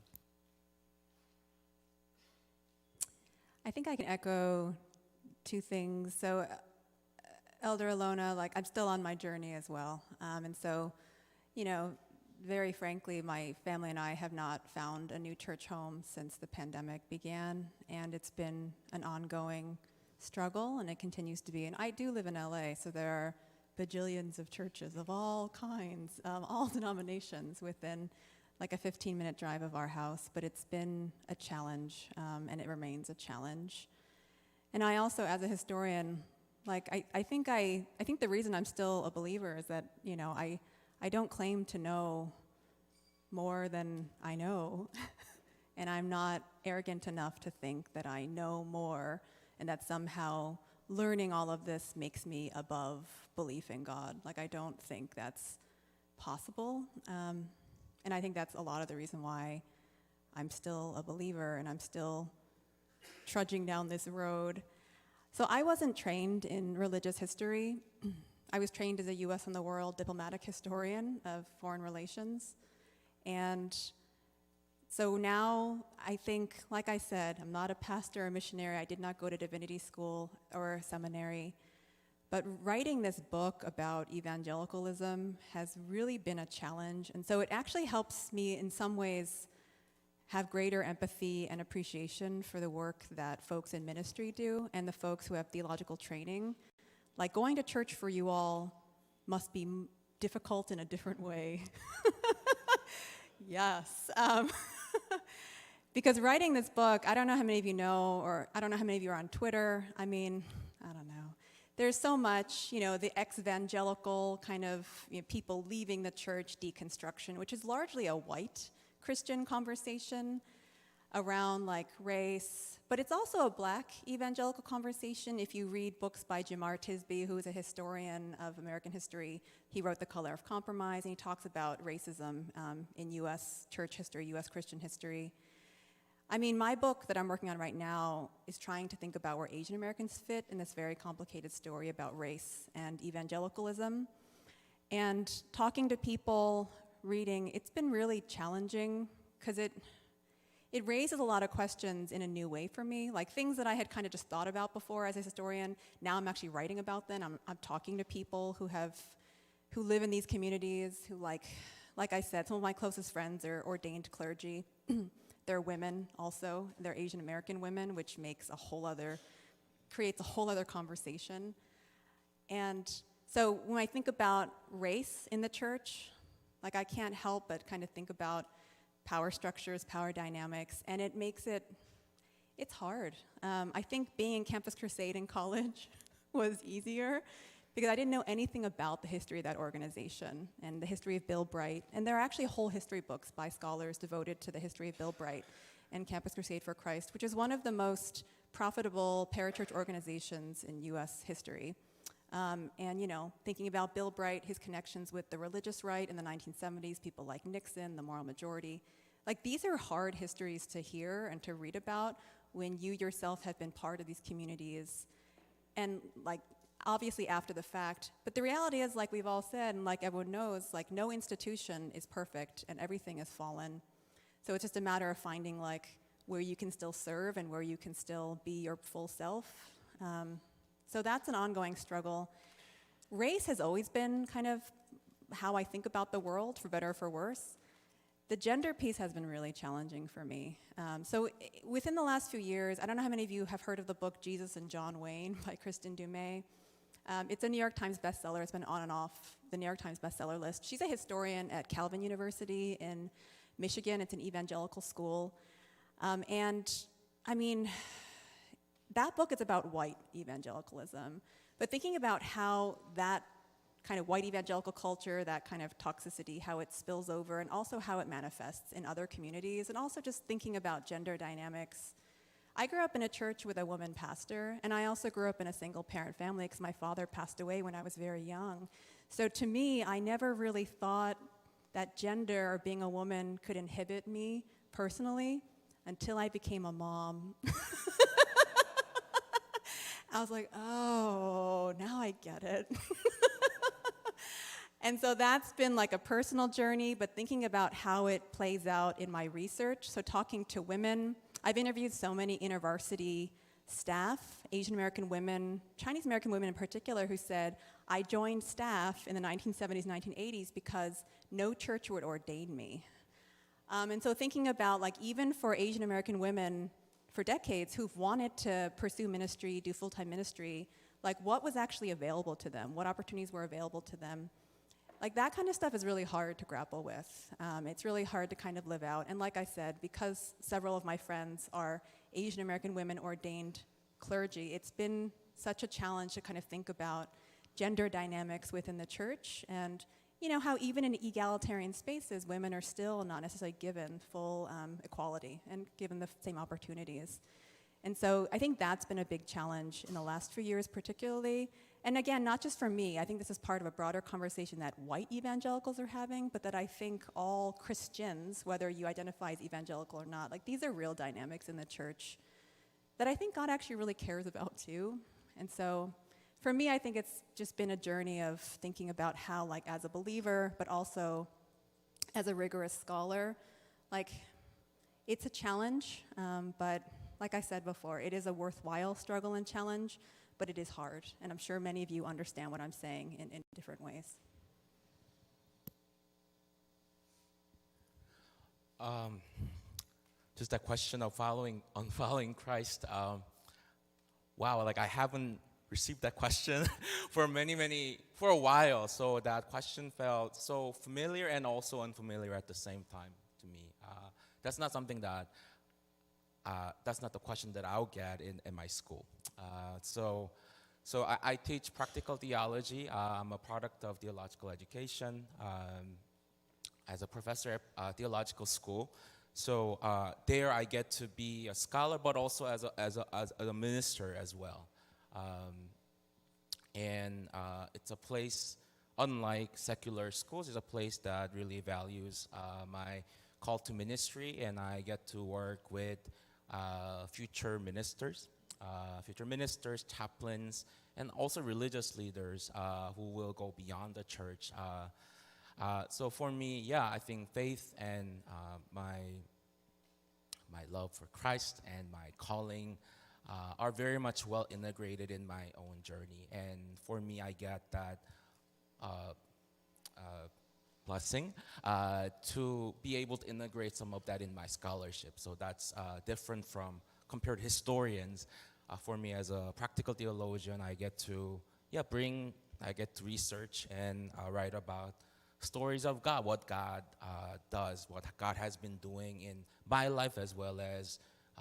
I think I can echo two things. So, Elder Alona, like, I'm still on my journey as well. And so, very frankly, my family and I have not found a new church home since the pandemic began. And it's been an ongoing struggle, and it continues to be. And I do live in LA, so there are bajillions of churches of all kinds, all denominations within like a 15-minute drive of our house. But it's been a challenge, and it remains a challenge. And I also, as a historian, like, I think the reason I'm still a believer is that, I don't claim to know more than I know. And I'm not arrogant enough to think that I know more, and that somehow learning all of this makes me above belief in God. Like, I don't think that's possible. And I think that's a lot of the reason why I'm still a believer, and I'm still trudging down this road. So I wasn't trained in religious history. I was trained as a US and the world diplomatic historian of foreign relations. And so now I think, like I said, I'm not a pastor or missionary. I did not go to divinity school or seminary. But writing this book about evangelicalism has really been a challenge. And so it actually helps me in some ways have greater empathy and appreciation for the work that folks in ministry do and the folks who have theological training. Like, going to church for you all must be difficult in a different way. Yes. Because writing this book, I don't know how many of you know, or I don't know how many of you are on Twitter. I don't know. There's so much, the ex-evangelical kind of people leaving the church deconstruction, which is largely a white Christian conversation around like race, but it's also a black evangelical conversation. If you read books by Jamar Tisby, who is a historian of American history, he wrote The Color of Compromise, and he talks about racism in US church history, US Christian history. I mean, my book that I'm working on right now is trying to think about where Asian Americans fit in this very complicated story about race and evangelicalism. And talking to people, reading, it's been really challenging because it raises a lot of questions in a new way for me, like things that I had kind of just thought about before as a historian. Now I'm actually writing about them. I'm talking to people who live in these communities, who like I said, some of my closest friends are ordained clergy. They're women also. They're Asian American women, which creates a whole other conversation. And so when I think about race in the church, like I can't help but kind of think about power structures, power dynamics, and it's hard. I think being in Campus Crusade in college was easier because I didn't know anything about the history of that organization and the history of Bill Bright. And there are actually whole history books by scholars devoted to the history of Bill Bright and Campus Crusade for Christ, which is one of the most profitable parachurch organizations in US history. And, you know, thinking about Bill Bright, his connections with the religious right in the 1970s, people like Nixon, the moral majority. Like, these are hard histories to hear and to read about when you yourself have been part of these communities. And, like, obviously after the fact. But the reality is, like we've all said, and like everyone knows, like no institution is perfect and everything has fallen. So it's just a matter of finding like where you can still serve and where you can still be your full self. So that's an ongoing struggle. Race has always been kind of how I think about the world, for better or for worse. The gender piece has been really challenging for me. So within the last few years, I don't know how many of you have heard of the book Jesus and John Wayne by Kristen Dumais. It's a New York Times bestseller. It's been on and off the New York Times bestseller list. She's a historian at Calvin University in Michigan. It's an evangelical school. And I mean, that book is about white evangelicalism. But thinking about how that kind of white evangelical culture, that kind of toxicity, how it spills over, and also how it manifests in other communities, and also just thinking about gender dynamics. I grew up in a church with a woman pastor, and I also grew up in a single-parent family because my father passed away when I was very young. So to me, I never really thought that gender or being a woman could inhibit me personally until I became a mom. I was like, oh, now I get it. And so that's been like a personal journey, but thinking about how it plays out in my research, so talking to women. I've interviewed so many InterVarsity staff, Asian American women, Chinese American women in particular, who said, I joined staff in the 1970s, 1980s because no church would ordain me. And so thinking about, like, even for Asian American women for decades who've wanted to pursue ministry, do full-time ministry, like, what was actually available to them? What opportunities were available to them? Like, that kind of stuff is really hard to grapple with. It's really hard to kind of live out. And like I said, because several of my friends are Asian American women ordained clergy, it's been such a challenge to kind of think about gender dynamics within the church and, you know, how even in egalitarian spaces, women are still not necessarily given full equality and given the same opportunities. And so I think that's been a big challenge in the last few years particularly. And again, not just for me, I think this is part of a broader conversation that white evangelicals are having, but that I think all Christians, whether you identify as evangelical or not, like these are real dynamics in the church that I think God actually really cares about too. And so for me, I think it's just been a journey of thinking about how, like as a believer, but also as a rigorous scholar, like it's a challenge, but like I said before, it is a worthwhile struggle and challenge, but it is hard. And I'm sure many of you understand what I'm saying in different ways. Just that question of following Christ. Wow, like I haven't received that question for a while. So that question felt so familiar and also unfamiliar at the same time to me. That's not something that, that's not the question that I'll get in my school. So I teach practical theology. I'm a product of theological education as a professor at theological school. So there I get to be a scholar, but also as a minister as well. And it's a place, unlike secular schools, it's a place that really values my called to ministry, and I get to work with future ministers, chaplains, and also religious leaders who will go beyond the church. So for me, yeah, I think faith and my love for Christ and my calling are very much well integrated in my own journey. And for me, I get that blessing to be able to integrate some of that in my scholarship. So that's different from compared historians. For me, as a practical theologian, I get to research and write about stories of God, what God does, what God has been doing in my life, as well as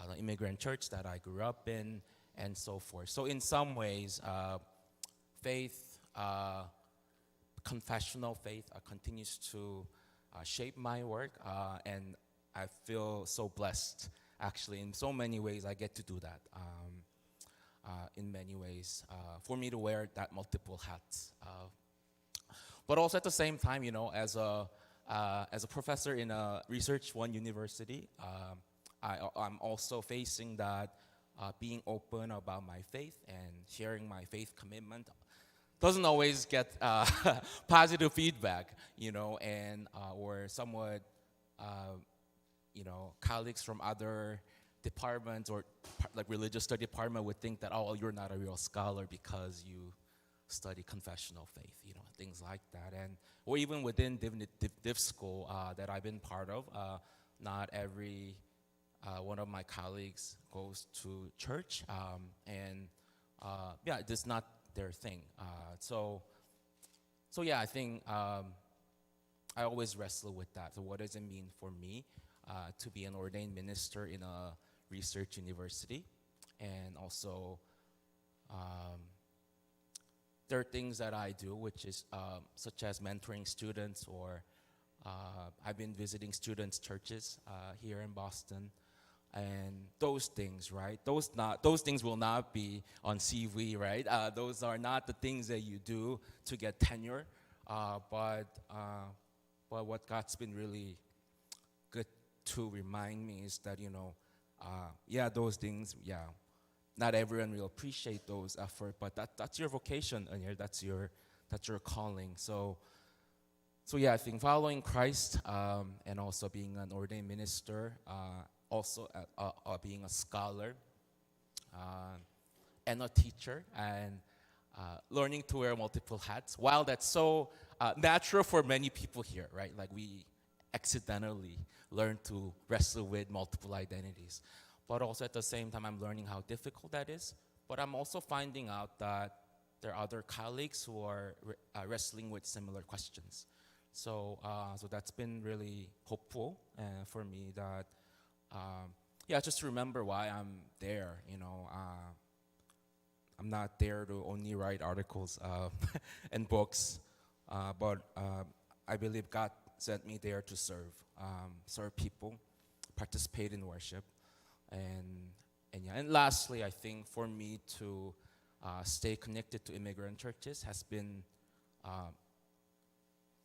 the immigrant church that I grew up in, and so forth. So in some ways, faith, confessional faith, continues to shape my work, and I feel so blessed. Actually, in so many ways, I get to do that. In many ways, for me to wear that multiple hats. But also at the same time, you know, as a professor in a Research One university, I'm also facing that being open about my faith and sharing my faith commitment doesn't always get positive feedback, you know, and or somewhat, you know, colleagues from other departments or like religious study department would think that, oh, you're not a real scholar because you study confessional faith, you know, things like that. And or even within div school that I've been part of, not every one of my colleagues goes to church, and yeah, it's not their thing. So yeah, I think I always wrestle with that. So what does it mean for me to be an ordained minister in a research university? And also, there are things that I do, which is such as mentoring students, or I've been visiting students' churches here in Boston, and those things, right? Those things will not be on CV, right? Those are not the things that you do to get tenure, but what God's been really good to remind me is that, you know, yeah, those things, yeah, not everyone will appreciate those efforts, but that's your vocation, and that's your calling. So yeah, I think following Christ, and also being an ordained minister, also being a scholar, and a teacher, and learning to wear multiple hats. While that's so natural for many people here, right? Like we accidentally learn to wrestle with multiple identities. But also at the same time, I'm learning how difficult that is. But I'm also finding out that there are other colleagues who are wrestling with similar questions. So that's been really hopeful for me that, yeah, just to remember why I'm there, you know. I'm not there to only write articles and books, but I believe God sent me there to serve people, participate in worship. And lastly, I think for me to stay connected to immigrant churches has been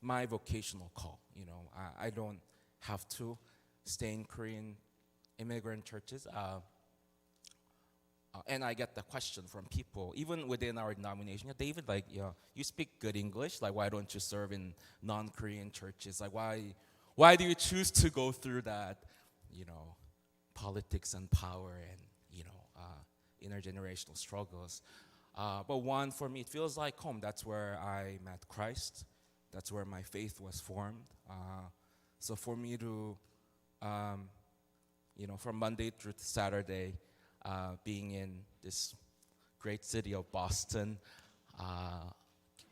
my vocational call. You know, I don't have to stay in Korean immigrant churches. And I get the question from people, even within our denomination, yeah, David, like, yeah, you speak good English. Like, why don't you serve in non-Korean churches? Like, why do you choose to go through that, you know, politics and power and, you know, intergenerational struggles? But one, for me, it feels like home. That's where I met Christ. That's where my faith was formed. So for me to, you know, from Monday through Saturday, being in this great city of Boston,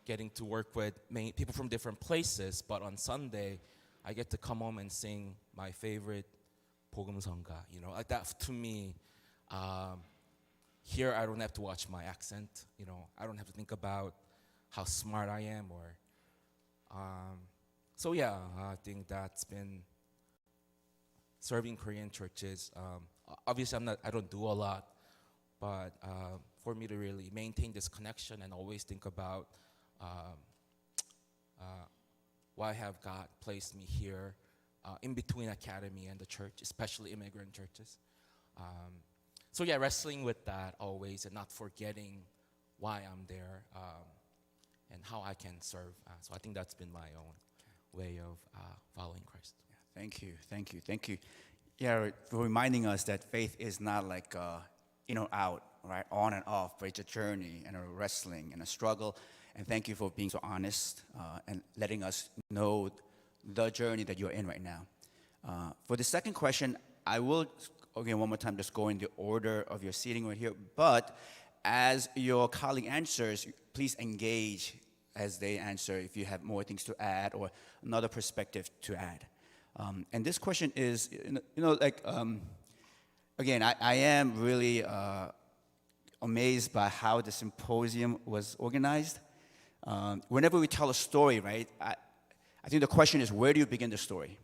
getting to work with many people from different places, but on Sunday, I get to come home and sing my favorite 복음성가, you know, like that to me. Here I don't have to watch my accent, you know, I don't have to think about how smart I am, or so yeah, I think that's been serving Korean churches. Obviously I don't do a lot, but for me to really maintain this connection and always think about why have God placed me here, in between academy and the church, especially immigrant churches. So yeah, wrestling with that always and not forgetting why I'm there and how I can serve. So I think that's been my own way of following Christ. Thank you, thank you, thank you. Yeah, for reminding us that faith is not like in or out, right? On and off, but it's a journey and a wrestling and a struggle. And thank you for being so honest and letting us know the journey that you're in right now. For the second question, I will, again, one more time, just go in the order of your seating right here. But as your colleague answers, please engage as they answer if you have more things to add or another perspective to add. And this question is, again, I am really amazed by how the symposium was organized. Whenever we tell a story, right, I think the question is, where do you begin the story?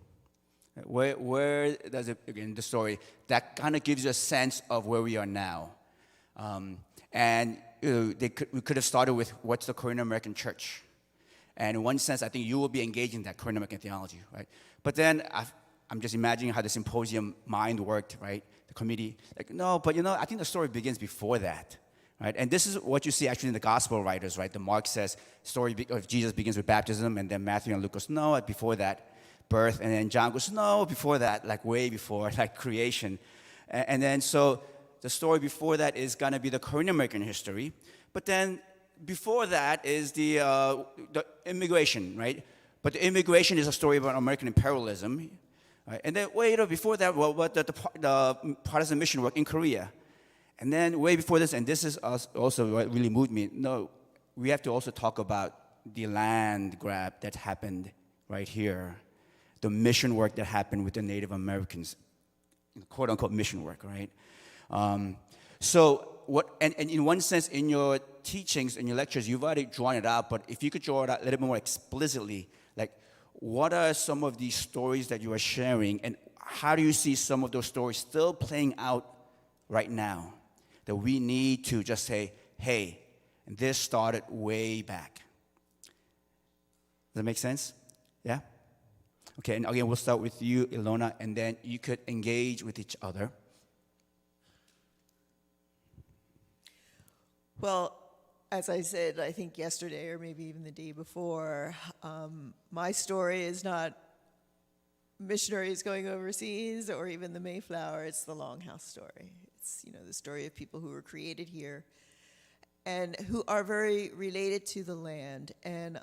Where does it begin the story? That kind of gives you a sense of where we are now. And we could have started with what's the Korean American church? And in one sense, I think you will be engaging in that Korean American theology, right? But then I'm just imagining how the symposium mind worked, right? The committee, like, no, but I think the story begins before that, right? And this is what you see actually in the gospel writers, right? The Mark says, story of Jesus begins with baptism, and then Matthew and Luke goes, no, before that, birth, and then John goes, no, before that, like way before, like creation. And then so the story before that is gonna be the Korean American history, but then before that is the immigration, right? But the immigration is a story about American imperialism, right? And then before that, the partisan mission work in Korea. And then way before this, and this is also what really moved me, no, we have to also talk about the land grab that happened right here, the mission work that happened with the Native Americans, quote unquote mission work, right? And in one sense, in your teachings, in your lectures, you've already drawn it out, but if you could draw it out a little bit more explicitly, like what are some of these stories that you are sharing, and how do you see some of those stories still playing out right now that we need to just say, hey, this started way back? Does that make sense? Yeah? Okay, and again, we'll start with you, Ilona, and then you could engage with each other. Well, as I said, I think yesterday or maybe even the day before, my story is not missionaries going overseas or even the Mayflower. It's the Longhouse story. It's the story of people who were created here and who are very related to the land. And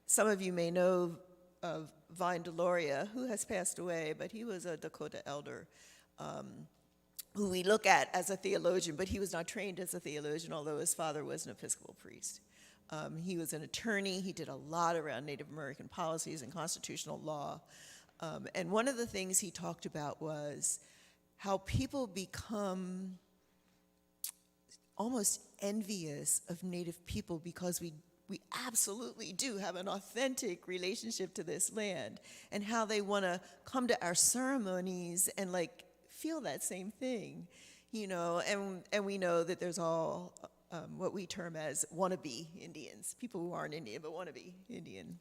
some of you may know of Vine Deloria, who has passed away, but he was a Dakota elder. Who we look at as a theologian, but he was not trained as a theologian, although his father was an Episcopal priest. He was an attorney. He did a lot around Native American policies and constitutional law. And one of the things he talked about was how people become almost envious of Native people because we absolutely do have an authentic relationship to this land, and how they want to come to our ceremonies and feel that same thing, and we know that there's all what we term as wannabe Indians, people who aren't Indian but wannabe Indian.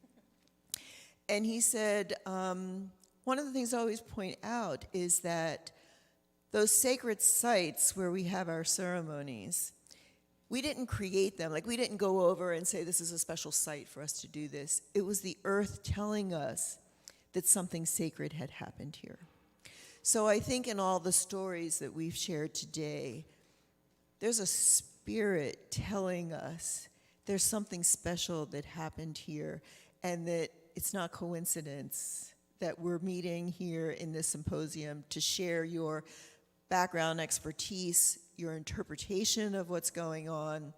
And he said, one of the things I always point out is that those sacred sites where we have our ceremonies, we didn't create them. We didn't go over and say, this is a special site for us to do this. It was the earth telling us that something sacred had happened here. So I think in all the stories that we've shared today, there's a spirit telling us there's something special that happened here, and that it's not coincidence that we're meeting here in this symposium to share your background expertise, your interpretation of what's going on,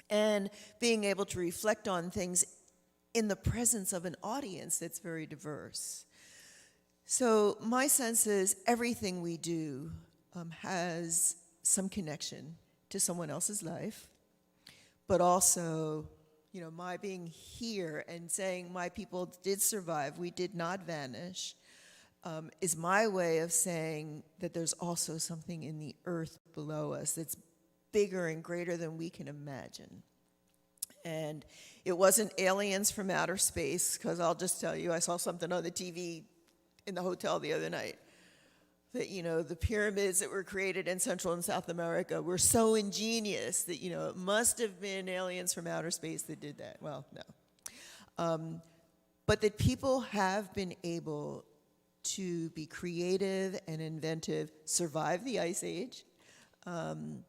and being able to reflect on things in the presence of an audience that's very diverse. So my sense is everything we do has some connection to someone else's life, but also, my being here and saying my people did survive, we did not vanish, is my way of saying that there's also something in the earth below us that's bigger and greater than we can imagine. And it wasn't aliens from outer space, because I'll just tell you, I saw something on the TV in the hotel the other night. That, you know, the pyramids that were created in Central and South America were so ingenious that, you know, it must have been aliens from outer space that did that. Well, no. But that people have been able to be creative and inventive, survive the Ice Age, and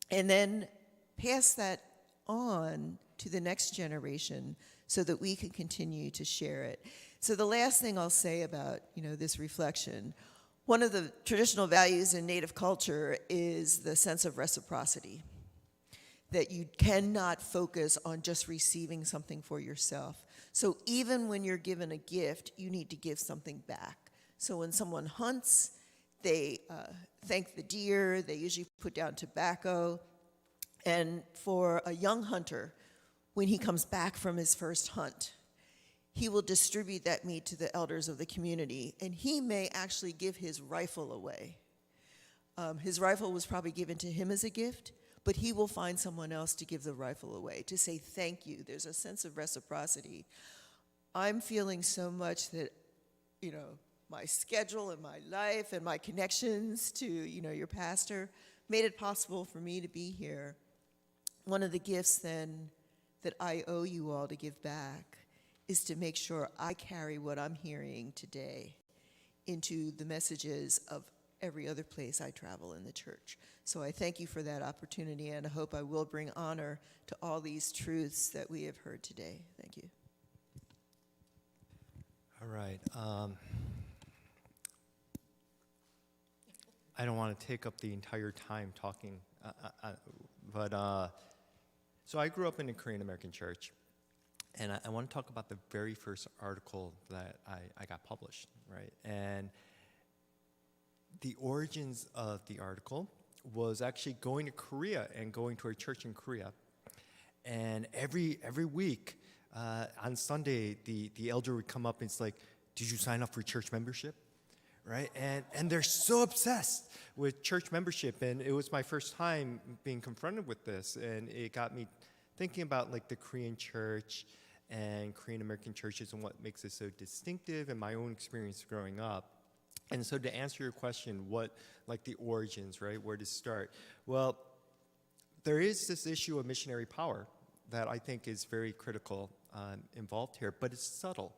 then pass that on to the next generation so that we can continue to share it. So the last thing I'll say about, you know, this reflection, one of the traditional values in Native culture is the sense of reciprocity, that you cannot focus on just receiving something for yourself. So even when you're given a gift, you need to give something back. So when someone hunts, they thank the deer, they usually put down tobacco. And for a young hunter, when he comes back from his first hunt, he will distribute that meat to the elders of the community, and he may actually give his rifle away. His rifle was probably given to him as a gift, but he will find someone else to give the rifle away, to say thank you. There's a sense of reciprocity. I'm feeling so much that, you know, my schedule and my life and my connections to, you know, your pastor made it possible for me to be here. One of the gifts then that I owe you all to give back is to make sure I carry what I'm hearing today into the messages of every other place I travel in the church. So I thank you for that opportunity, and I hope I will bring honor to all these truths that we have heard today. Thank you. All right. I don't want to take up the entire time talking, so I grew up in a Korean American church, and I want to talk about the very first article that I got published, right? And the origins of the article was actually going to Korea and going to a church in Korea. And every week on Sunday, the elder would come up and it's like, did you sign up for church membership? Right? And they're so obsessed with church membership. And it was my first time being confronted with this. And it got me thinking about like the Korean church and Korean American churches and what makes it so distinctive and my own experience growing up. And so to answer your question, what, like the origins, right? Where to start? Well, there is this issue of missionary power that I think is very critical involved here, but it's subtle.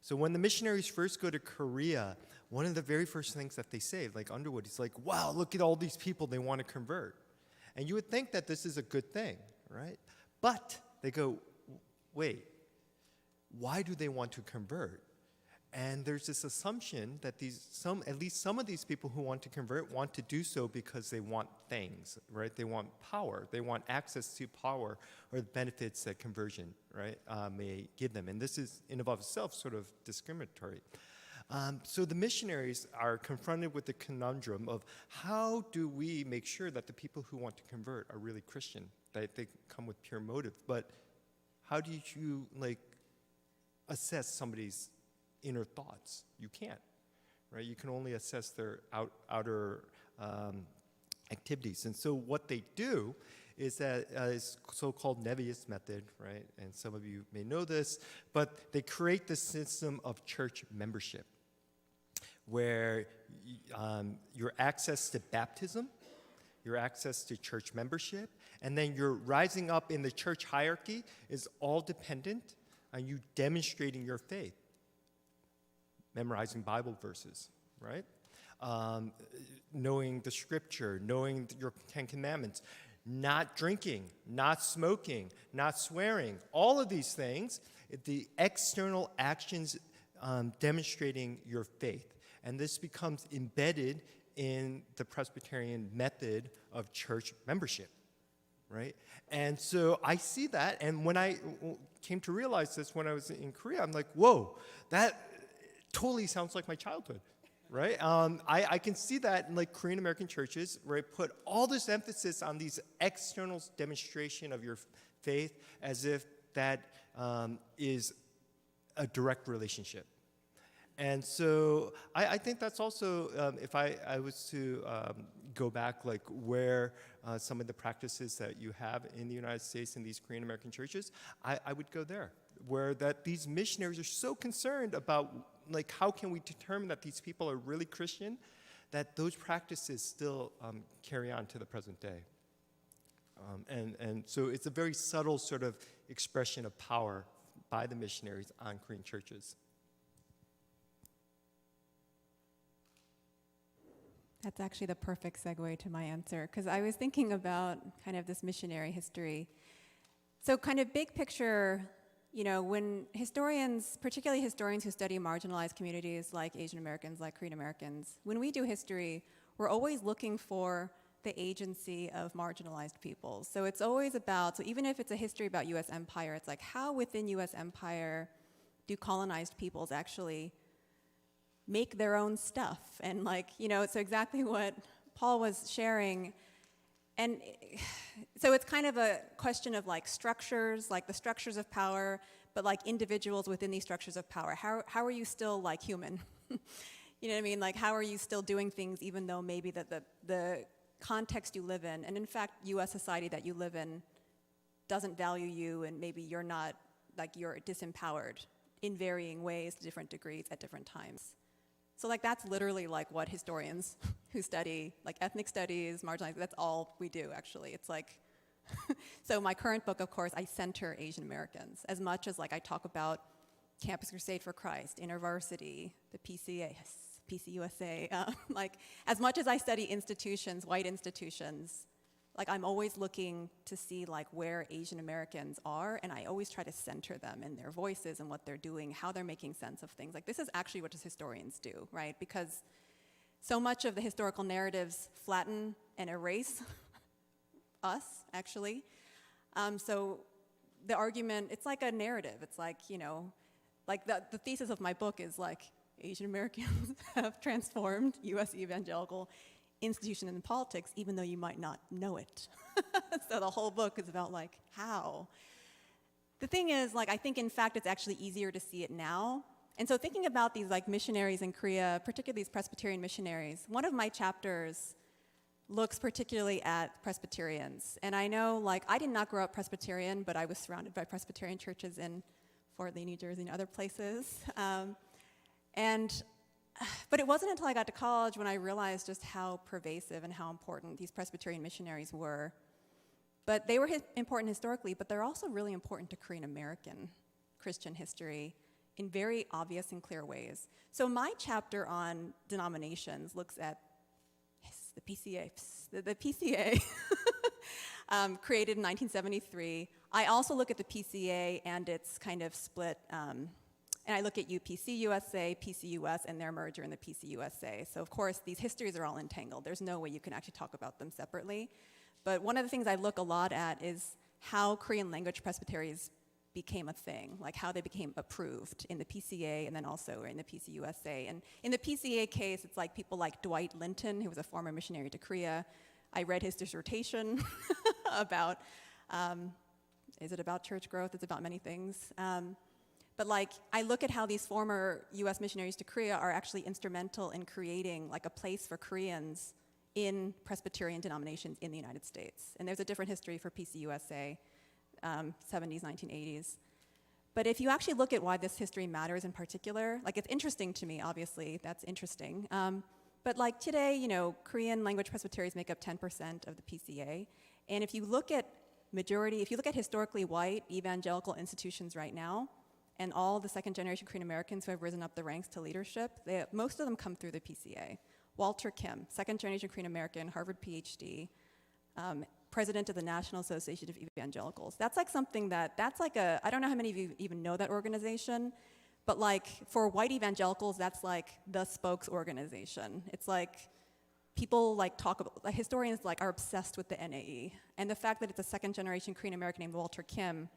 So when the missionaries first go to Korea, one of the very first things that they say, like Underwood, is like, wow, look at all these people they want to convert. And you would think that this is a good thing, right? But they go, wait, why do they want to convert? And there's this assumption that at least some of these people who want to convert want to do so because they want things, right? They want power. They want access to power or the benefits that conversion, right, may give them. And this is, in and of itself, sort of discriminatory. So the missionaries are confronted with the conundrum of how do we make sure that the people who want to convert are really Christian, that they come with pure motive. But how do you, like, assess somebody's inner thoughts? You can't, right? You can only assess their outer activities. And so what they do is that is so-called Nevius method, right? And some of you may know this, but they create this system of church membership where your access to baptism, your access to church membership, and then your rising up in the church hierarchy is all dependent on you demonstrating your faith. Memorizing Bible verses, right? Knowing the scripture, knowing your 10 Commandments, not drinking, not smoking, not swearing, all of these things, the external actions demonstrating your faith. And this becomes embedded in the Presbyterian method of church membership, right? And so I see that, and when I came to realize this when I was in Korea, I'm like, whoa, that totally sounds like my childhood, right? I can see that in like Korean American churches, right? Put all this emphasis on these external demonstration of your faith as if that is a direct relationship. And so I think that's also, if I was to go back, like where some of the practices that you have in the United States in these Korean American churches, I would go there. where that these missionaries are so concerned about, like, how can we determine that these people are really Christian, that those practices still carry on to the present day. And so it's a very subtle sort of expression of power by the missionaries on Korean churches. That's actually the perfect segue to my answer, because I was thinking about kind of this missionary history. So kind of big picture, you know, when historians, particularly historians who study marginalized communities like Asian Americans, like Korean Americans, when we do history, we're always looking for the agency of marginalized peoples. So it's always about, so even if it's a history about US empire, it's like how within US empire do colonized peoples actually make their own stuff? And like, you know, so exactly what Paul was sharing. And so it's kind of a question of like structures, like the structures of power, but like individuals within these structures of power. How are you still like human? You know what I mean? Like how are you still doing things even though maybe the context you live in, and in fact, US society that you live in doesn't value you, and maybe you're not, like you're disempowered in varying ways to different degrees at different times. So like that's literally like what historians who study like ethnic studies, marginalized, that's all we do actually. It's like, so my current book, of course, I center Asian Americans as much as like I talk about Campus Crusade for Christ, InterVarsity, the PCA, PCUSA, like as much as I study institutions, white institutions, like I'm always looking to see like where Asian Americans are, and I always try to center them in their voices and what they're doing, how they're making sense of things. Like this is actually what historians do, right? Because so much of the historical narratives flatten and erase us, actually. So the argument, it's like a narrative. It's like, you know, like the thesis of my book is like Asian Americans have transformed US evangelical institution and politics, even though you might not know it. So the whole book is about like how. The thing is, like, I think in fact it's actually easier to see it now. And so thinking about these like missionaries in Korea, particularly these Presbyterian missionaries, one of my chapters looks particularly at Presbyterians. And I know, like, I did not grow up Presbyterian, but I was surrounded by Presbyterian churches in Fort Lee, New Jersey, and other places. But it wasn't until I got to college when I realized just how pervasive and how important these Presbyterian missionaries were. But they were important historically, but they're also really important to Korean American Christian history in very obvious and clear ways. So my chapter on denominations looks at the PCA. The PCA created in 1973. I also look at the PCA and its kind of split. And I look at UPC-USA, PCUS, and their merger in the PCUSA. So of course, these histories are all entangled. There's no way you can actually talk about them separately. But one of the things I look a lot at is how Korean language presbyteries became a thing, like how they became approved in the PCA and then also in the PCUSA. And in the PCA case, it's like people like Dwight Linton, who was a former missionary to Korea. I read his dissertation about, is it about church growth? It's about many things. But like, I look at how these former US missionaries to Korea are actually instrumental in creating like a place for Koreans in Presbyterian denominations in the United States. And there's a different history for PCUSA, 70s, 1980s. But if you actually look at why this history matters in particular, like it's interesting to me, obviously, that's interesting. But like today, you know, Korean language presbyteries make up 10% of the PCA. And if you look at historically white evangelical institutions right now, and all the second generation Korean Americans who have risen up the ranks to leadership, most of them come through the PCA. Walter Kim, second generation Korean American, Harvard PhD, president of the National Association of Evangelicals. That's like something that's like I don't know how many of you even know that organization, but like for white evangelicals, that's like the spokes organization. It's like people like talk about, like historians like are obsessed with the NAE. And the fact that it's a second generation Korean American named Walter Kim,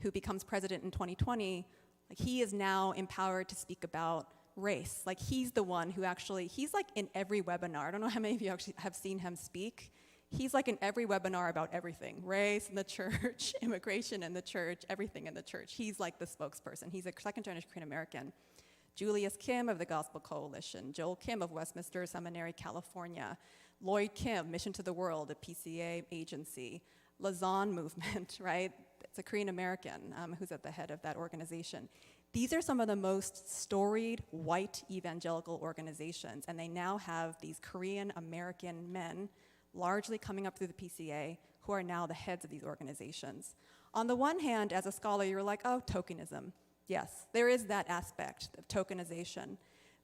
who becomes president in 2020, like he is now empowered to speak about race. Like he's the one who actually, he's like in every webinar. I don't know how many of you actually have seen him speak. He's like in every webinar about everything, race in the church, immigration in the church, everything in the church. He's like the spokesperson. He's a second generation Korean American. Julius Kim of the Gospel Coalition, Joel Kim of Westminster Seminary, California, Lloyd Kim, Mission to the World, a PCA agency, Lausanne movement, right? It's a Korean American who's at the head of that organization. These are some of the most storied white evangelical organizations, and they now have these Korean American men, largely coming up through the PCA, who are now the heads of these organizations. On the one hand, as a scholar, you're like, oh, tokenism. Yes, there is that aspect of tokenization.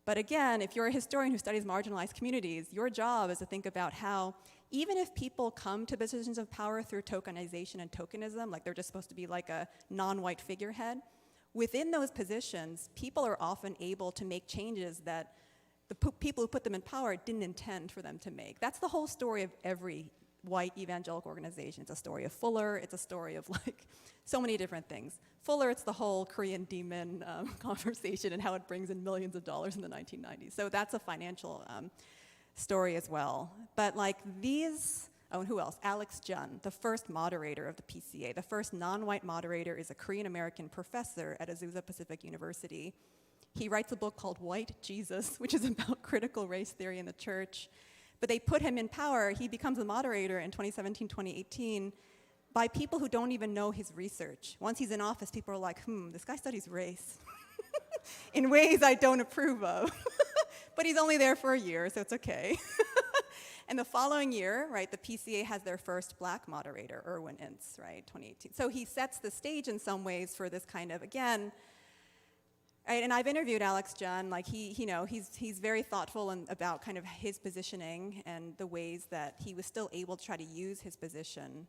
But again, if you're a historian who studies marginalized communities, your job is to think about how, even if people come to positions of power through tokenization and tokenism, like they're just supposed to be like a non-white figurehead, within those positions, people are often able to make changes that the people who put them in power didn't intend for them to make. That's the whole story of every white evangelical organization. It's a story of Fuller. It's a story of like so many different things. Fuller, it's the whole Korean demon conversation and how it brings in millions of dollars in the 1990s. So that's a financial story as well. But like these, oh, and who else? Alex Jun, the first moderator of the PCA. The first non-white moderator is a Korean American professor at Azusa Pacific University. He writes a book called White Jesus, which is about critical race theory in the church. But they put him in power. He becomes a moderator in 2017, 2018 by people who don't even know his research. Once he's in office, people are like, this guy studies race in ways I don't approve of. But he's only there for a year, so it's okay. And the following year, right, the PCA has their first black moderator, Erwin Ince, right, 2018. So he sets the stage in some ways for this kind of, again, right, and I've interviewed Alex Jun, like he's very thoughtful about kind of his positioning and the ways that he was still able to try to use his position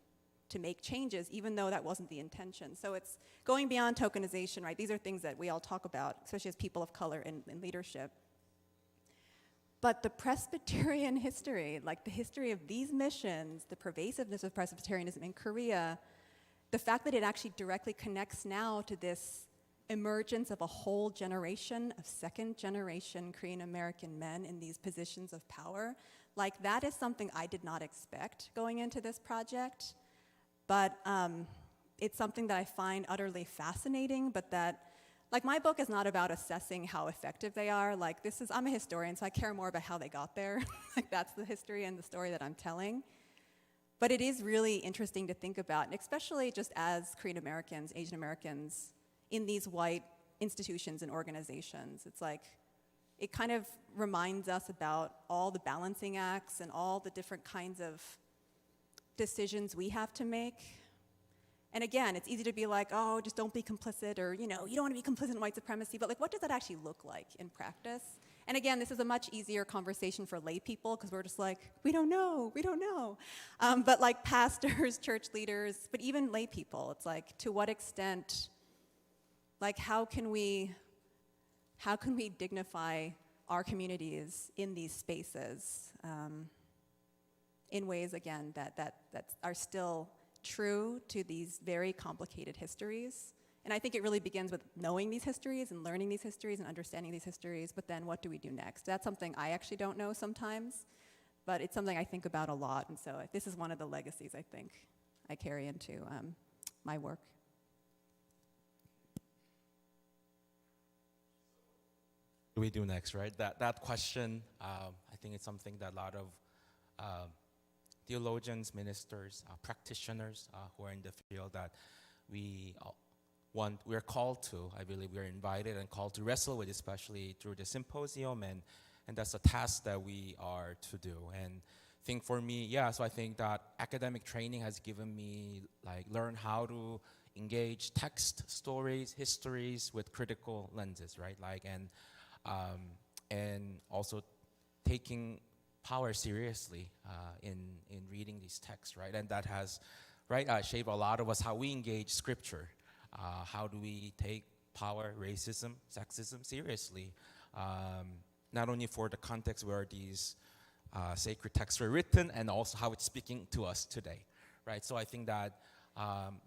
to make changes, even though that wasn't the intention. So it's going beyond tokenization, right? These are things that we all talk about, especially as people of color in leadership. But the Presbyterian history, like the history of these missions, the pervasiveness of Presbyterianism in Korea, the fact that it actually directly connects now to this emergence of a whole generation of second-generation Korean American men in these positions of power, like that is something I did not expect going into this project. But it's something that I find utterly fascinating, but that, like my book is not about assessing how effective they are. Like I'm a historian, so I care more about how they got there. Like that's the history and the story that I'm telling. But it is really interesting to think about, and especially just as Korean Americans, Asian Americans, in these white institutions and organizations. It's like, it kind of reminds us about all the balancing acts and all the different kinds of decisions we have to make. And again, it's easy to be like, oh, just don't be complicit, or you don't want to be complicit in white supremacy, but like, what does that actually look like in practice? And again, this is a much easier conversation for lay people, because we're just like, we don't know. But like pastors, church leaders, but even lay people, it's like, to what extent, like how can we dignify our communities in these spaces in ways, again, that are still true to these very complicated histories. And I think it really begins with knowing these histories and learning these histories and understanding these histories, but then what do we do next? That's something I actually don't know sometimes, but it's something I think about a lot, and so this is one of the legacies I think I carry into my work. What do we do next, right? That question, I think it's something that a lot of theologians, ministers, practitioners who are in the field that we're called to. I believe we're invited and called to wrestle with, especially through the symposium, and that's a task that we are to do. And I think for me, so I think that academic training has given me learn how to engage text, stories, histories with critical lenses, right? And also taking power seriously in reading these texts, right? And that has, shaped a lot of us, how we engage scripture. How do we take power, racism, sexism seriously? Not only for the context where these sacred texts were written, and also how it's speaking to us today, right? So I think that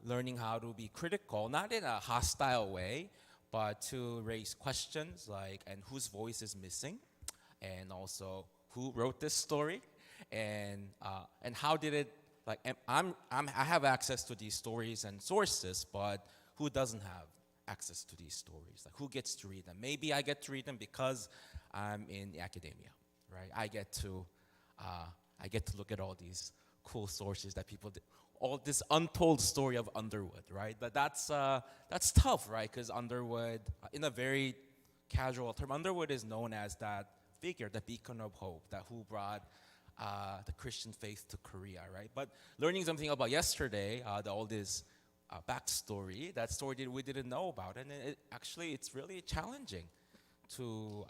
learning how to be critical, not in a hostile way, but to raise questions and whose voice is missing, and also who wrote this story, and how did it, I have access to these stories and sources, but who doesn't have access to these stories? Who gets to read them? Maybe I get to read them because I'm in academia, right? I get to look at all these cool sources that people all this untold story of Underwood, right? But that's tough, right? Because Underwood, in a very casual term, Underwood is known as that figure, the beacon of hope, that who brought the Christian faith to Korea, right? But learning something about yesterday, all this backstory, that story that we didn't know about, and actually it's really challenging to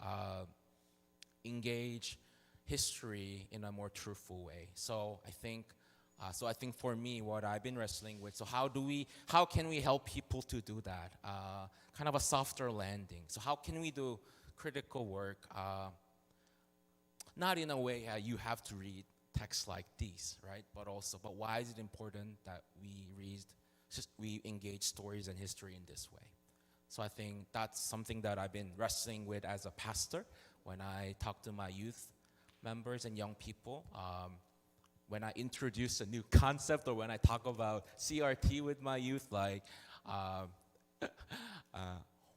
engage history in a more truthful way. So I think for me, what I've been wrestling with, so how can we help people to do that? Kind of a softer landing. So how can we do critical work, not in a way you have to read texts like these, right? But why is it important that we engage stories and history in this way? So I think that's something that I've been wrestling with as a pastor when I talk to my youth members and young people. When I introduce a new concept or when I talk about CRT with my youth, like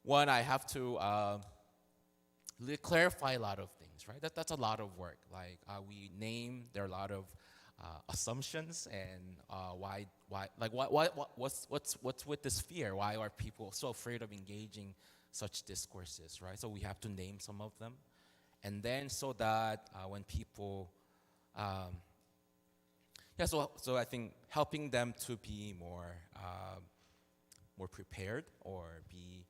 one, I have to clarify a lot of things, right? That's a lot of work. Like there are a lot of assumptions and what's with this fear? Why are people so afraid of engaging such discourses, right? So we have to name some of them, and then so that when people so I think helping them to be more prepared or be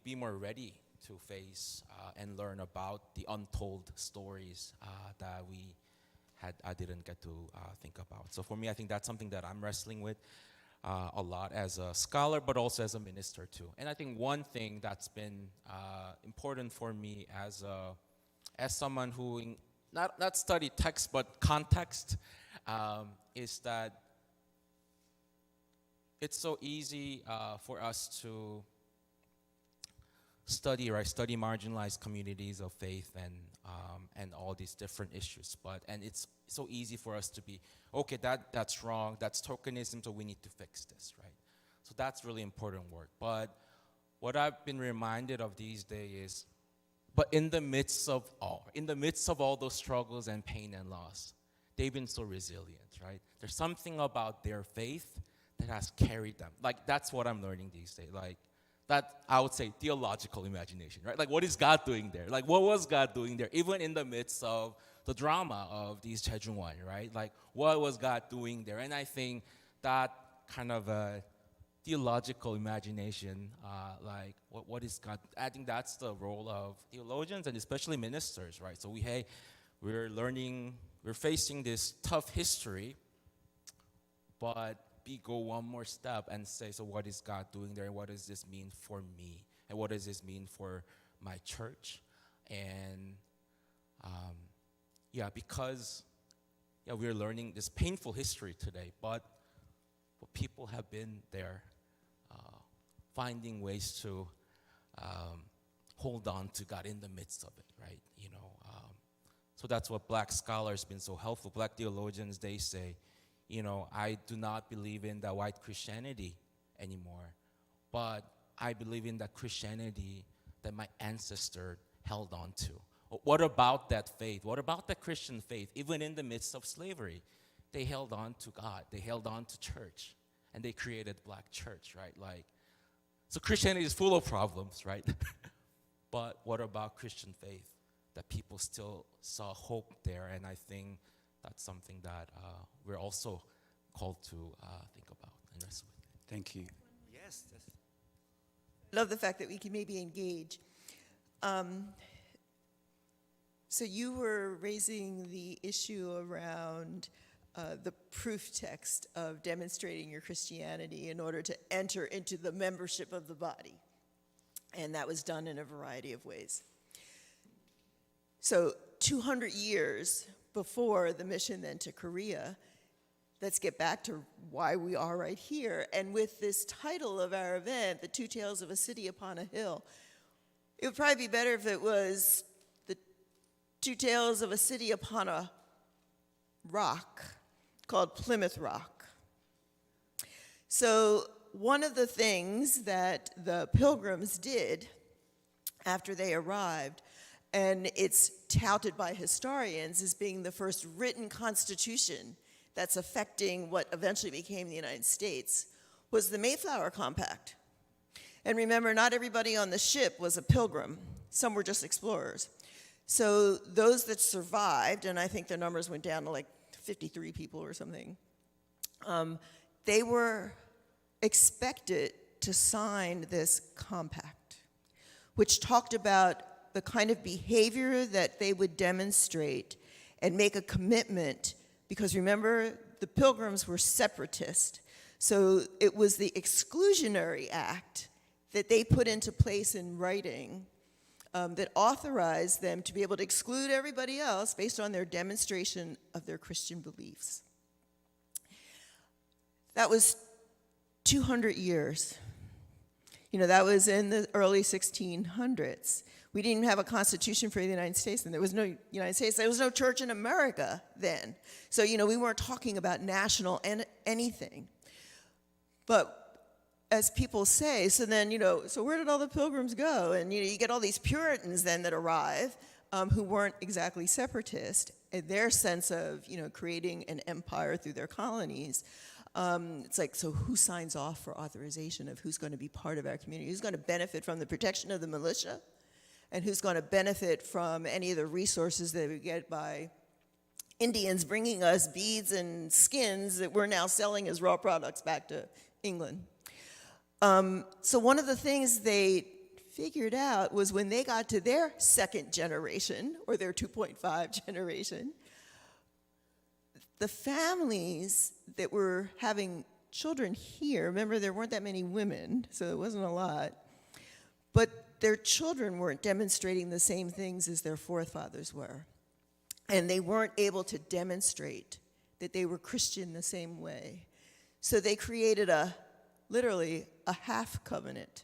be more ready to face and learn about the untold stories that I didn't get to think about. So for me, I think that's something that I'm wrestling with a lot as a scholar, but also as a minister too. And I think one thing that's been important for me as someone who not study text but context, is that it's so easy for us to study marginalized communities of faith and all these different issues. And it's so easy for us to be, okay, that's wrong, that's tokenism, so we need to fix this, right? So that's really important work. But what I've been reminded of these days is, but in the midst of all those struggles and pain and loss, they've been so resilient, right? There's something about their faith that has carried them. Like, that's what I'm learning these days. Like, that, I would say, theological imagination, right? Like, what is God doing there? Like, what was God doing there? Even in the midst of the drama of these Chejungwan, right? Like, what was God doing there? And I think that kind of a theological imagination, like, what is God? I think that's the role of theologians and especially ministers, right? So we're facing this tough history, but go one more step and say, so what is God doing there? And what does this mean for me? And what does this mean for my church? And because we're learning this painful history today, but people have been there finding ways to hold on to God in the midst of it, right? So that's what Black scholars have been so helpful. Black theologians, they say, I do not believe in that white Christianity anymore, but I believe in that Christianity that my ancestor held on to. What about that faith? What about the Christian faith? Even in the midst of slavery, they held on to God. They held on to church, and they created Black church, right? Like, so Christianity is full of problems, right? But what about Christian faith? That people still saw hope there, and I think that's something that we're also called to think about and wrestle with. Thank you. Yes. Love the fact that we can maybe engage. So you were raising the issue around the proof text of demonstrating your Christianity in order to enter into the membership of the body. And that was done in a variety of ways. So 200 years before the mission then to Korea, let's get back to why we are right here. And with this title of our event, The Two Tales of a City Upon a Hill, it would probably be better if it was The Two Tales of a City Upon a Rock, called Plymouth Rock. So one of the things that the pilgrims did after they arrived, and it's touted by historians as being the first written constitution that's affecting what eventually became the United States, was the Mayflower Compact. And remember, not everybody on the ship was a pilgrim. Some were just explorers. So those that survived, and I think the numbers went down to like 53 people or something, they were expected to sign this compact, which talked about the kind of behavior that they would demonstrate and make a commitment, because remember, the Pilgrims were separatist. So it was the Exclusionary Act that they put into place in writing that authorized them to be able to exclude everybody else based on their demonstration of their Christian beliefs. That was 200 years. You know, that was in the early 1600s. We didn't even have a constitution for the United States, and there was no United States. There was no church in America then. So, you know, we weren't talking about national anything. But as people say, so then, you know, so where did all the pilgrims go? And, you know, you get all these Puritans then that arrive who weren't exactly separatist, and their sense of, you know, creating an empire through their colonies. It's like, so who signs off for authorization of who's going to be part of our community? Who's going to benefit from the protection of the militia? And who's going to benefit from any of the resources that we get by Indians bringing us beads and skins that we're now selling as raw products back to England? So one of the things they figured out was when they got to their second generation, or their 2.5 generation, the families that were having children here, remember there weren't that many women, so it wasn't a lot, but their children weren't demonstrating the same things as their forefathers were. And they weren't able to demonstrate that they were Christian the same way. So they created literally a half covenant,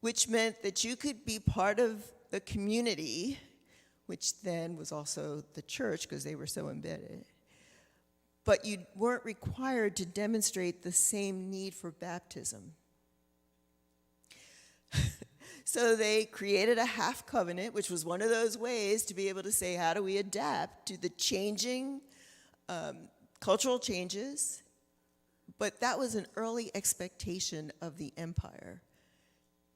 which meant that you could be part of the community, which then was also the church because they were so embedded, but you weren't required to demonstrate the same need for baptism. So they created a half covenant, which was one of those ways to be able to say, how do we adapt to the changing cultural changes? But that was an early expectation of the empire,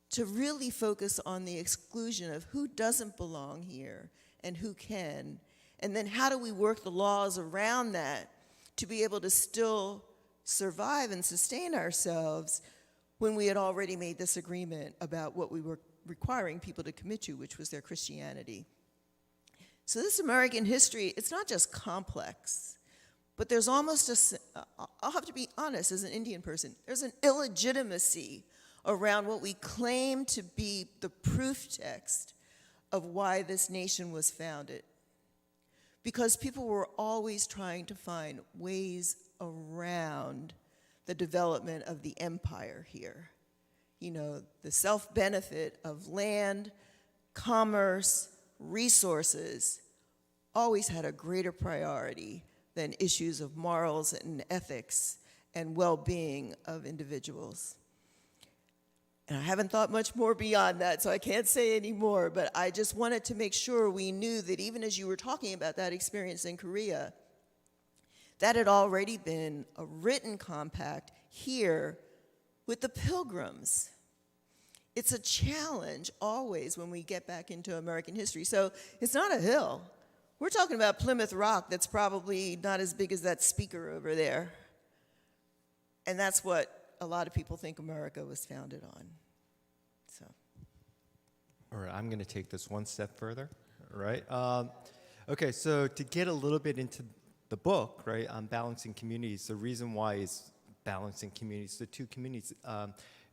to really focus on the exclusion of who doesn't belong here and who can. And then how do we work the laws around that to be able to still survive and sustain ourselves when we had already made this agreement about what we were requiring people to commit to, which was their Christianity. So this American history, it's not just complex, but there's almost I'll have to be honest as an Indian person, there's an illegitimacy around what we claim to be the proof text of why this nation was founded. Because people were always trying to find ways around the development of the empire here. You know, the self-benefit of land, commerce, resources always had a greater priority than issues of morals and ethics and well-being of individuals. And I haven't thought much more beyond that, so I can't say any more, but I just wanted to make sure we knew that even as you were talking about that experience in Korea, that had already been a written compact here with the Pilgrims. It's a challenge always when we get back into American history. So it's not a hill. We're talking about Plymouth Rock that's probably not as big as that speaker over there. And that's what a lot of people think America was founded on. So. All right, I'm going to take this one step further, right? Okay, so to get a little bit into the book, right, on balancing communities, the reason why is balancing communities, the two communities,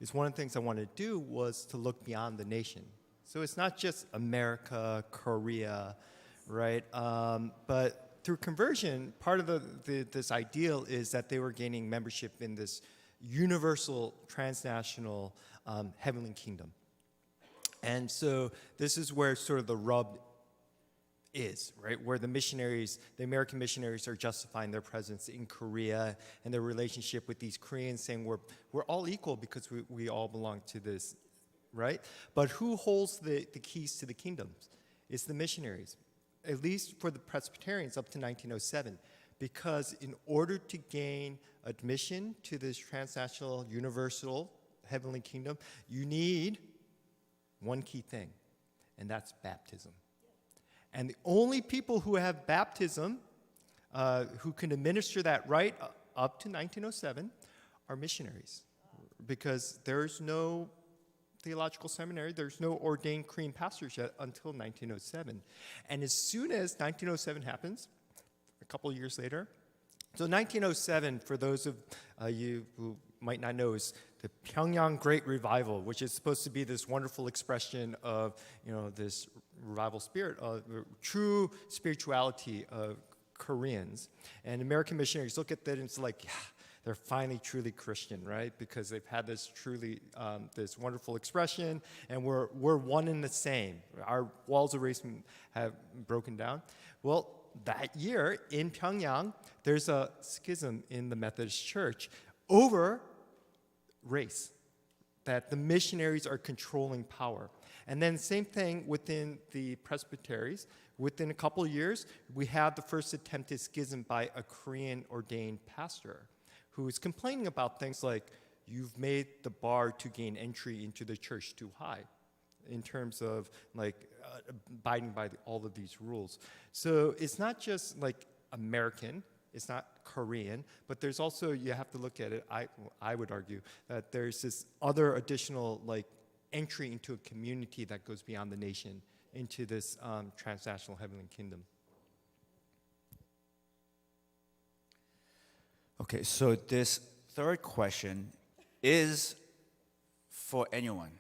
is one of the things I wanted to do was to look beyond the nation. So it's not just America, Korea, right? But through conversion, part of this ideal is that they were gaining membership in this universal, transnational heavenly kingdom. And so this is where sort of the rub is, right? Where the missionaries, the American missionaries are justifying their presence in Korea and their relationship with these Koreans, saying we're all equal because we all belong to this right? But who holds the keys to the kingdoms? It's the missionaries, at least for the Presbyterians up to 1907. Because in order to gain admission to this transnational, universal, heavenly kingdom, you need one key thing, and that's baptism. And the only people who have baptism, who can administer that right up to 1907, are missionaries. Because there's no theological seminary, there's no ordained Korean pastors yet until 1907. And as soon as 1907 happens, a couple of years later, so 1907, for those of you who might not know, is the Pyongyang Great Revival, which is supposed to be this wonderful expression of, this revival spirit, true spirituality of Koreans. And American missionaries look at that and it's like, yeah, they're finally truly Christian, right? Because they've had this truly, this wonderful expression, and we're one and the same. Our walls of race have broken down. Well, that year in Pyongyang, there's a schism in the Methodist Church over race, that the missionaries are controlling power. And then same thing within the presbyteries. Within a couple of years, we had the first attempted schism by a Korean ordained pastor who is complaining about things like, you've made the bar to gain entry into the church too high in terms of abiding by all of these rules. So it's not just like American, it's not Korean, but there's also, you have to look at it, I would argue, that there's this other additional entry into a community that goes beyond the nation into this transnational heavenly kingdom. Okay, so this third question is for anyone,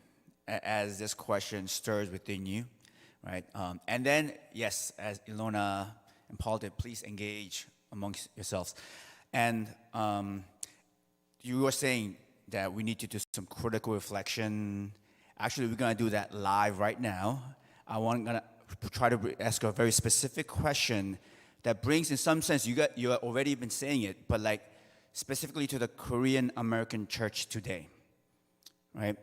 as this question stirs within you, right? And then, yes, as Ilona and Paul did, please engage amongst yourselves. And you were saying that we need to do some critical reflection. Actually, we're going to do that live right now. I'm going to try to ask a very specific question that brings, in some sense, you have already been saying it, but specifically to the Korean American church today, right?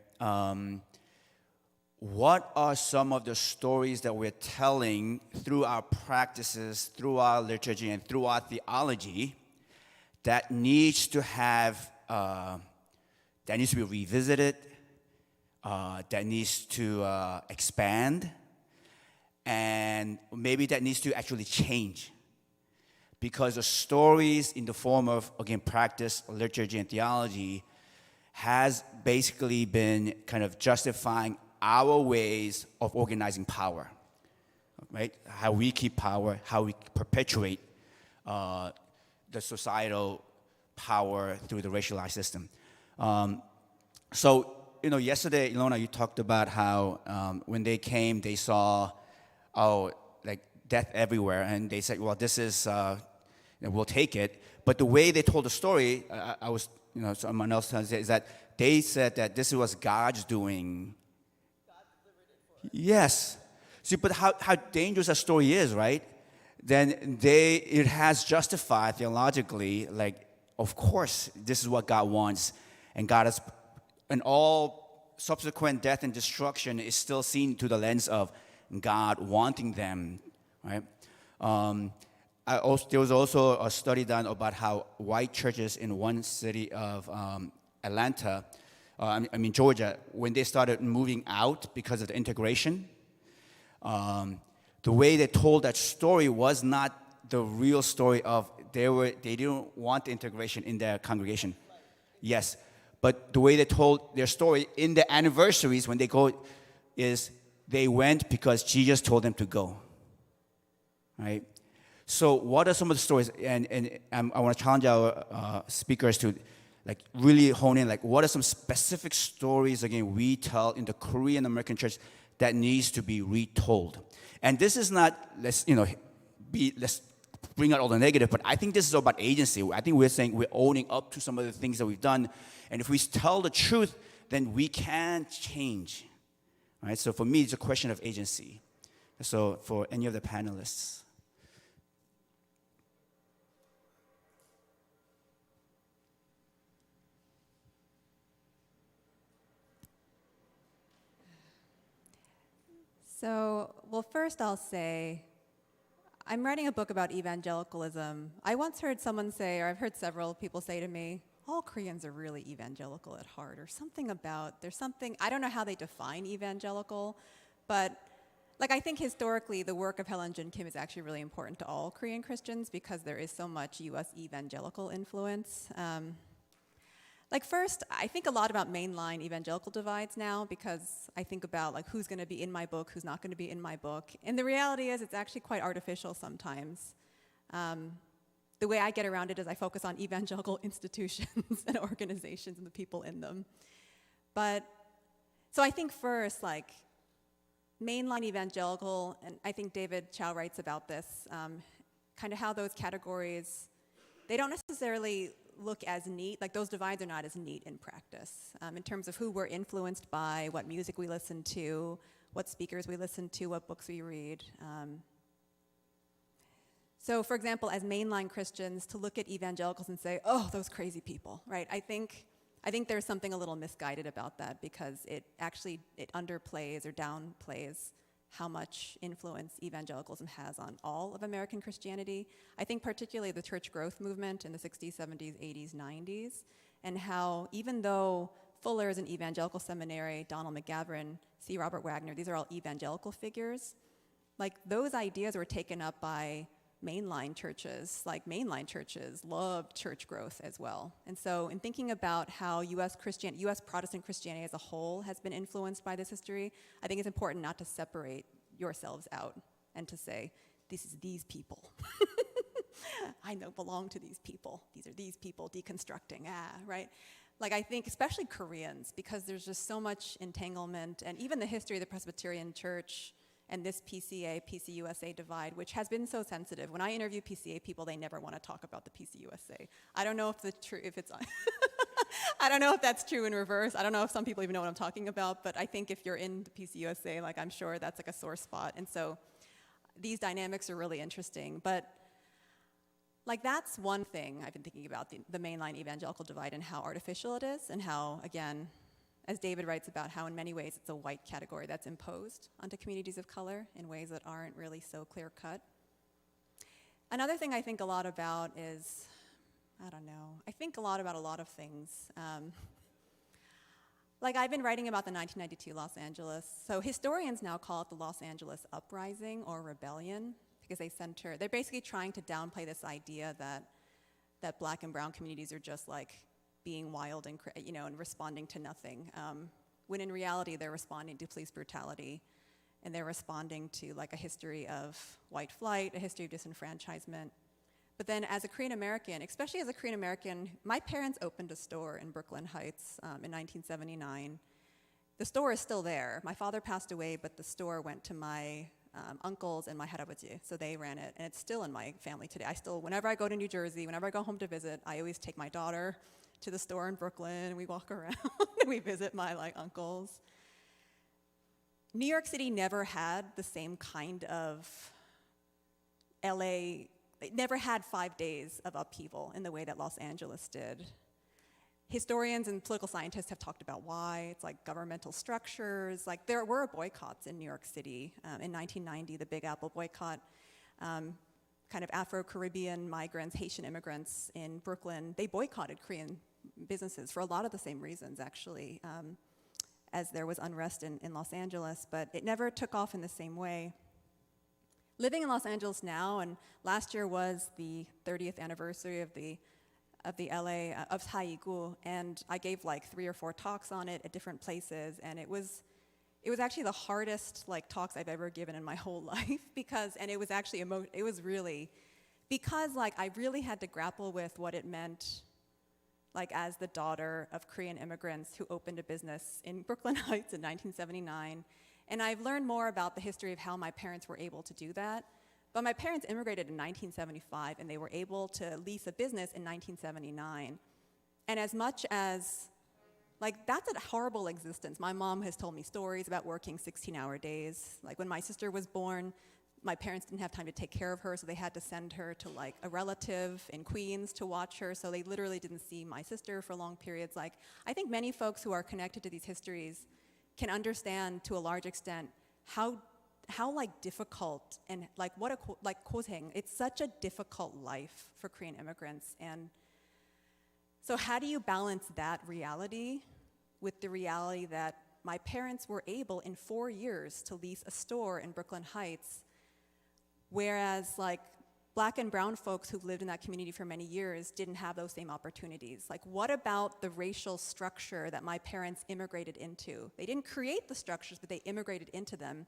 What are some of the stories that we're telling through our practices, through our liturgy, and through our theology that needs to be revisited, that needs to expand, and maybe that needs to actually change? Because the stories in the form of, again, practice, liturgy, and theology has basically been kind of justifying our ways of organizing power, right? How we keep power, how we perpetuate the societal power through the racialized system. So, yesterday, Ilona, you talked about how when they came, they saw, death everywhere, and they said, well, this is, we'll take it. But the way they told the story, I was, someone else said, is that they said that this was God's doing. Yes. See, but how dangerous that story is, right? Then it has justified theologically, of course, this is what God wants. And God has, and all subsequent death and destruction is still seen through the lens of God wanting them, right? There was also a study done about how white churches in one city of Atlanta, Georgia, when they started moving out because of the integration, the way they told that story was not the real story of they didn't want the integration in their congregation. Yes, but the way they told their story in the anniversaries when they go is they went because Jesus told them to go, right? So what are some of the stories? And I want to challenge our speakers to really hone in, what are some specific stories, again, we tell in the Korean American church that needs to be retold. And this is not, let's bring out all the negative, but I think this is about agency. I think we're saying we're owning up to some of the things that we've done. And if we tell the truth, then we can change, right? So for me, it's a question of agency. So for any of the panelists. So, well, first I'll say, I'm writing a book about evangelicalism. I once heard someone say, or I've heard several people say to me, all Koreans are really evangelical at heart, or something about, there's something, I don't know how they define evangelical, but like I think historically the work of Helen Jun Kim is actually really important to all Korean Christians because there is so much US evangelical influence. Like first, I think a lot about mainline evangelical divides now because I think about like who's going to be in my book, who's not going to be in my book. And the reality is it's actually quite artificial sometimes. The way I get around it is I focus on evangelical institutions and organizations and the people in them. But, so I think first, like, mainline evangelical, and I think David Chow writes about this, kind of how those categories, they don't necessarily look as neat, like those divides are not as neat in practice in terms of who we're influenced by, what music we listen to, what speakers we listen to, what books we read. So for example, as mainline Christians, to look at evangelicals and say, oh, those crazy people, right? I think there's something a little misguided about that because it underplays or downplays how much influence evangelicalism has on all of American Christianity. I think particularly the church growth movement in the 60s, 70s, 80s, 90s, and how even though Fuller is an evangelical seminary, Donald McGavran, C. Robert Wagner, these are all evangelical figures, like those ideas were taken up by mainline churches, like mainline churches loved church growth as well. And so in thinking about how US Protestant Christianity as a whole has been influenced by this history, I think it's important not to separate yourselves out and to say, this is these people. I belong to these people. These are these people deconstructing, right? Like I think especially Koreans, because there's just so much entanglement, and even the history of the Presbyterian Church and this PCUSA divide, which has been so sensitive. When I interview PCA people, they never want to talk about the PCUSA. I don't know if I don't know if that's true in reverse. I don't know if some people even know what I'm talking about, but I think if you're in the PCUSA, like I'm sure that's like a sore spot. And so these dynamics are really interesting. But like that's one thing I've been thinking about, the mainline evangelical divide and how artificial it is, and how, again, as David writes about how in many ways it's a white category that's imposed onto communities of color in ways that aren't really so clear-cut. Another thing I think a lot about is, I don't know, I think a lot about a lot of things. Like I've been writing about the 1992 Los Angeles, so historians now call it the Los Angeles Uprising or Rebellion, because they're basically trying to downplay this idea that black and brown communities are just like being wild and responding to nothing, when in reality they're responding to police brutality, and they're responding to like a history of white flight, a history of disenfranchisement. But then as a Korean American, especially as a Korean American, my parents opened a store in Brooklyn Heights in 1979. The store is still there. My father passed away, but the store went to my uncles and my 할아버지, so they ran it, and it's still in my family today. Whenever I go to New Jersey, whenever I go home to visit, I always take my daughter to the store in Brooklyn, and we walk around, and we visit my uncles. New York City never had the same kind of LA, it never had 5 days of upheaval in the way that Los Angeles did. Historians and political scientists have talked about why. It's like governmental structures. Like there were boycotts in New York City. In 1990, the Big Apple boycott, kind of Afro-Caribbean migrants, Haitian immigrants in Brooklyn, they boycotted Korean businesses for a lot of the same reasons, actually, as there was unrest in Los Angeles, but it never took off in the same way. Living in Los Angeles now, and last year was the 30th anniversary of the LA, of Haigu, and I gave like 3 or 4 talks on it at different places, and it was actually the hardest talks I've ever given in my whole life, because I really had to grapple with what it meant as the daughter of Korean immigrants who opened a business in Brooklyn Heights in 1979. And I've learned more about the history of how my parents were able to do that. But my parents immigrated in 1975, and they were able to lease a business in 1979. And as much as, that's a horrible existence. My mom has told me stories about working 16-hour days. When my sister was born, my parents didn't have time to take care of her, so they had to send her to a relative in Queens to watch her, so they literally didn't see my sister for long periods. I think many folks who are connected to these histories can understand to a large extent how like difficult and like what a like 고생. It's such a difficult life for Korean immigrants, and so how do you balance that reality with the reality that my parents were able in 4 years to lease a store in Brooklyn Heights, whereas like Black and brown folks who've lived in that community for many years didn't have those same opportunities? Like, what about the racial structure that my parents immigrated into? They didn't create the structures, but they immigrated into them.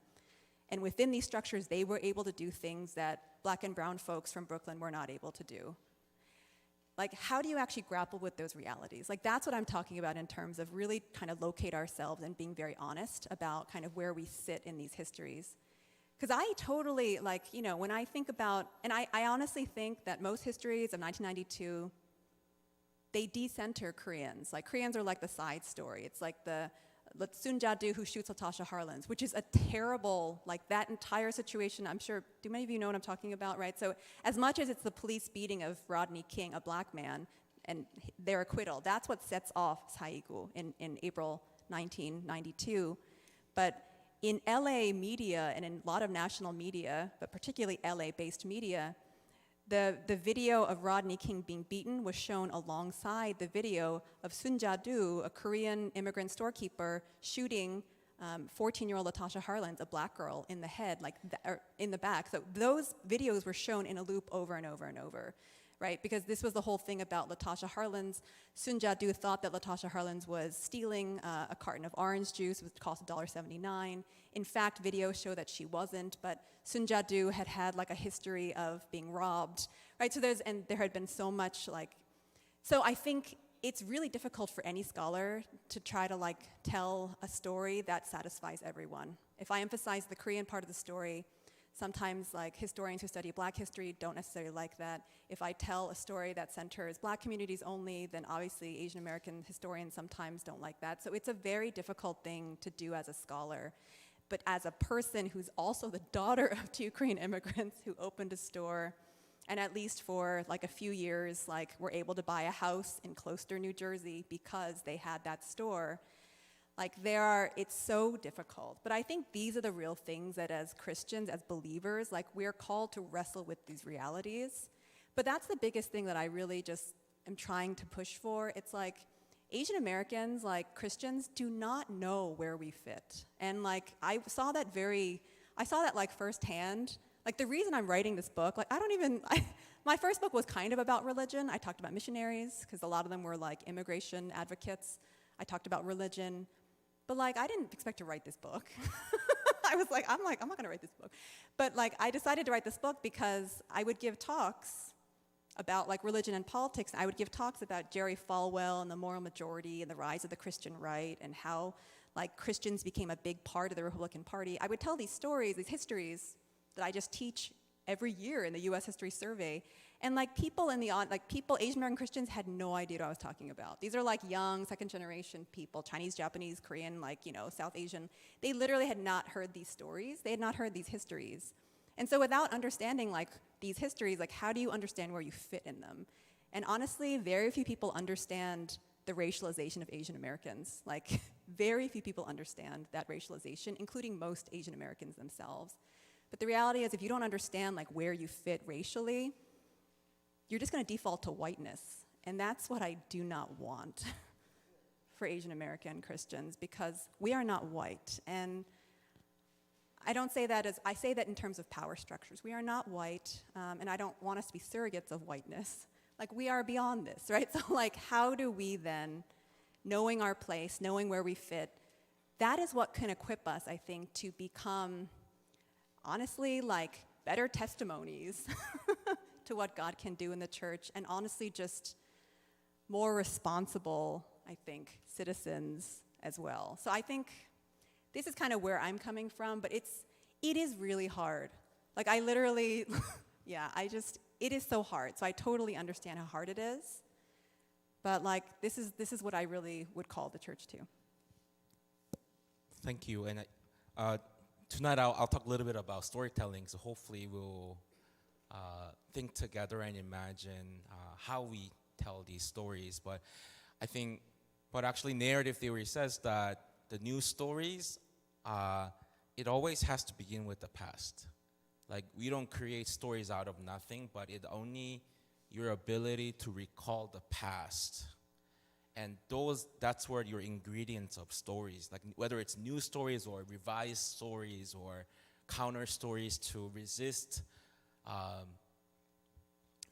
And within these structures, they were able to do things that Black and brown folks from Brooklyn were not able to do. Like, how do you actually grapple with those realities? Like, that's what I'm talking about in terms of really kind of locate ourselves and being very honest about kind of where we sit in these histories. Because I totally, like, you know, when I think about, and I honestly think that most histories of 1992, they decenter Koreans. Like, Koreans are like the side story. It's like the Sun Ja-do who shoots Latasha Harlins, which is a terrible, like, that entire situation. I'm sure, do many of you know what I'm talking about, right? So as much as it's the police beating of Rodney King, a Black man, and their acquittal, that's what sets off Saigu in April 1992. But in LA media and in a lot of national media, but particularly LA-based media, the video of Rodney King being beaten was shown alongside the video of Sun Ja-do, a Korean immigrant storekeeper, shooting 14-year-old Latasha Harlins, a Black girl, in the head, like or in the back. So those videos were shown in a loop over and over and over, right? Because this was the whole thing about Latasha Harlins. Sun Ja-do thought that Latasha Harlins was stealing a carton of orange juice, which cost $1.79. In fact, videos show that she wasn't, but Sun Ja-do had like a history of being robbed, right? So there had been so much like, so I think it's really difficult for any scholar to try to like tell a story that satisfies everyone. If I emphasize the Korean part of the story, sometimes like historians who study Black history don't necessarily like that. If I tell a story that centers Black communities only, then obviously Asian American historians sometimes don't like that. So it's a very difficult thing to do as a scholar. But as a person who's also the daughter of 2 Korean immigrants who opened a store, and at least for like a few years, like were able to buy a house in Closter, New Jersey because they had that store, like it's so difficult. But I think these are the real things that as Christians, as believers, like we're called to wrestle with these realities. But that's the biggest thing that I really just am trying to push for. It's like Asian Americans, like Christians, do not know where we fit. And like I saw that like firsthand. Like the reason I'm writing this book, like my first book was kind of about religion. I talked about missionaries, because a lot of them were like immigration advocates. I talked about religion. But like, I didn't expect to write this book. I'm not gonna write this book. But like, I decided to write this book because I would give talks about like religion and politics. I would give talks about Jerry Falwell and the moral majority and the rise of the Christian right and how like Christians became a big part of the Republican Party. I would tell these stories, these histories that I just teach every year in the US History Survey. And like people Asian American Christians had no idea what I was talking about. These are like young, second generation people, Chinese, Japanese, Korean, like, you know, South Asian. They literally had not heard these stories. They had not heard these histories. And so without understanding like these histories, like how do you understand where you fit in them? And honestly, very few people understand the racialization of Asian Americans. Like very few people understand that racialization, including most Asian Americans themselves. But the reality is if you don't understand like where you fit racially, you're just gonna default to whiteness. And that's what I do not want for Asian American Christians, because we are not white. And I say that in terms of power structures. We are not white, and I don't want us to be surrogates of whiteness. Like we are beyond this, right? So like how do we then, knowing our place, knowing where we fit, that is what can equip us, I think, to become, honestly, like better testimonies to what God can do in the church, and honestly just more responsible, I think, citizens as well. So I think this is kind of where I'm coming from, but it is really hard. Like I literally, it is so hard. So I totally understand how hard it is. But like this is what I really would call the church to. Thank you. And tonight I'll talk a little bit about storytelling. So hopefully we'll think together and imagine how we tell these stories. But I think, but actually narrative theory says that the news stories, it always has to begin with the past. Like, we don't create stories out of nothing, but it only your ability to recall the past. And that's where your ingredients of stories, like whether it's new stories or revised stories or counter stories to resist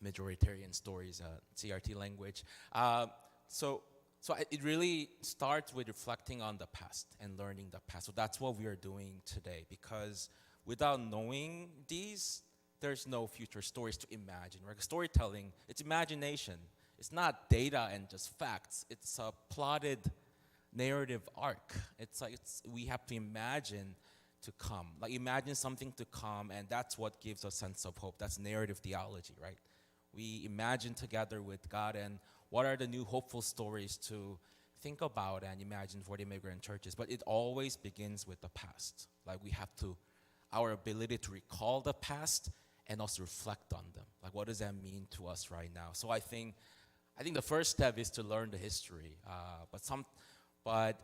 majoritarian stories, CRT language. So it really starts with reflecting on the past and learning the past. So that's what we are doing today, because without knowing these, there's no future stories to imagine. Right? Storytelling, it's imagination. It's not data and just facts. It's a plotted narrative arc. We have to imagine to come. Like, imagine something to come, and that's what gives a sense of hope. That's narrative theology, right? We imagine together with God, and what are the new hopeful stories to think about and imagine for the immigrant churches. But it always begins with the past. Like, we have to, our ability to recall the past and also reflect on them. Like, what does that mean to us right now? So I think the first step is to learn the history. But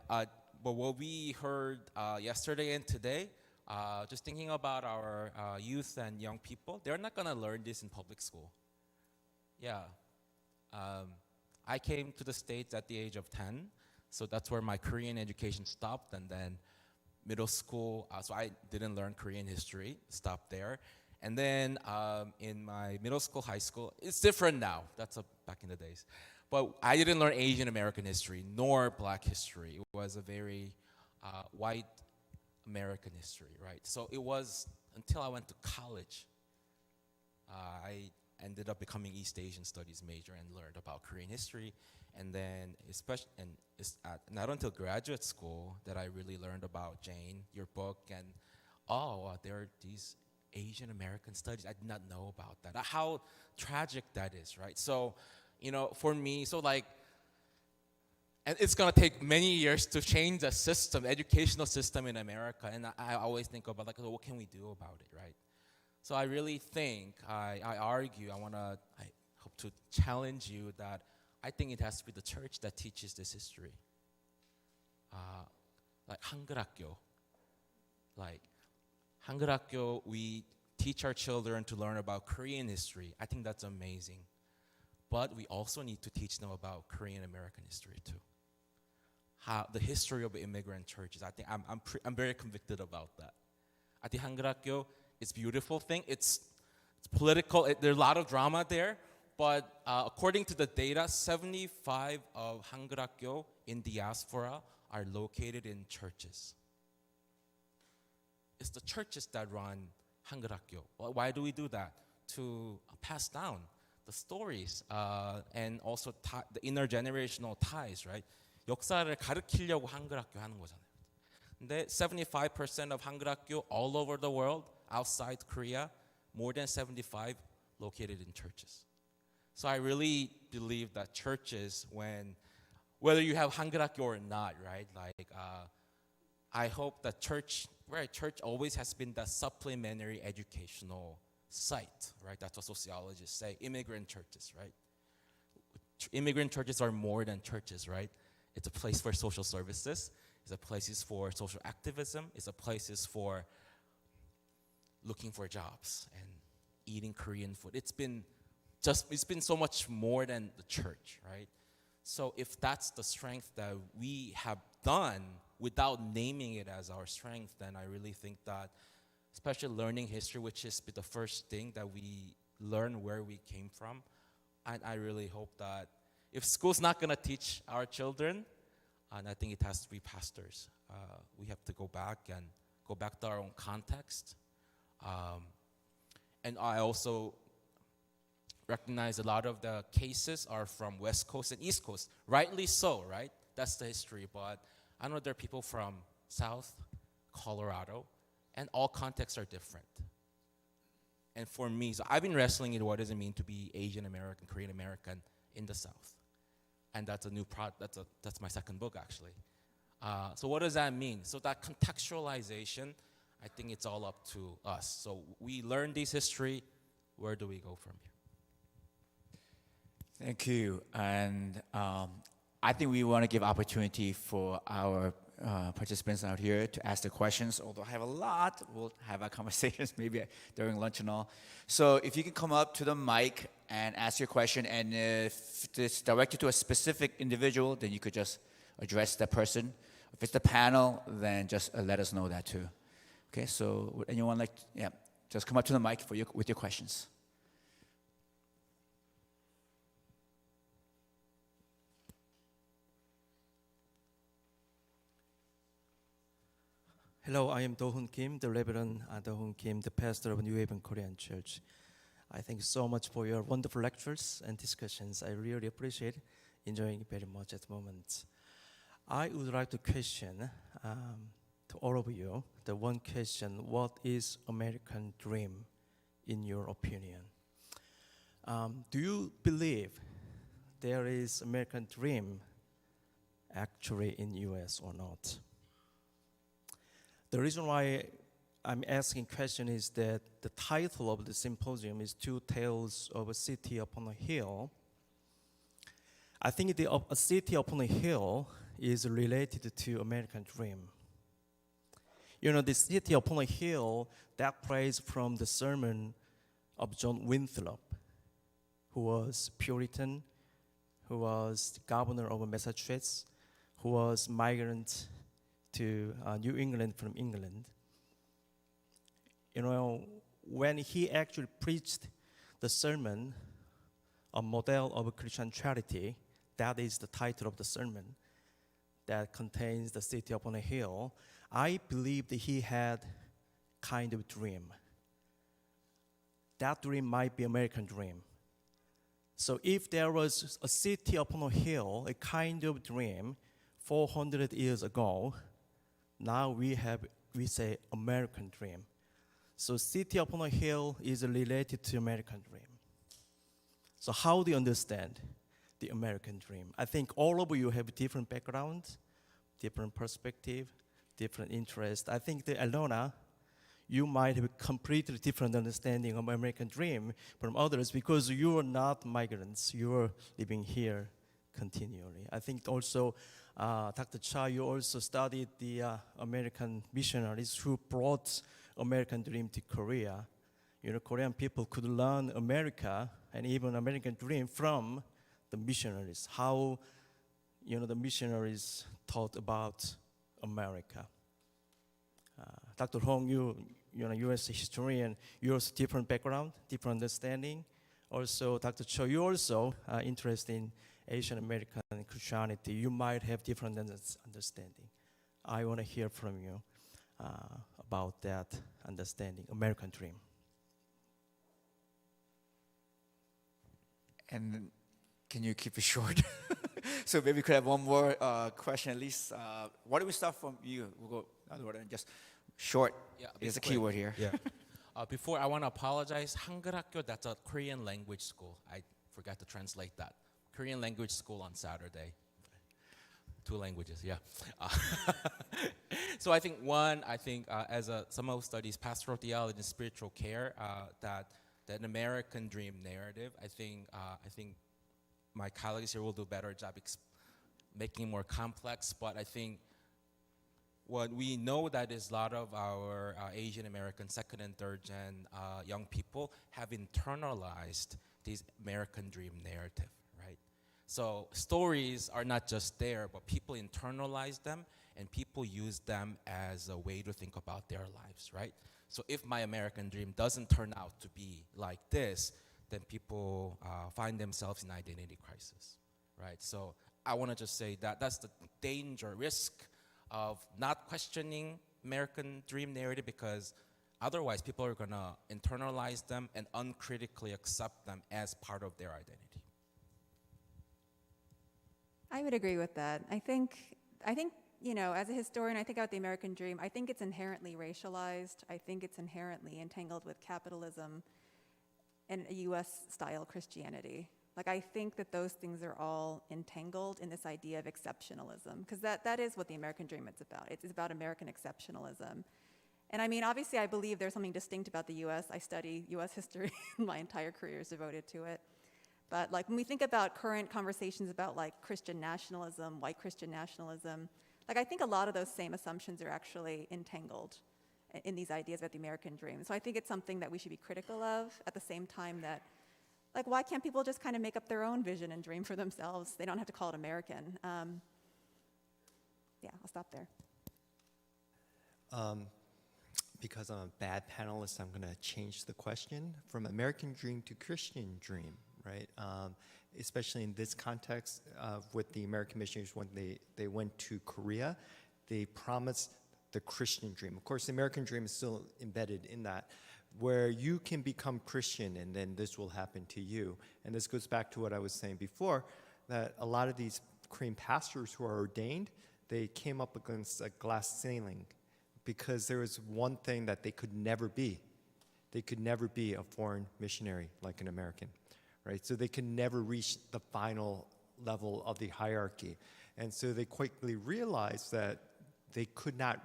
what we heard yesterday and today, just thinking about our youth and young people, they're not gonna learn this in public school. Yeah. I came to the States at the age of 10, so that's where my Korean education stopped, and then middle school, so I didn't learn Korean history, stopped there. And then in my middle school, high school, it's different now. That's back in the days. But I didn't learn Asian American history, nor Black history. It was a very white American history, right? So it was until I went to college, I ended up becoming East Asian Studies major and learned about Korean history. And then, not until graduate school that I really learned about Jane, your book, and there are these Asian American studies. I did not know about that. How tragic that is, right? So, for me, and it's gonna take many years to change the system, educational system in America. And I always think about what can we do about it, right? So I really think, I argue, I hope to challenge you that I think it has to be the church that teaches this history. Like 한글학교. Like 한글학교, we teach our children to learn about Korean history. I think that's amazing. But we also need to teach them about Korean American history too. The history of immigrant churches. I think I'm very convicted about that. I think 한글학교, it's a beautiful thing. It's political. There's a lot of drama there. But according to the data, 75 of 한글학교 in diaspora are located in churches. It's the churches that run 한글학교. Why do we do that? To pass down the stories and also the intergenerational ties, right? 역사를 가르치려고 한글학교 하는 거잖아요. 근데 75% of 한글학교 all over the world, outside Korea, more than 75 located in churches. So I really believe that churches, whether you have 한글학교 or not, right? I hope that church always has been that supplementary educational site, right? That's what sociologists say. Immigrant churches, right? Immigrant churches are more than churches, right? It's a place for social services. It's a place for social activism. It's a place for looking for jobs and eating Korean food. It's been so much more than the church, right? So if that's the strength that we have done without naming it as our strength, then I really think that, especially learning history, which is the first thing that we learn where we came from, and I really hope that if school's not gonna teach our children, and I think it has to be pastors, we have to go back to our own context. And I also recognize a lot of the cases are from West Coast and East Coast. Rightly so, right? That's the history. But I know there are people from South, Colorado, and all contexts are different. And for me, so I've been wrestling with what does it mean to be Asian American, Korean American in the South. And that's a new that's my second book, actually. So what does that mean? So that contextualization, I think it's all up to us. So we learn this history. Where do we go from here? Thank you. And I think we want to give opportunity for our participants out here to ask the questions. Although I have a lot, we'll have our conversations maybe during lunch and all. So if you can come up to the mic and ask your question, and if it's directed to a specific individual, then you could just address that person. If it's the panel, then just let us know that too. Okay, so would anyone like, just come up to the mic with your questions. Hello, I am Do-Hoon Kim, the Reverend Do-Hoon Kim, the pastor of New Haven Korean Church. I thank you so much for your wonderful lectures and discussions. I really appreciate enjoying it very much at the moment. I would like to question to all of you the one question: what is American dream in your opinion? Do you believe there is American dream actually in US or not? The reason why I'm asking question is that the title of the symposium is Two Tales of a City Upon a Hill. I think a city upon a hill is related to American dream. You know, the city upon a hill, that plays from the sermon of John Winthrop, who was Puritan, who was the governor of Massachusetts, who was migrant to New England from England. You know, when he actually preached the sermon, A Model of Christian Charity, that is the title of the sermon that contains the city upon a hill, I believe that he had kind of dream. That dream might be American dream. So if there was a city upon a hill, a kind of dream 400 years ago, now we say American dream. So city upon a hill is related to American dream. So how do you understand the American dream? I think all of you have different backgrounds, different perspective, different interest. I think that Alona, you might have a completely different understanding of American dream from others because you are not migrants. You are living here continually. I think also Dr. Cha, you also studied the American missionaries who brought American dream to Korea. You know, Korean people could learn America and even American dream from the missionaries. How, you know, the missionaries taught about America. Dr. Hong, you know, U.S. historian, you also different background, different understanding. Also, Dr. Cho, you also interested in Asian American Christianity. You might have different understanding. I want to hear from you about that understanding, American dream. And can you keep it short? So maybe we could have one more question at least. Why don't we start from you? We'll go out of order and just short. Yeah, is a key word here. Yeah. Before, I want to apologize. 한글학교, that's a Korean language school. I forgot to translate that. Korean language school on Saturday. 2 languages, yeah. So I think as someone who studies pastoral theology and spiritual care, that an American dream narrative, I think my colleagues here will do a better job making it more complex, but I think what we know that is a lot of our Asian American second and third gen young people have internalized this American dream narrative, right? So stories are not just there, but people internalize them and people use them as a way to think about their lives, right? So if my American dream doesn't turn out to be like this, then people find themselves in identity crisis, right? So I want to just say that that's the danger, risk of not questioning American dream narrative, because otherwise people are going to internalize them and uncritically accept them as part of their identity. I would agree with that. I think, you know, as a historian, I think about the American dream. I think it's inherently racialized. I think it's inherently entangled with capitalism and a US-style Christianity. Like, I think that those things are all entangled in this idea of exceptionalism, because that is what the American dream is about. It's about American exceptionalism. And I mean, obviously, I believe there's something distinct about the US. I study US history. My entire career is devoted to it. But like when we think about current conversations about like Christian nationalism, white Christian nationalism, Like, I think a lot of those same assumptions are actually entangled in these ideas about the American dream. So I think it's something that we should be critical of at the same time that, like, why can't people just kind of make up their own vision and dream for themselves? They don't have to call it American. Yeah, I'll stop there. Because I'm a bad panelist, I'm going to change the question from American dream to Christian dream, right? Especially in this context with the American missionaries when they went to Korea, they promised the Christian dream. Of course, the American dream is still embedded in that, where you can become Christian and then this will happen to you. And this goes back to what I was saying before, that a lot of these Korean pastors who are ordained, they came up against a glass ceiling because there was one thing that they could never be. They could never be a foreign missionary like an American, right? So they could never reach the final level of the hierarchy. And so they quickly realized that they could not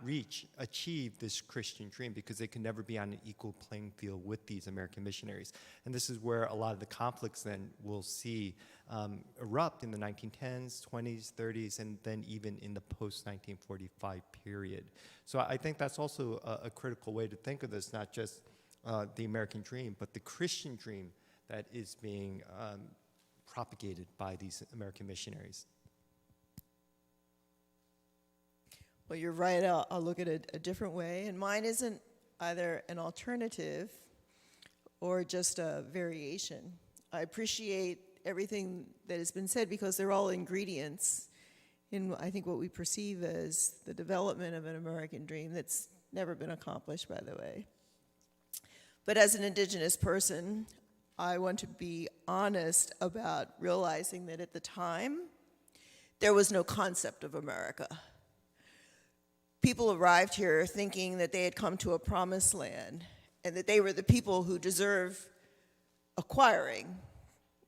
achieve this Christian dream because they could never be on an equal playing field with these American missionaries. And this is where a lot of the conflicts then we'll see erupt in the 1910s, 20s, 30s, and then even in the post-1945 period. So I think that's also a critical way to think of this, not just the American dream, but the Christian dream that is being propagated by these American missionaries. Well, you're right. I'll look at it a different way. And mine isn't either an alternative or just a variation. I appreciate everything that has been said because they're all ingredients in, I think, what we perceive as the development of an American dream that's never been accomplished, by the way. But as an Indigenous person, I want to be honest about realizing that at the time, there was no concept of America. People arrived here thinking that they had come to a promised land and that they were the people who deserve acquiring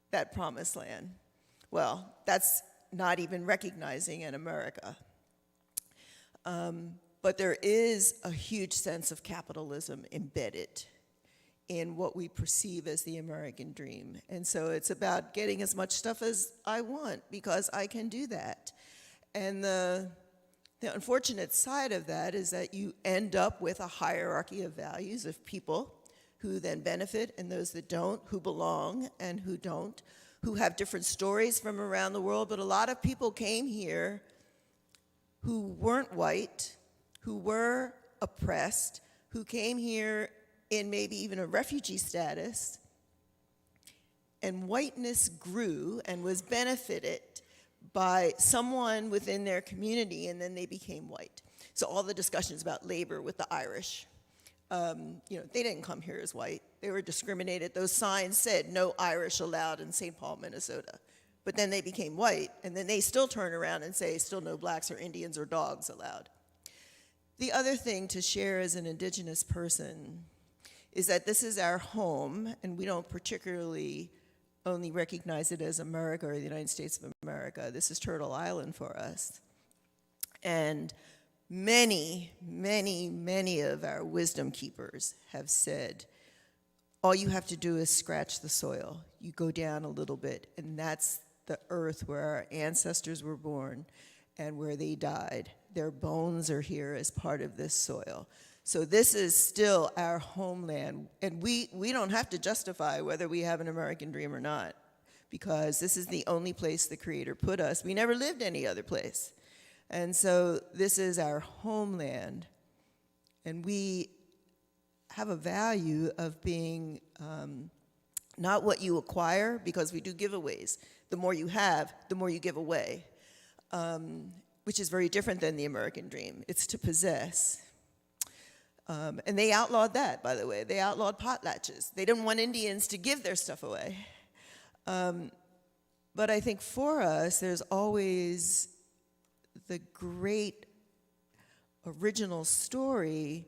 that promised land. Well, that's not even recognizing an America. But there is a huge sense of capitalism embedded in what we perceive as the American dream. And so it's about getting as much stuff as I want because I can do that. And the unfortunate side of that is that you end up with a hierarchy of values of people who then benefit and those that don't, who belong and who don't, who have different stories from around the world. But a lot of people came here who weren't white, who were oppressed, who came here in maybe even a refugee status, and whiteness grew and was benefited by someone within their community, and then they became white. So all the discussions about labor with the Irish, they didn't come here as white. They were discriminated. Those signs said no Irish allowed in St. Paul, Minnesota. But then they became white, and then they still turn around and say still no blacks or Indians or dogs allowed. The other thing to share as an Indigenous person is that this is our home, and we don't particularly only recognize it as America or the United States of America. This is Turtle Island for us. And many, many, many of our wisdom keepers have said, all you have to do is scratch the soil. You go down a little bit, and that's the earth where our ancestors were born and where they died. Their bones are here as part of this soil. So this is still our homeland, and we don't have to justify whether we have an American dream or not, because this is the only place the Creator put us. We never lived any other place. And so this is our homeland, and we have a value of being not what you acquire, because we do giveaways. The more you have, the more you give away, which is very different than the American dream. It's to possess. And they outlawed that, by the way. They outlawed potlatches. They didn't want Indians to give their stuff away. But I think for us, there's always the great original story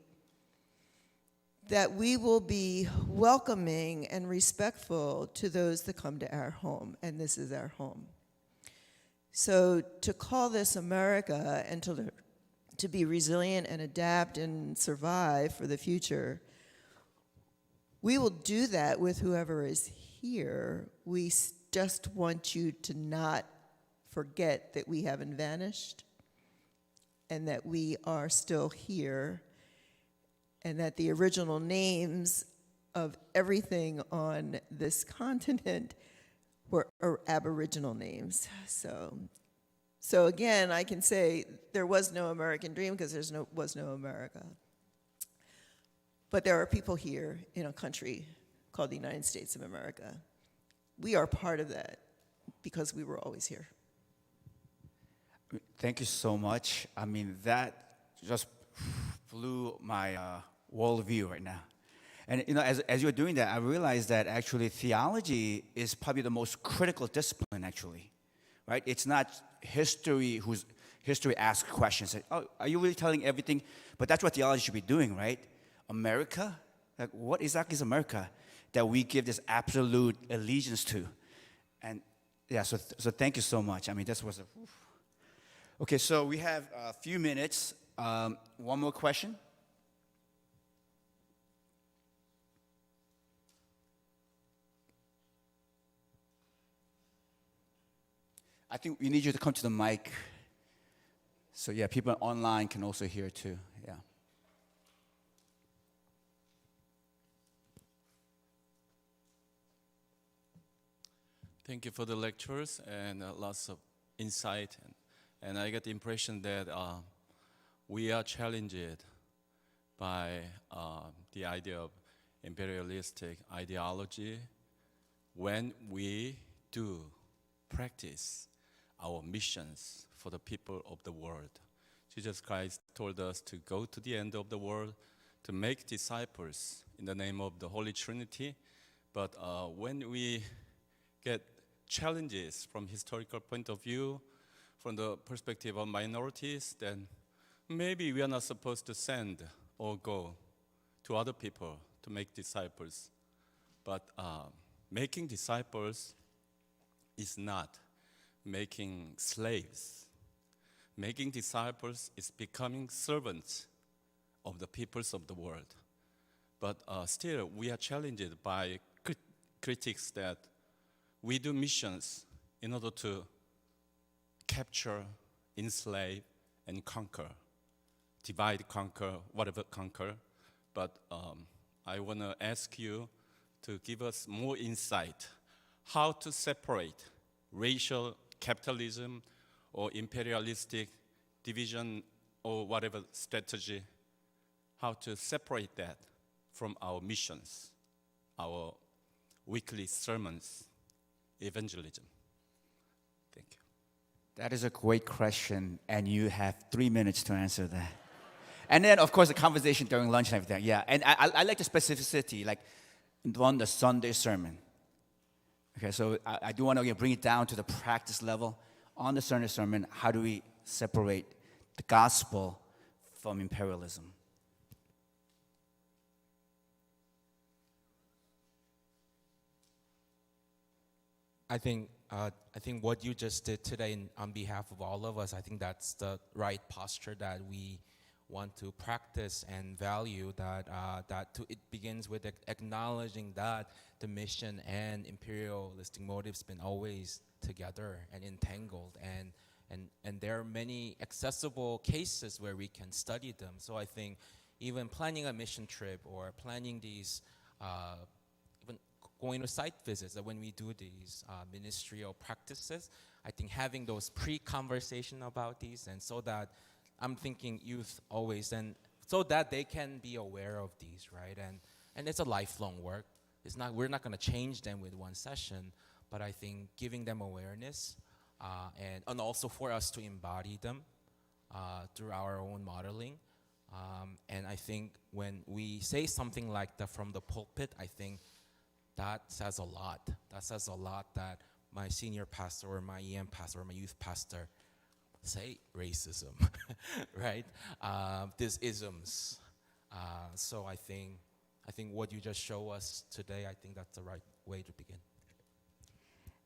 that we will be welcoming and respectful to those that come to our home, and this is our home. So to call this America and to be resilient and adapt and survive for the future, we will do that with whoever is here. We just want you to not forget that we haven't vanished and that we are still here, and that the original names of everything on this continent were Aboriginal names. So again, I can say there was no American dream because there was no America. But there are people here in a country called the United States of America. We are part of that because we were always here. Thank you so much. I mean, that just blew my worldview right now. And you know, as you're doing that, I realized that actually theology is probably the most critical discipline, actually, right? It's not history asks questions. Like, oh, are you really telling everything? But that's what theology should be doing, right? America, like what exactly is America that we give this absolute allegiance to? And yeah, so thank you so much. I mean, this was a. Okay, so we have a few minutes. One more question. I think we need you to come to the mic. So yeah, people online can also hear too. Yeah. Thank you for the lectures and lots of insight. And I get the impression that we are challenged by the idea of imperialistic ideology when we do practice our missions for the people of the world. Jesus Christ told us to go to the end of the world, to make disciples in the name of the Holy Trinity. But when we get challenges from historical point of view, from the perspective of minorities, then maybe we are not supposed to send or go to other people to make disciples. But making disciples is not making slaves. Making disciples is becoming servants of the peoples of the world. But still, we are challenged by critics that we do missions in order to capture, enslave, and conquer. Divide, conquer, whatever conquer. But I want to ask you to give us more insight how to separate racial capitalism or imperialistic division or whatever strategy, how to separate that from our missions, our weekly sermons, evangelism. Thank you. That is a great question, and you have 3 minutes to answer that. And then, of course, the conversation during lunch and everything. Yeah, and I like the specificity, like on the Sunday sermon. Okay, so I do want to bring it down to the practice level. On the Sunday sermon, how do we separate the gospel from imperialism? I think what you just did today on behalf of all of us, I think that's the right posture that we want to practice and value, it begins with acknowledging that the mission and imperialistic motives been always together and entangled, and there are many accessible cases where we can study them. So I think even planning a mission trip or planning these even going to site visits, that when we do these ministerial practices, I think having those pre-conversation about these, and so that I'm thinking youth always, and so that they can be aware of these, right? And it's a lifelong work. We're not going to change them with one session, but I think giving them awareness and also for us to embody them through our own modeling. And I think when we say something like that from the pulpit, I think that says a lot. That says a lot that my senior pastor or my EM pastor or my youth pastor say racism, right? These isms. So I think what you just show us today, I think that's the right way to begin.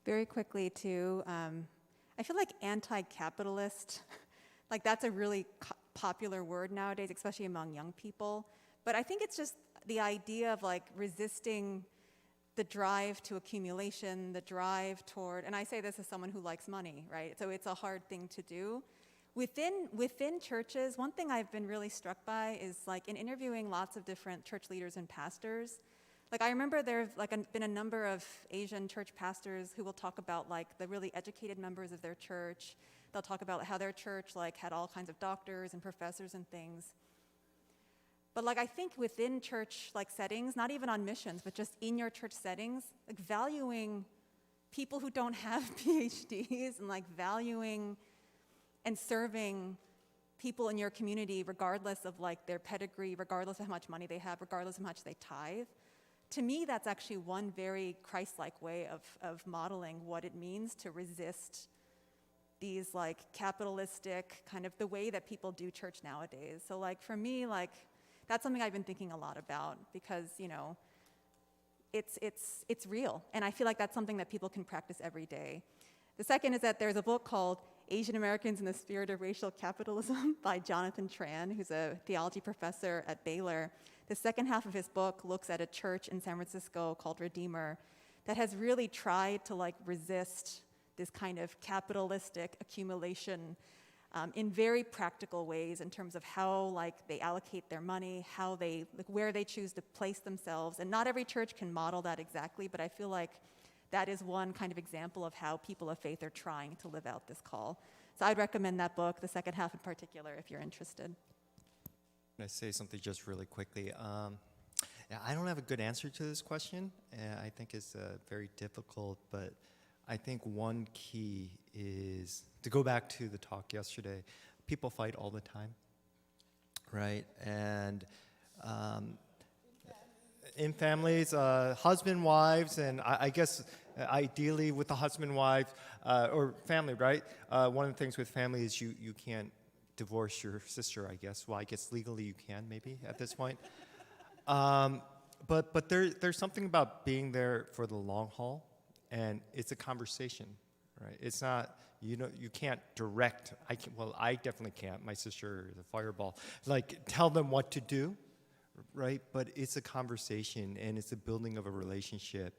Very quickly too, I feel like anti-capitalist, like that's a really popular word nowadays, especially among young people. But I think it's just the idea of like resisting the drive to accumulation, the drive toward, and I say this as someone who likes money, right? So it's a hard thing to do. Within churches, one thing I've been really struck by is like in interviewing lots of different church leaders and pastors, like I remember there have been a number of Asian church pastors who will talk about like the really educated members of their church. They'll talk about how their church like had all kinds of doctors and professors and things. But like I think within church like settings, not even on missions, but just in your church settings, like valuing people who don't have PhDs and like valuing and serving people in your community regardless of like their pedigree, regardless of how much money they have, regardless of how much they tithe. To me, that's actually one very Christ-like way of modeling what it means to resist these like capitalistic kind of the way that people do church nowadays. So like for me, like that's something I've been thinking a lot about because, you know, it's real. And I feel like that's something that people can practice every day. The second is that there's a book called Asian Americans in the Spirit of Racial Capitalism by Jonathan Tran, who's a theology professor at Baylor. The second half of his book looks at a church in San Francisco called Redeemer that has really tried to like resist this kind of capitalistic accumulation in very practical ways in terms of how like they allocate their money, how they like, where they choose to place themselves. And not every church can model that exactly, but I feel like that is one kind of example of how people of faith are trying to live out this call. So I'd recommend that book, the second half in particular, if you're interested. Can I say something just really quickly? Yeah, I don't have a good answer to this question. I think it's very difficult, but I think one key is, to go back to the talk yesterday, people fight all the time, right? And in families, husband, wives, and I guess ideally with the husband, wife, or family, right? One of the things with family is you can't divorce your sister, I guess. Well, I guess legally you can, maybe, at this point. But there's something about being there for the long haul, and it's a conversation, right? It's not, you know, you can't direct. I definitely can't. My sister is a fireball. Like, tell them what to do, right? But it's a conversation, and it's a building of a relationship,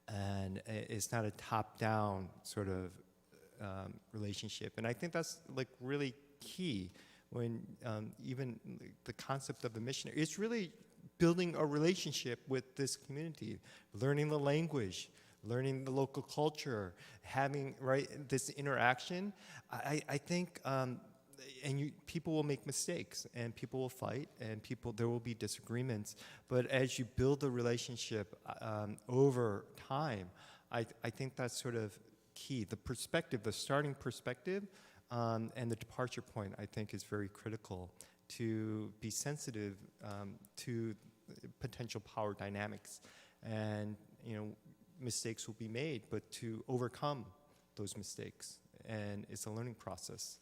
and it's not a top-down sort of relationship. And I think that's like really key when even the concept of the missionary, it's really building a relationship with this community, learning the language, learning the local culture, having this interaction. I think, people will make mistakes, and people will fight, and there will be disagreements. But as you build a relationship over time, I think that's sort of key. The perspective, the starting perspective, and the departure point, I think, is very critical to be sensitive to potential power dynamics. And, you know, mistakes will be made, but to overcome those mistakes. And it's a learning process.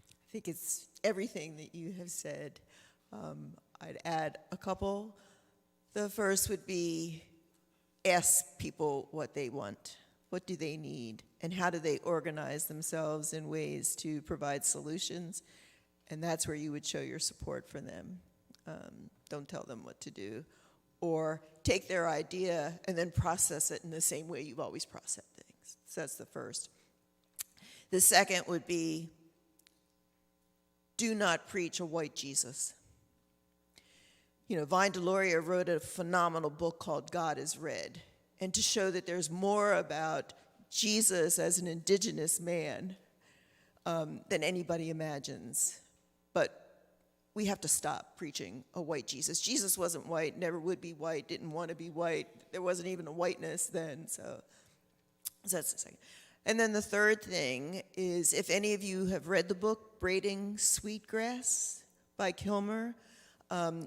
I think it's everything that you have said. I'd add a couple. The first would be ask people what they want. What do they need? And how do they organize themselves in ways to provide solutions? And that's where you would show your support for them. Don't tell them what to do. Or take their idea and then process it in the same way you've always processed things. So that's the first. The second would be, do not preach a white Jesus. You know, Vine Deloria wrote a phenomenal book called God is Red. And to show that there's more about Jesus as an indigenous man than anybody imagines. But we have to stop preaching a white Jesus. Jesus wasn't white, never would be white, didn't want to be white. There wasn't even a whiteness then, so that's the second. And then the third thing is, if any of you have read the book Braiding Sweetgrass by Kilmer,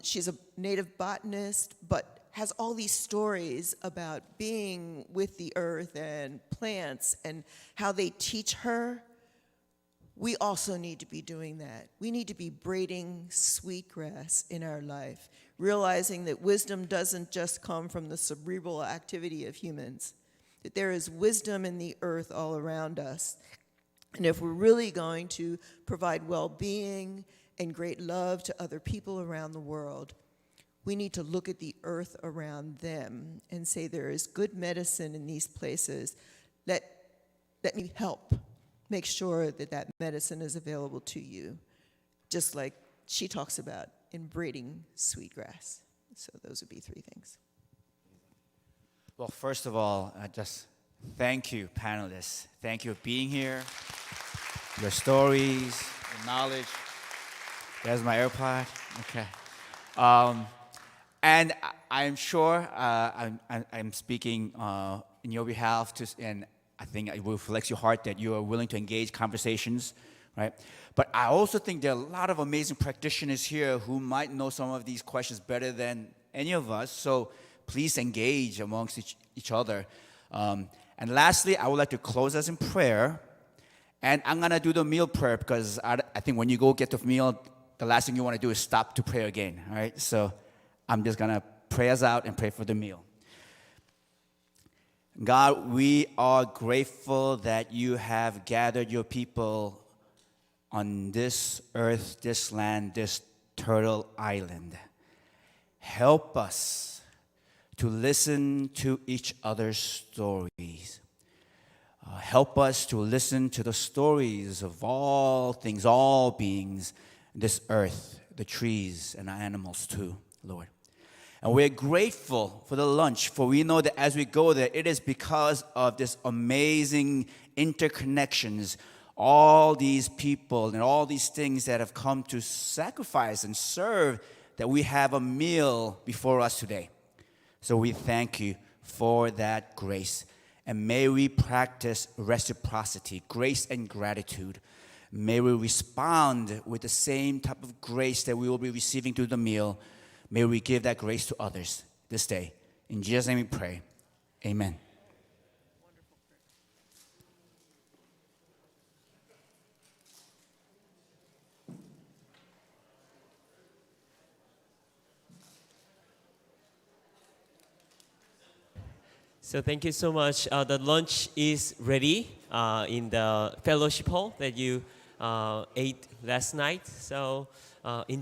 she's a native botanist, but has all these stories about being with the earth and plants and how they teach her. We also need to be doing that. We need to be braiding sweetgrass in our life, realizing that wisdom doesn't just come from the cerebral activity of humans, that there is wisdom in the earth all around us. And if we're really going to provide well-being and great love to other people around the world, we need to look at the earth around them and say there is good medicine in these places. Let me help. make sure that that medicine is available to you, just like she talks about in braiding sweetgrass. So those would be three things. Well, first of all, just thank you, panelists. Thank you for being here. Your stories, your knowledge. There's my AirPod. Okay. And I'm sure I'm speaking in your behalf, and I think it reflects your heart that you are willing to engage conversations, right? But I also think there are a lot of amazing practitioners here who might know some of these questions better than any of us. So please engage amongst each other. And lastly, I would like to close us in prayer. And I'm going to do the meal prayer because I think when you go get the meal, the last thing you want to do is stop to pray again, all right? So I'm just going to pray us out and pray for the meal. God, we are grateful that you have gathered your people on this earth, this land, this turtle island. Help us to listen to each other's stories. Help us to listen to the stories of all things, all beings, this earth, the trees, and the animals too, Lord. And we're grateful for the lunch, for we know that as we go there, it is because of this amazing interconnections, all these people and all these things that have come to sacrifice and serve, that we have a meal before us today. So we thank you for that grace. And may we practice reciprocity, grace and gratitude. May we respond with the same type of grace that we will be receiving through the meal. May we give that grace to others this day. In Jesus' name we pray. Amen. So thank you so much. The lunch is ready in the fellowship hall that you ate last night. So enjoy.